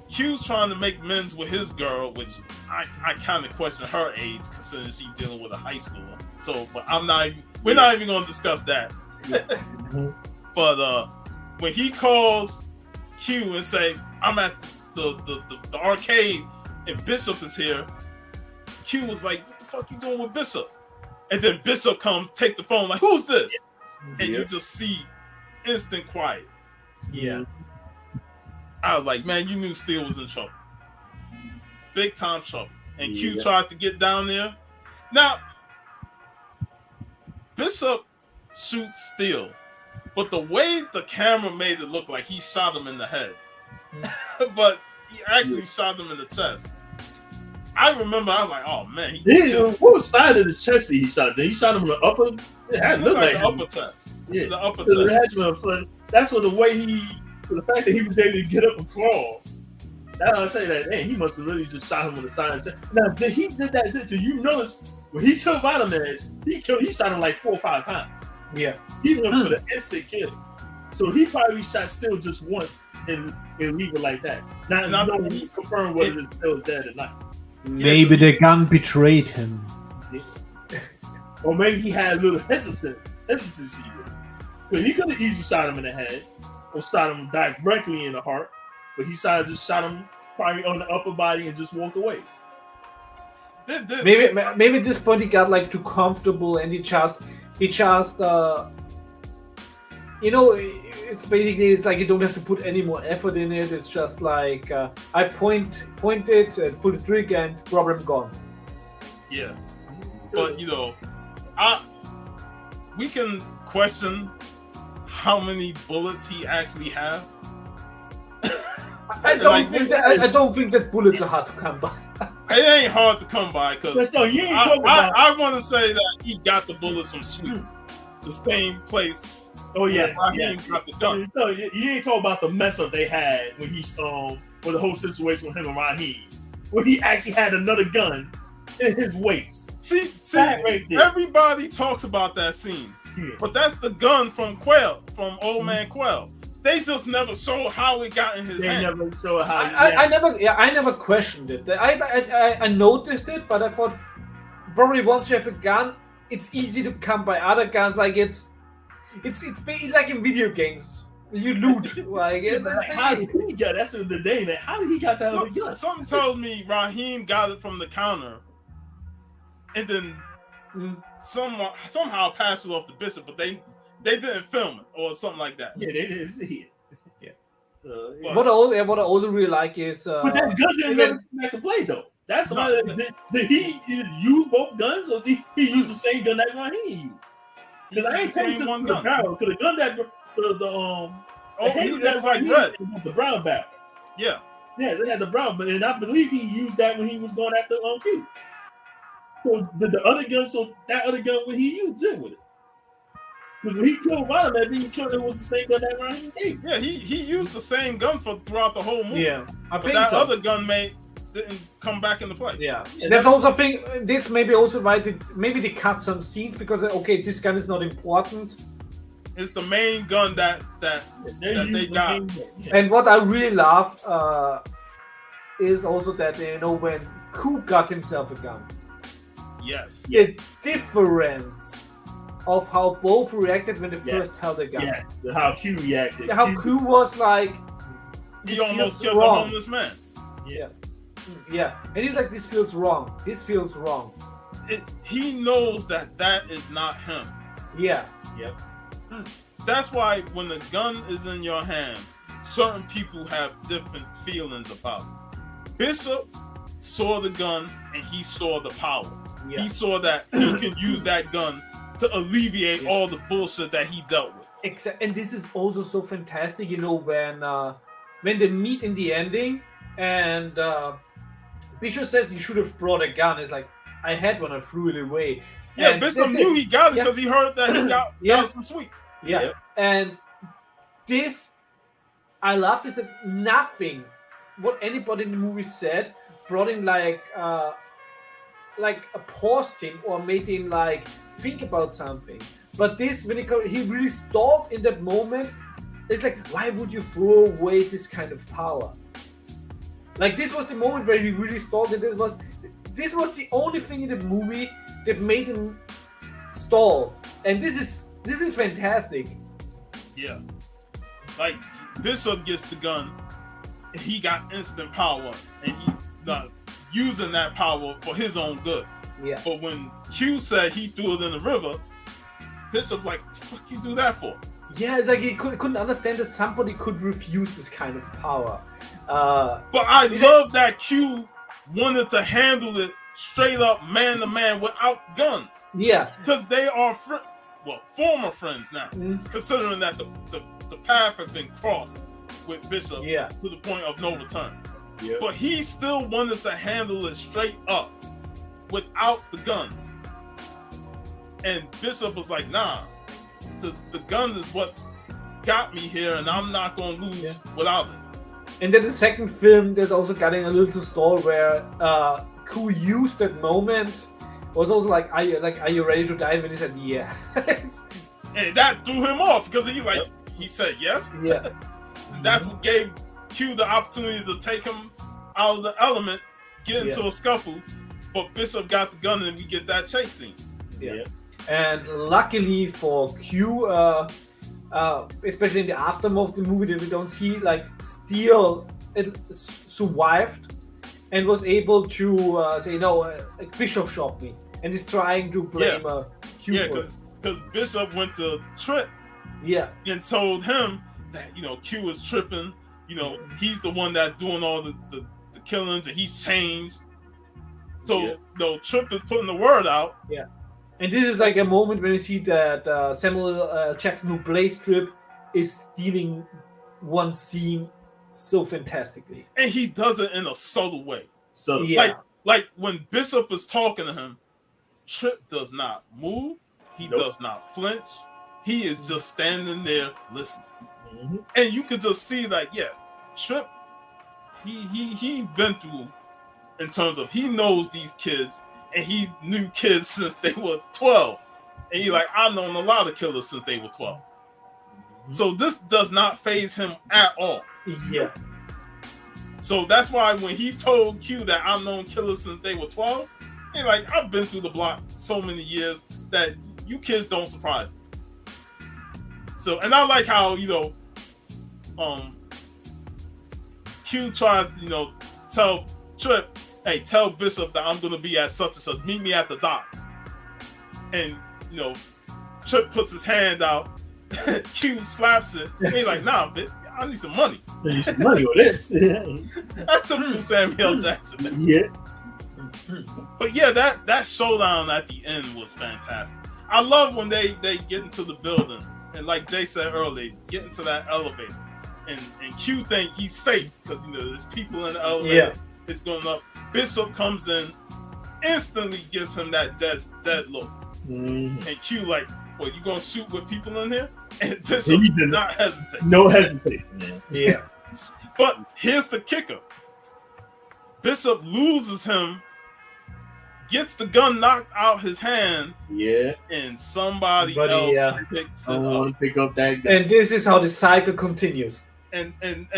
Q's trying to make amends with his girl, which I kind of question her age considering she's dealing with a high schooler. So, but we're not even going to discuss that. But when he calls Q and say, I'm at the arcade and Bishop is here, Q was like, what the fuck you doing with Bishop? And then Bishop comes, take the phone, like, who's this? And you just see instant quiet. Yeah. I was like, man, you knew Steel was in trouble. Big time trouble. And Q tried to get down there. Now, Bishop shoots Steel, but the way the camera made it look like he shot him in the head, but he actually shot him in the chest. I remember, I was like, oh man. What side of the chest did he shot? Did he shot him in the upper? It had looked like the upper chest. Yeah, the upper chest. That's what the way the fact that he was able to get up and crawl. That's I say that, man, he must have really just shot him with the side of the chest. Now, did that? Did you notice when he killed Vitamins, he shot him like 4 or 5 times. Yeah. He went for the instant kill. So he probably shot Steel just once and leave it like that. Now he confirmed whether Steel is dead or not. Maybe the gun betrayed him. Yeah. Or maybe he had a little hesitancy. But he could have easily shot him in the head or shot him directly in the heart. But he just shot him probably on the upper body and just walked away. Maybe at this point he got like too comfortable and he just it's basically like you don't have to put any more effort in it. It's just like I point it and pull the trigger and problem gone. Yeah, but we can question how many bullets he actually had. I don't think that bullets are hard to come by. It ain't hard to come by because I want to say that he got the bullets from Sweets, the same place. Oh yeah, got the gun. So you ain't talking about the mess up they had when with the whole situation with him and Raheem, where he actually had another gun in his waist. See, everybody talks about that scene, but that's the gun from Old Man Quell. They just never show how it got in his hand. They never show how. I never questioned it. I noticed it, but I thought probably once you have a gun, it's easy to come by other guns. Like it's like in video games. You loot. How did he get? That's the day, man. How did he got that other gun? Something tells me Raheem got it from the counter, and then somehow passed it off to Bishop, but they didn't film it or something like that. Yeah, they didn't see it. Yeah. What I also really like is, but that gun didn't never come back to play though. That's why did he use both guns, or did he use the same gun that Raheem used? Because I ain't saying one gun. Barrel, because the gun that it was like red, the brown barrel. Yeah, they had the brown, but and I believe he used that when he was going after Q. So the other gun, what he used did with it. Because when he killed Vitamin, he killed it was the same gun that Raheem gave. Yeah, he used the same gun throughout the whole movie. Yeah, I think that other gun didn't come back into play. Yeah, that's also a thing. This maybe also why maybe they cut some scenes because this gun is not important. It's the main gun that they got. And what I really love is also that when Q got himself a gun. Yes. The difference of how both reacted when they first held a gun. Yes. How Q reacted. How Q was like. He almost killed a homeless man. Yeah. Yeah. And he's like, this feels wrong. This feels wrong. He knows that is not him. Yeah. Yep. That's why when the gun is in your hand, certain people have different feelings about it. Bishop saw the gun and he saw the power. Yeah. He saw that he can use that gun to alleviate all the bullshit that he dealt with. And this is also so fantastic, when they meet in the ending and Bishop says he should have brought a gun. It's like, I had one, I threw it away. Yeah, and Bishop knew he got it because he heard that he got it from Sweets. Yeah, and this, I love this, that nothing, what anybody in the movie said, brought him like paused him or made him like think about something. But this, when he really stalled in that moment, it's like, why would you throw away this kind of power? Like, this was the moment where he really stalled, and this was the only thing in the movie that made him stall. And this is fantastic. Yeah. Like, Bishop gets the gun, and he got instant power, and he got using that power for his own good. Yeah. But when Q said he threw it in the river, Bishop's like, what the fuck you do that for? Yeah, it's like he couldn't understand that somebody could refuse this kind of power. But I love that Q wanted to handle it straight up man to man without guns. Yeah. Because they are former friends now. Considering that the path has been crossed with Bishop to the point of no return. Yeah. But he still wanted to handle it straight up without the guns. And Bishop was like, nah, the guns is what got me here, and I'm not going to lose without it. And then the second film, there's also getting a little too stall where Q used that moment. Was also like, are you ready to die? When he said, yeah. And that threw him off because he said yes. Yeah. And that's what gave Q the opportunity to take him out of the element, get into a scuffle. But Bishop got the gun, and we get that chase scene. Yeah. And luckily for Q, especially in the aftermath of the movie that we don't see, like, Steel survived and was able to say, no, Bishop shot me, and is trying to blame Q for it. Because Bishop went to Trip and told him that, Q is tripping, he's the one that's doing all the killings, and he's changed. So, Trip is putting the word out. Yeah. And this is like a moment when you see that Samuel Jackson, who plays Trip, is stealing one scene so fantastically. And he does it in a subtle way. So like when Bishop is talking to him, Trip does not move. He does not flinch. He is just standing there listening. Mm-hmm. And you could just see Trip, he been through in terms of he knows these kids. And he knew kids since they were 12. And he I've known a lot of killers since they were 12. Mm-hmm. So this does not faze him at all. Yeah. So that's why when he told Q that I've known killers since they were 12, he's like, I've been through the block so many years that you kids don't surprise me. So, and I like how, Q tries to, tell Trip, hey, tell Bishop that I'm going to be at such and such. Meet me at the docks. And, Trip puts his hand out Q slaps it. And he's like, nah, bitch, I need some money. I need some money on this. That's typical Samuel Jackson. Man. Yeah. But yeah, that showdown at the end was fantastic. I love when they get into the building and like Jay said earlier, get into that elevator and Q think he's safe because there's people in the elevator. Yeah. It's going up. Bishop comes in, instantly gives him that dead look. And Q like, what, you gonna shoot with people in here? And Bishop did not hesitate. No hesitation, man. Yeah. But here's the kicker. Bishop loses him, gets the gun knocked out his hands, and somebody else picks it up. Pick up that gun. And this is how the cycle continues. And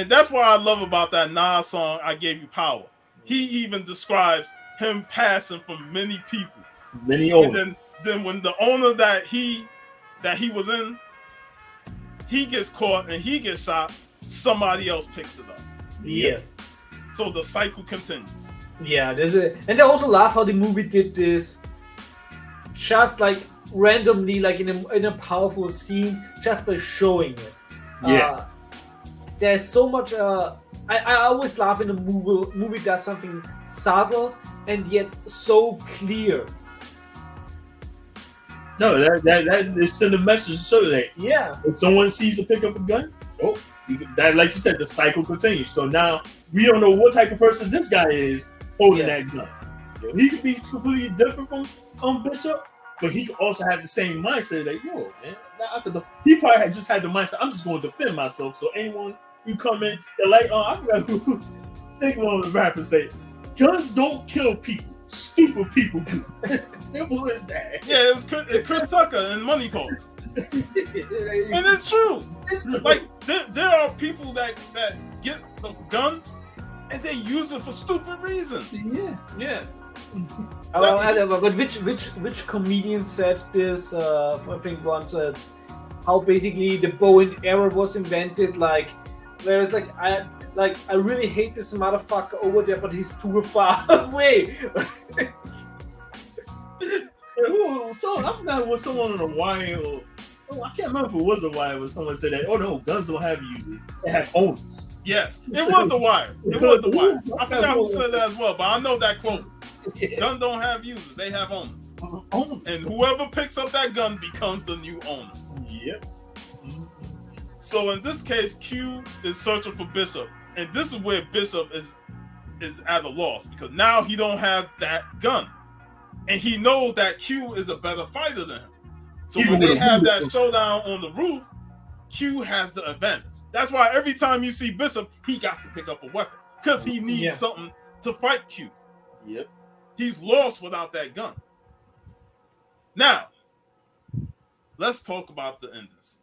that's what I love about that Nas song, I Gave You Power. He even describes him passing from many people. Many owners. And then when the owner that he was in, he gets caught and he gets shot, somebody else picks it up. Yes. So the cycle continues. Yeah, and I also love how the movie did this, just like randomly, like in a powerful scene, just by showing it. Yeah. There's so much. I always love when a movie does something subtle and yet so clear. No, that is send a message so that if someone sees to pick up a gun, that, like you said, the cycle continues. So now we don't know what type of person this guy is holding that gun. He could be completely different from Bishop, but he could also have the same mindset. Like, yo, man, he probably just had the mindset. I'm just going to defend myself. So anyone who come in, they're like, I forgot who. Think one of the rappers say, guns don't kill people. Stupid people do. It's as simple as that. Yeah, it was Chris Tucker in Money Talks. And it's true. Like, there are people that get the gun and they use it for stupid reasons. Yeah. But which comedian said this? I think once said how basically the bow and arrow was invented. Like, whereas I really hate this motherfucker over there, but he's too far away. I forgot what someone on the wire. I can't remember if it was a wire, but someone said that. Oh no, guns don't have users; they have owners. Yes, it was the wire. It was the wire. I forgot who said that as well, but I know that quote. Guns don't have users; they have owners. And whoever picks up that gun becomes the new owner. Yep. So in this case, Q is searching for Bishop, and this is where Bishop is at a loss because now he don't have that gun, and he knows that Q is a better fighter than him. So when they have that showdown on the roof, Q has the advantage. That's why every time you see Bishop, he got to pick up a weapon because he needs something to fight Q. Yep. He's lost without that gun. Now, let's talk about the ending scene.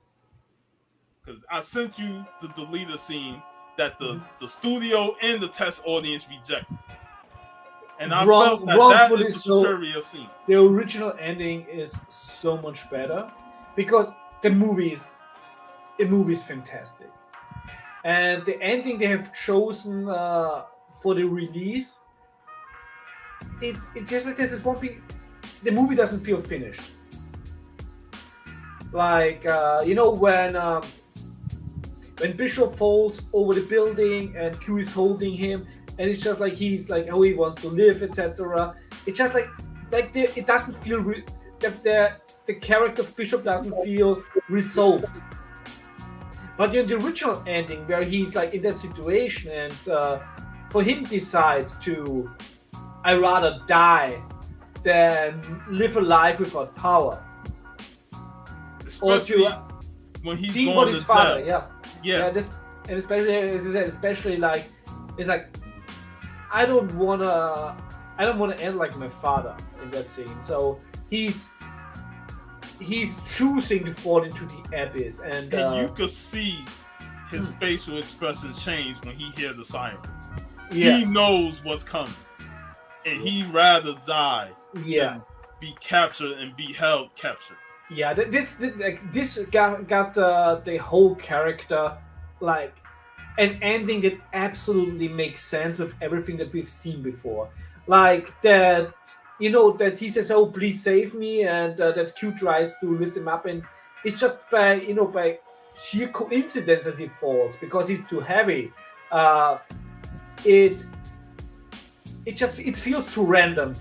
Because I sent you the deleted scene that the studio and the test audience rejected. And I felt that is the superior scene. The original ending is so much better because the movie is fantastic. And the ending they have chosen for the release, it just like this one thing, the movie doesn't feel finished. Like when Bishop falls over the building and Q is holding him, and it's just like he's like how he wants to live, etc. It's just like it doesn't feel the character of Bishop doesn't feel resolved. But in the original ending, where he's like in that situation and for him decides to, I rather die than live a life without power. Especially when he's seeing going what his to father, death. especially like it's like I don't wanna end like my father in that scene. So he's choosing to fall into the abyss, and you could see his facial expression change when he hears the sirens. Yeah. He knows what's coming, and he'd rather die than be captured and be held captured. Yeah, this got the whole character like an ending that absolutely makes sense with everything that we've seen before. Like that, that he says, "Oh, please save me," and that Q tries to lift him up, and it's just by sheer coincidence as he falls because he's too heavy. It feels too random.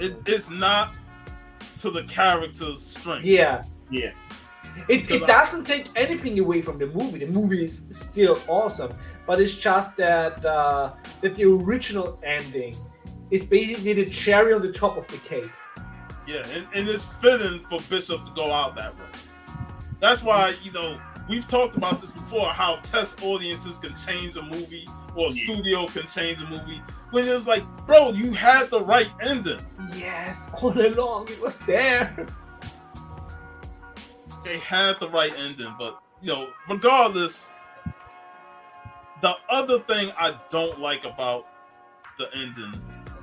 It's not to the character's strength. Yeah. It Because doesn't take anything away from the movie. The movie is still awesome, but it's just that the original ending is basically the cherry on the top of the cake. Yeah, and it's fitting for Bishop to go out that way. That's why, we've talked about this before, how test audiences can change a movie or a studio can change a movie. When it was like, bro, you had the right ending. Yes, all along it was there. They had the right ending, but, regardless, the other thing I don't like about the ending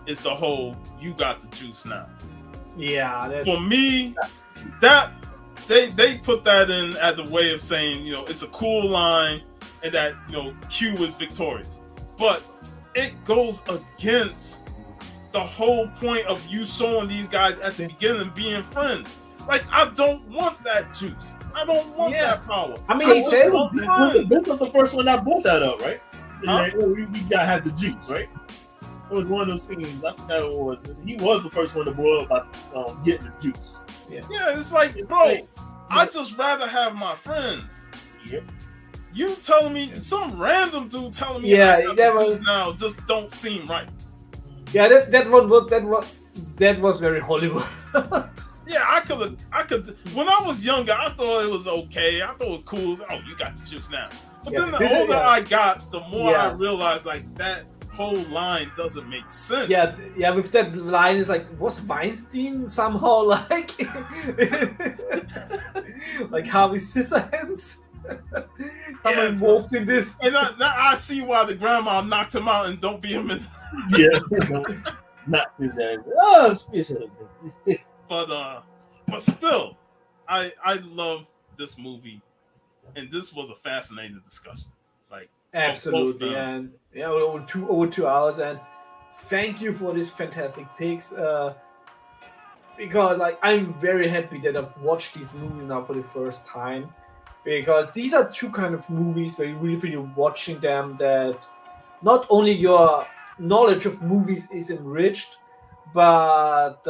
is the whole, you got the juice now. Yeah. For me, that they put that in as a way of saying, it's a cool line and that, Q is victorious. But it goes against the whole point of you showing these guys at the beginning being friends. Like, I don't want that juice. I don't want that power. I mean, he said this was the first one that brought that up, right? Huh? Like, we gotta have the juice, right? It was one of those scenes. I forgot what it was. He was the first one to brought up about getting the juice. Yeah, it's like, bro, I just rather have my friends. Yep. You telling me, some random dude telling me that was now just don't seem right. Yeah, that was very Hollywood. Yeah, I could. When I was younger, I thought it was okay. I thought it was cool. Oh, you got the juice now. But then the older I got, the more I realized like that whole line doesn't make sense. Yeah. With that line, is like, was Weinstein somehow like like Harvey Scissorhands? Someone involved in this. And now I see why the grandma knocked him out and don't be him in. Not that. Oh, But still, I love this movie, and this was a fascinating discussion. Like, absolutely, and over 2 hours, and thank you for these fantastic picks. Because like I'm very happy that I've watched these movies now for the first time, because these are two kind of movies where you really feel watching them that not only your knowledge of movies is enriched, but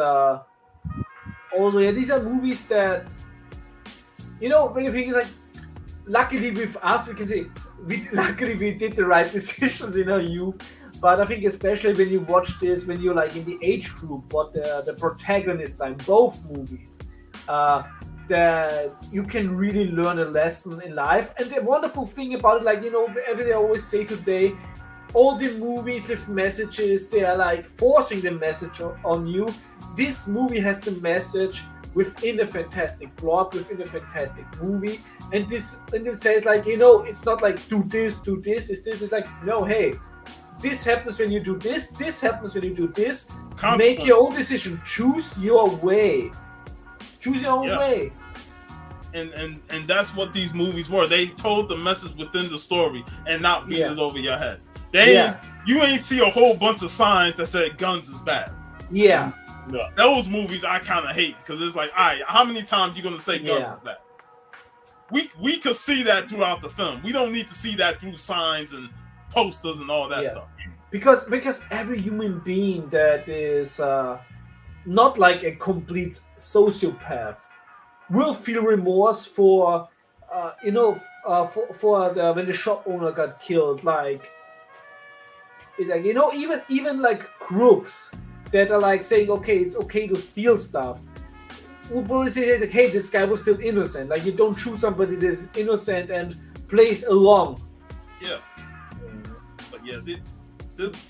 also these are movies that when you think like, luckily with us we can say luckily we did the right decisions in our youth. But I think especially when you watch this, when you're like in the age group, what the protagonists are in both movies, that you can really learn a lesson in life. And the wonderful thing about it, like, everything I always say today, all the movies with messages, they are like forcing the message on you. This movie has the message within a fantastic plot, within a fantastic movie. And it says like, it's not like do this, it's like, no, hey, this happens when you do this happens when you do this. Make your own decision. Choose your way. Choose your own way. And that's what these movies were. They told the message within the story and not beat it over your head. You ain't see a whole bunch of signs that said guns is bad. Yeah. No. Those movies I kind of hate because it's like, all right, how many times you gonna say guns is bad? We could see that throughout the film. We don't need to see that through signs and posters and all that stuff. Because every human being that is not like a complete sociopath will feel remorse for when the shop owner got killed. Like, it's like, even like crooks that are like saying, okay, it's okay to steal stuff, will probably say like, hey, this guy was still innocent. Like, you don't shoot somebody that is innocent and plays along. Yeah. But yeah,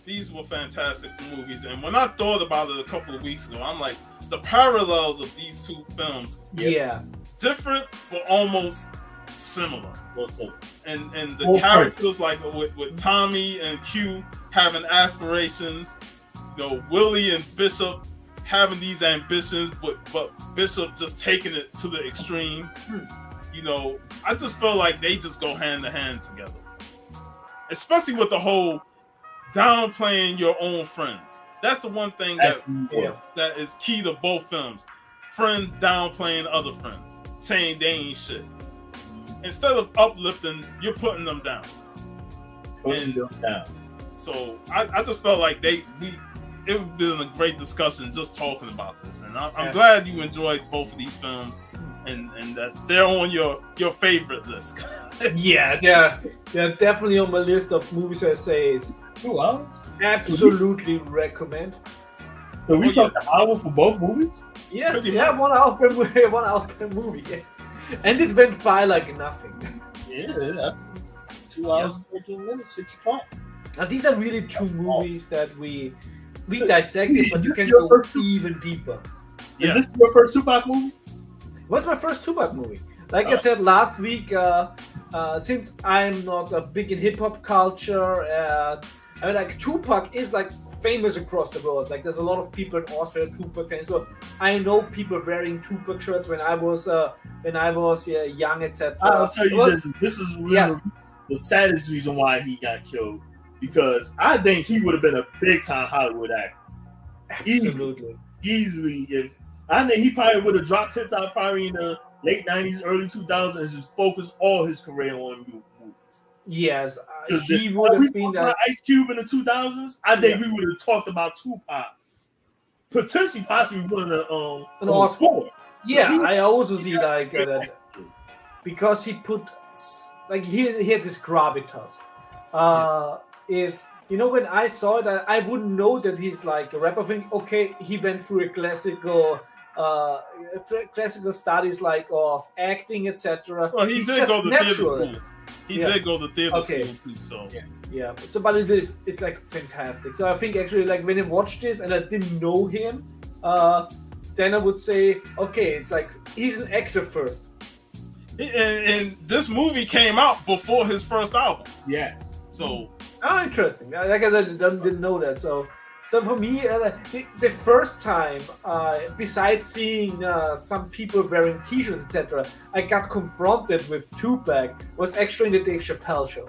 these were fantastic movies. And when I thought about it a couple of weeks ago, I'm like, the parallels of these two films, different but almost similar. And the characters, like with Tommy and Q having aspirations, Willie and Bishop having these ambitions, but Bishop just taking it to the extreme. I just feel like they just go hand to hand together. Especially with the whole downplaying your own friends. That's the one thing that is key to both films. Friends downplaying other friends. saying they ain't shit. Instead of uplifting, you're putting them down. So I just felt like it would been a great discussion just talking about this, and I'm glad you enjoyed both of these films, and that they're on your favorite list. Yeah, they're definitely on my list of movies. I say is 2 hours. Absolutely recommend. So we talked an hour for both movies. Yeah, 1 hour per movie, 1 hour per movie, and it went by like nothing. Yeah, that's 2 hours and 13 minutes, 6 o'clock. Now these are really two movies that we dissected, but you can go even deeper. Is this your first Tupac movie? It was my first Tupac movie. Like I said last week, since I'm not a big in hip hop culture, I mean, like Tupac is like famous across the world. Like there's a lot of people in Austria, Tupac fans. So I know people wearing Tupac shirts when I was young, etc. I'll tell you this is really the saddest reason why he got killed, because I think he would have been a big time Hollywood actor. Absolutely. Easily. If I think he probably would have dropped Hip Hop probably in the late 90s, early 2000s, and just focused all his career on movies. Yes, he would have been that. Ice Cube in the 2000s, I think we would have talked about Tupac. Potentially, possibly winning an Oscar. Yeah, I also see like that because he put like he had this gravitas. It's when I saw it, I wouldn't know that he's like a rapper. Think okay, he went through a classical studies like of acting, etc. Well, he did go to theater school. He did go to theater school too. So yeah. So, but it's like fantastic. So I think actually, like when I watched this and I didn't know him, then I would say, okay, it's like he's an actor first. And this movie came out before his first album. Yes. So interesting. Like I said, I didn't know that. So for me, the first time, besides seeing some people wearing T-shirts, etc., I got confronted with Tupac was actually in the Dave Chappelle show.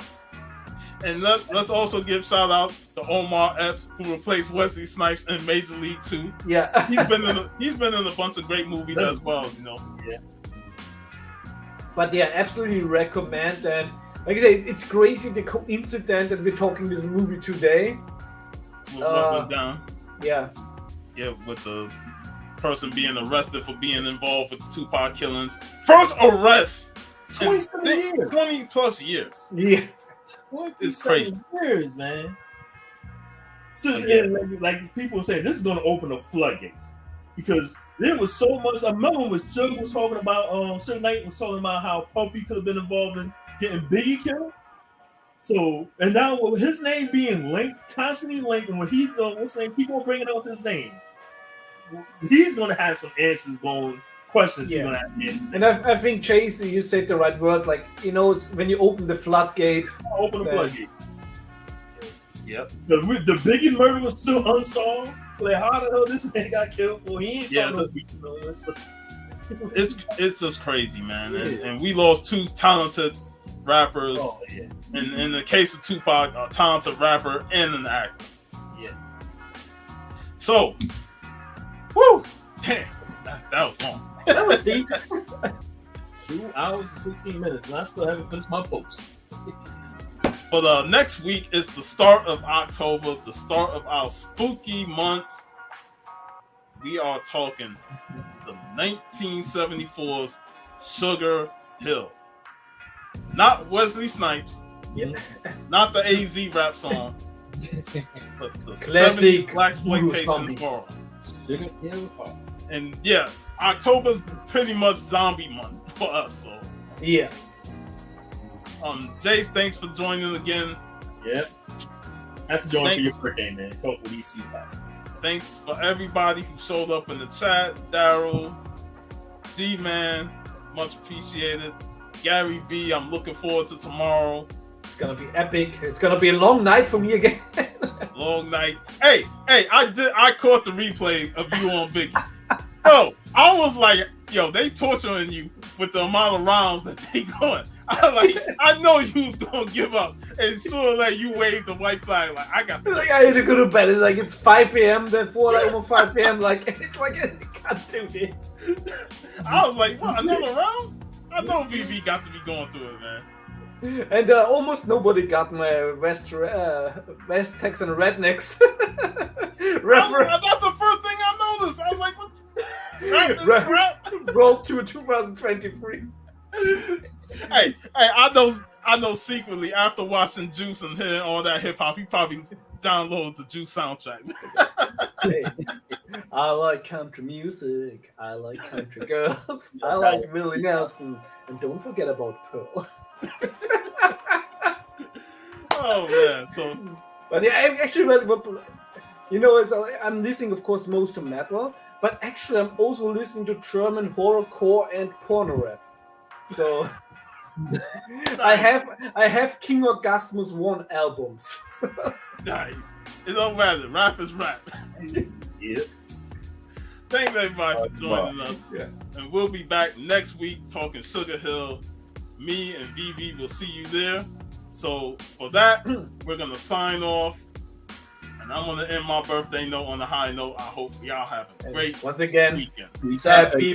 And let's also give shout out to Omar Epps, who replaced Wesley Snipes in Major League 2. Yeah, he's been in a bunch of great movies as well. Yeah. But yeah, absolutely recommend. And like I say, it's crazy the coincidence that we're talking this movie today. What went down? Yeah, with the person being arrested for being involved with the Tupac killings. First arrest 20 plus years. Yeah, it's crazy years, man. So like people say, this is going to open the floodgates, because there was so much. I remember when Suge was talking about Suge Knight was talking about how Puffy could have been involved in getting Biggie killed. So, and now with his name being linked, constantly linked, and when he keep on bringing up his name, he's going to have some answers questions he's going to have answers. And I think, Chase, you said the right words, like, it's when you open the floodgate. Open the floodgate. Yep. The Biggie murder was still unsolved. Like, how the hell this man got killed for? He ain't it's just crazy, man. And we lost two talented rappers. Oh, yeah. In the case of Tupac, a talented rapper and an actor. Yeah. So, woo! Damn, that was long. That was deep. 2 hours and 16 minutes, and I still haven't finished my post. But next week is the start of October, the start of our spooky month. We are talking the 1974's Sugar Hill. Not Wesley Snipes, not the AZ rap song, but the classic 70s blaxploitation horror. Sugar Hill horror. And yeah, October's pretty much zombie month for us. So yeah. Jace, thanks for joining again. Yep. I have to join for your birthday, man. Talk with EC classes. Thanks for everybody who showed up in the chat. Daryl, G-Man, much appreciated. Gary B, I'm looking forward to tomorrow. It's gonna be epic. It's gonna be a long night for me again. Long night. Hey, I caught the replay of you on Biggie. Yo, I was like, they torturing you with the amount of rounds that they going. I know you was gonna give up And sort of like you wave the white flag, like I got. Like I had to go to bed. Like it's 5 a.m. Then almost 5 a.m. Like I can't do this. I was like, what? Another round? I know VV got to be going through it, man. And almost nobody got my West Texan rednecks. That's the first thing I noticed. I was like, what? Roll to 2023. Hey, I know secretly after watching Juice and hearing all that hip hop, he probably downloaded the Juice soundtrack. Hey, I like country music. I like country girls. I like Willie Nelson. And don't forget about Pearl. Oh man! So, but yeah, I actually, you know, I'm listening, of course, most to metal, but actually, I'm also listening to German horrorcore and porno rap. So I have King Orgasmus 1 albums. Nice. It don't matter. Rap is rap. Yeah. Thanks everybody for joining us. Yeah. And we'll be back next week talking Sugar Hill. Me and VV will see you there. So for that, we're gonna sign off. And I'm gonna end my birthday note on a high note. I hope y'all have a great once again weekend. Happy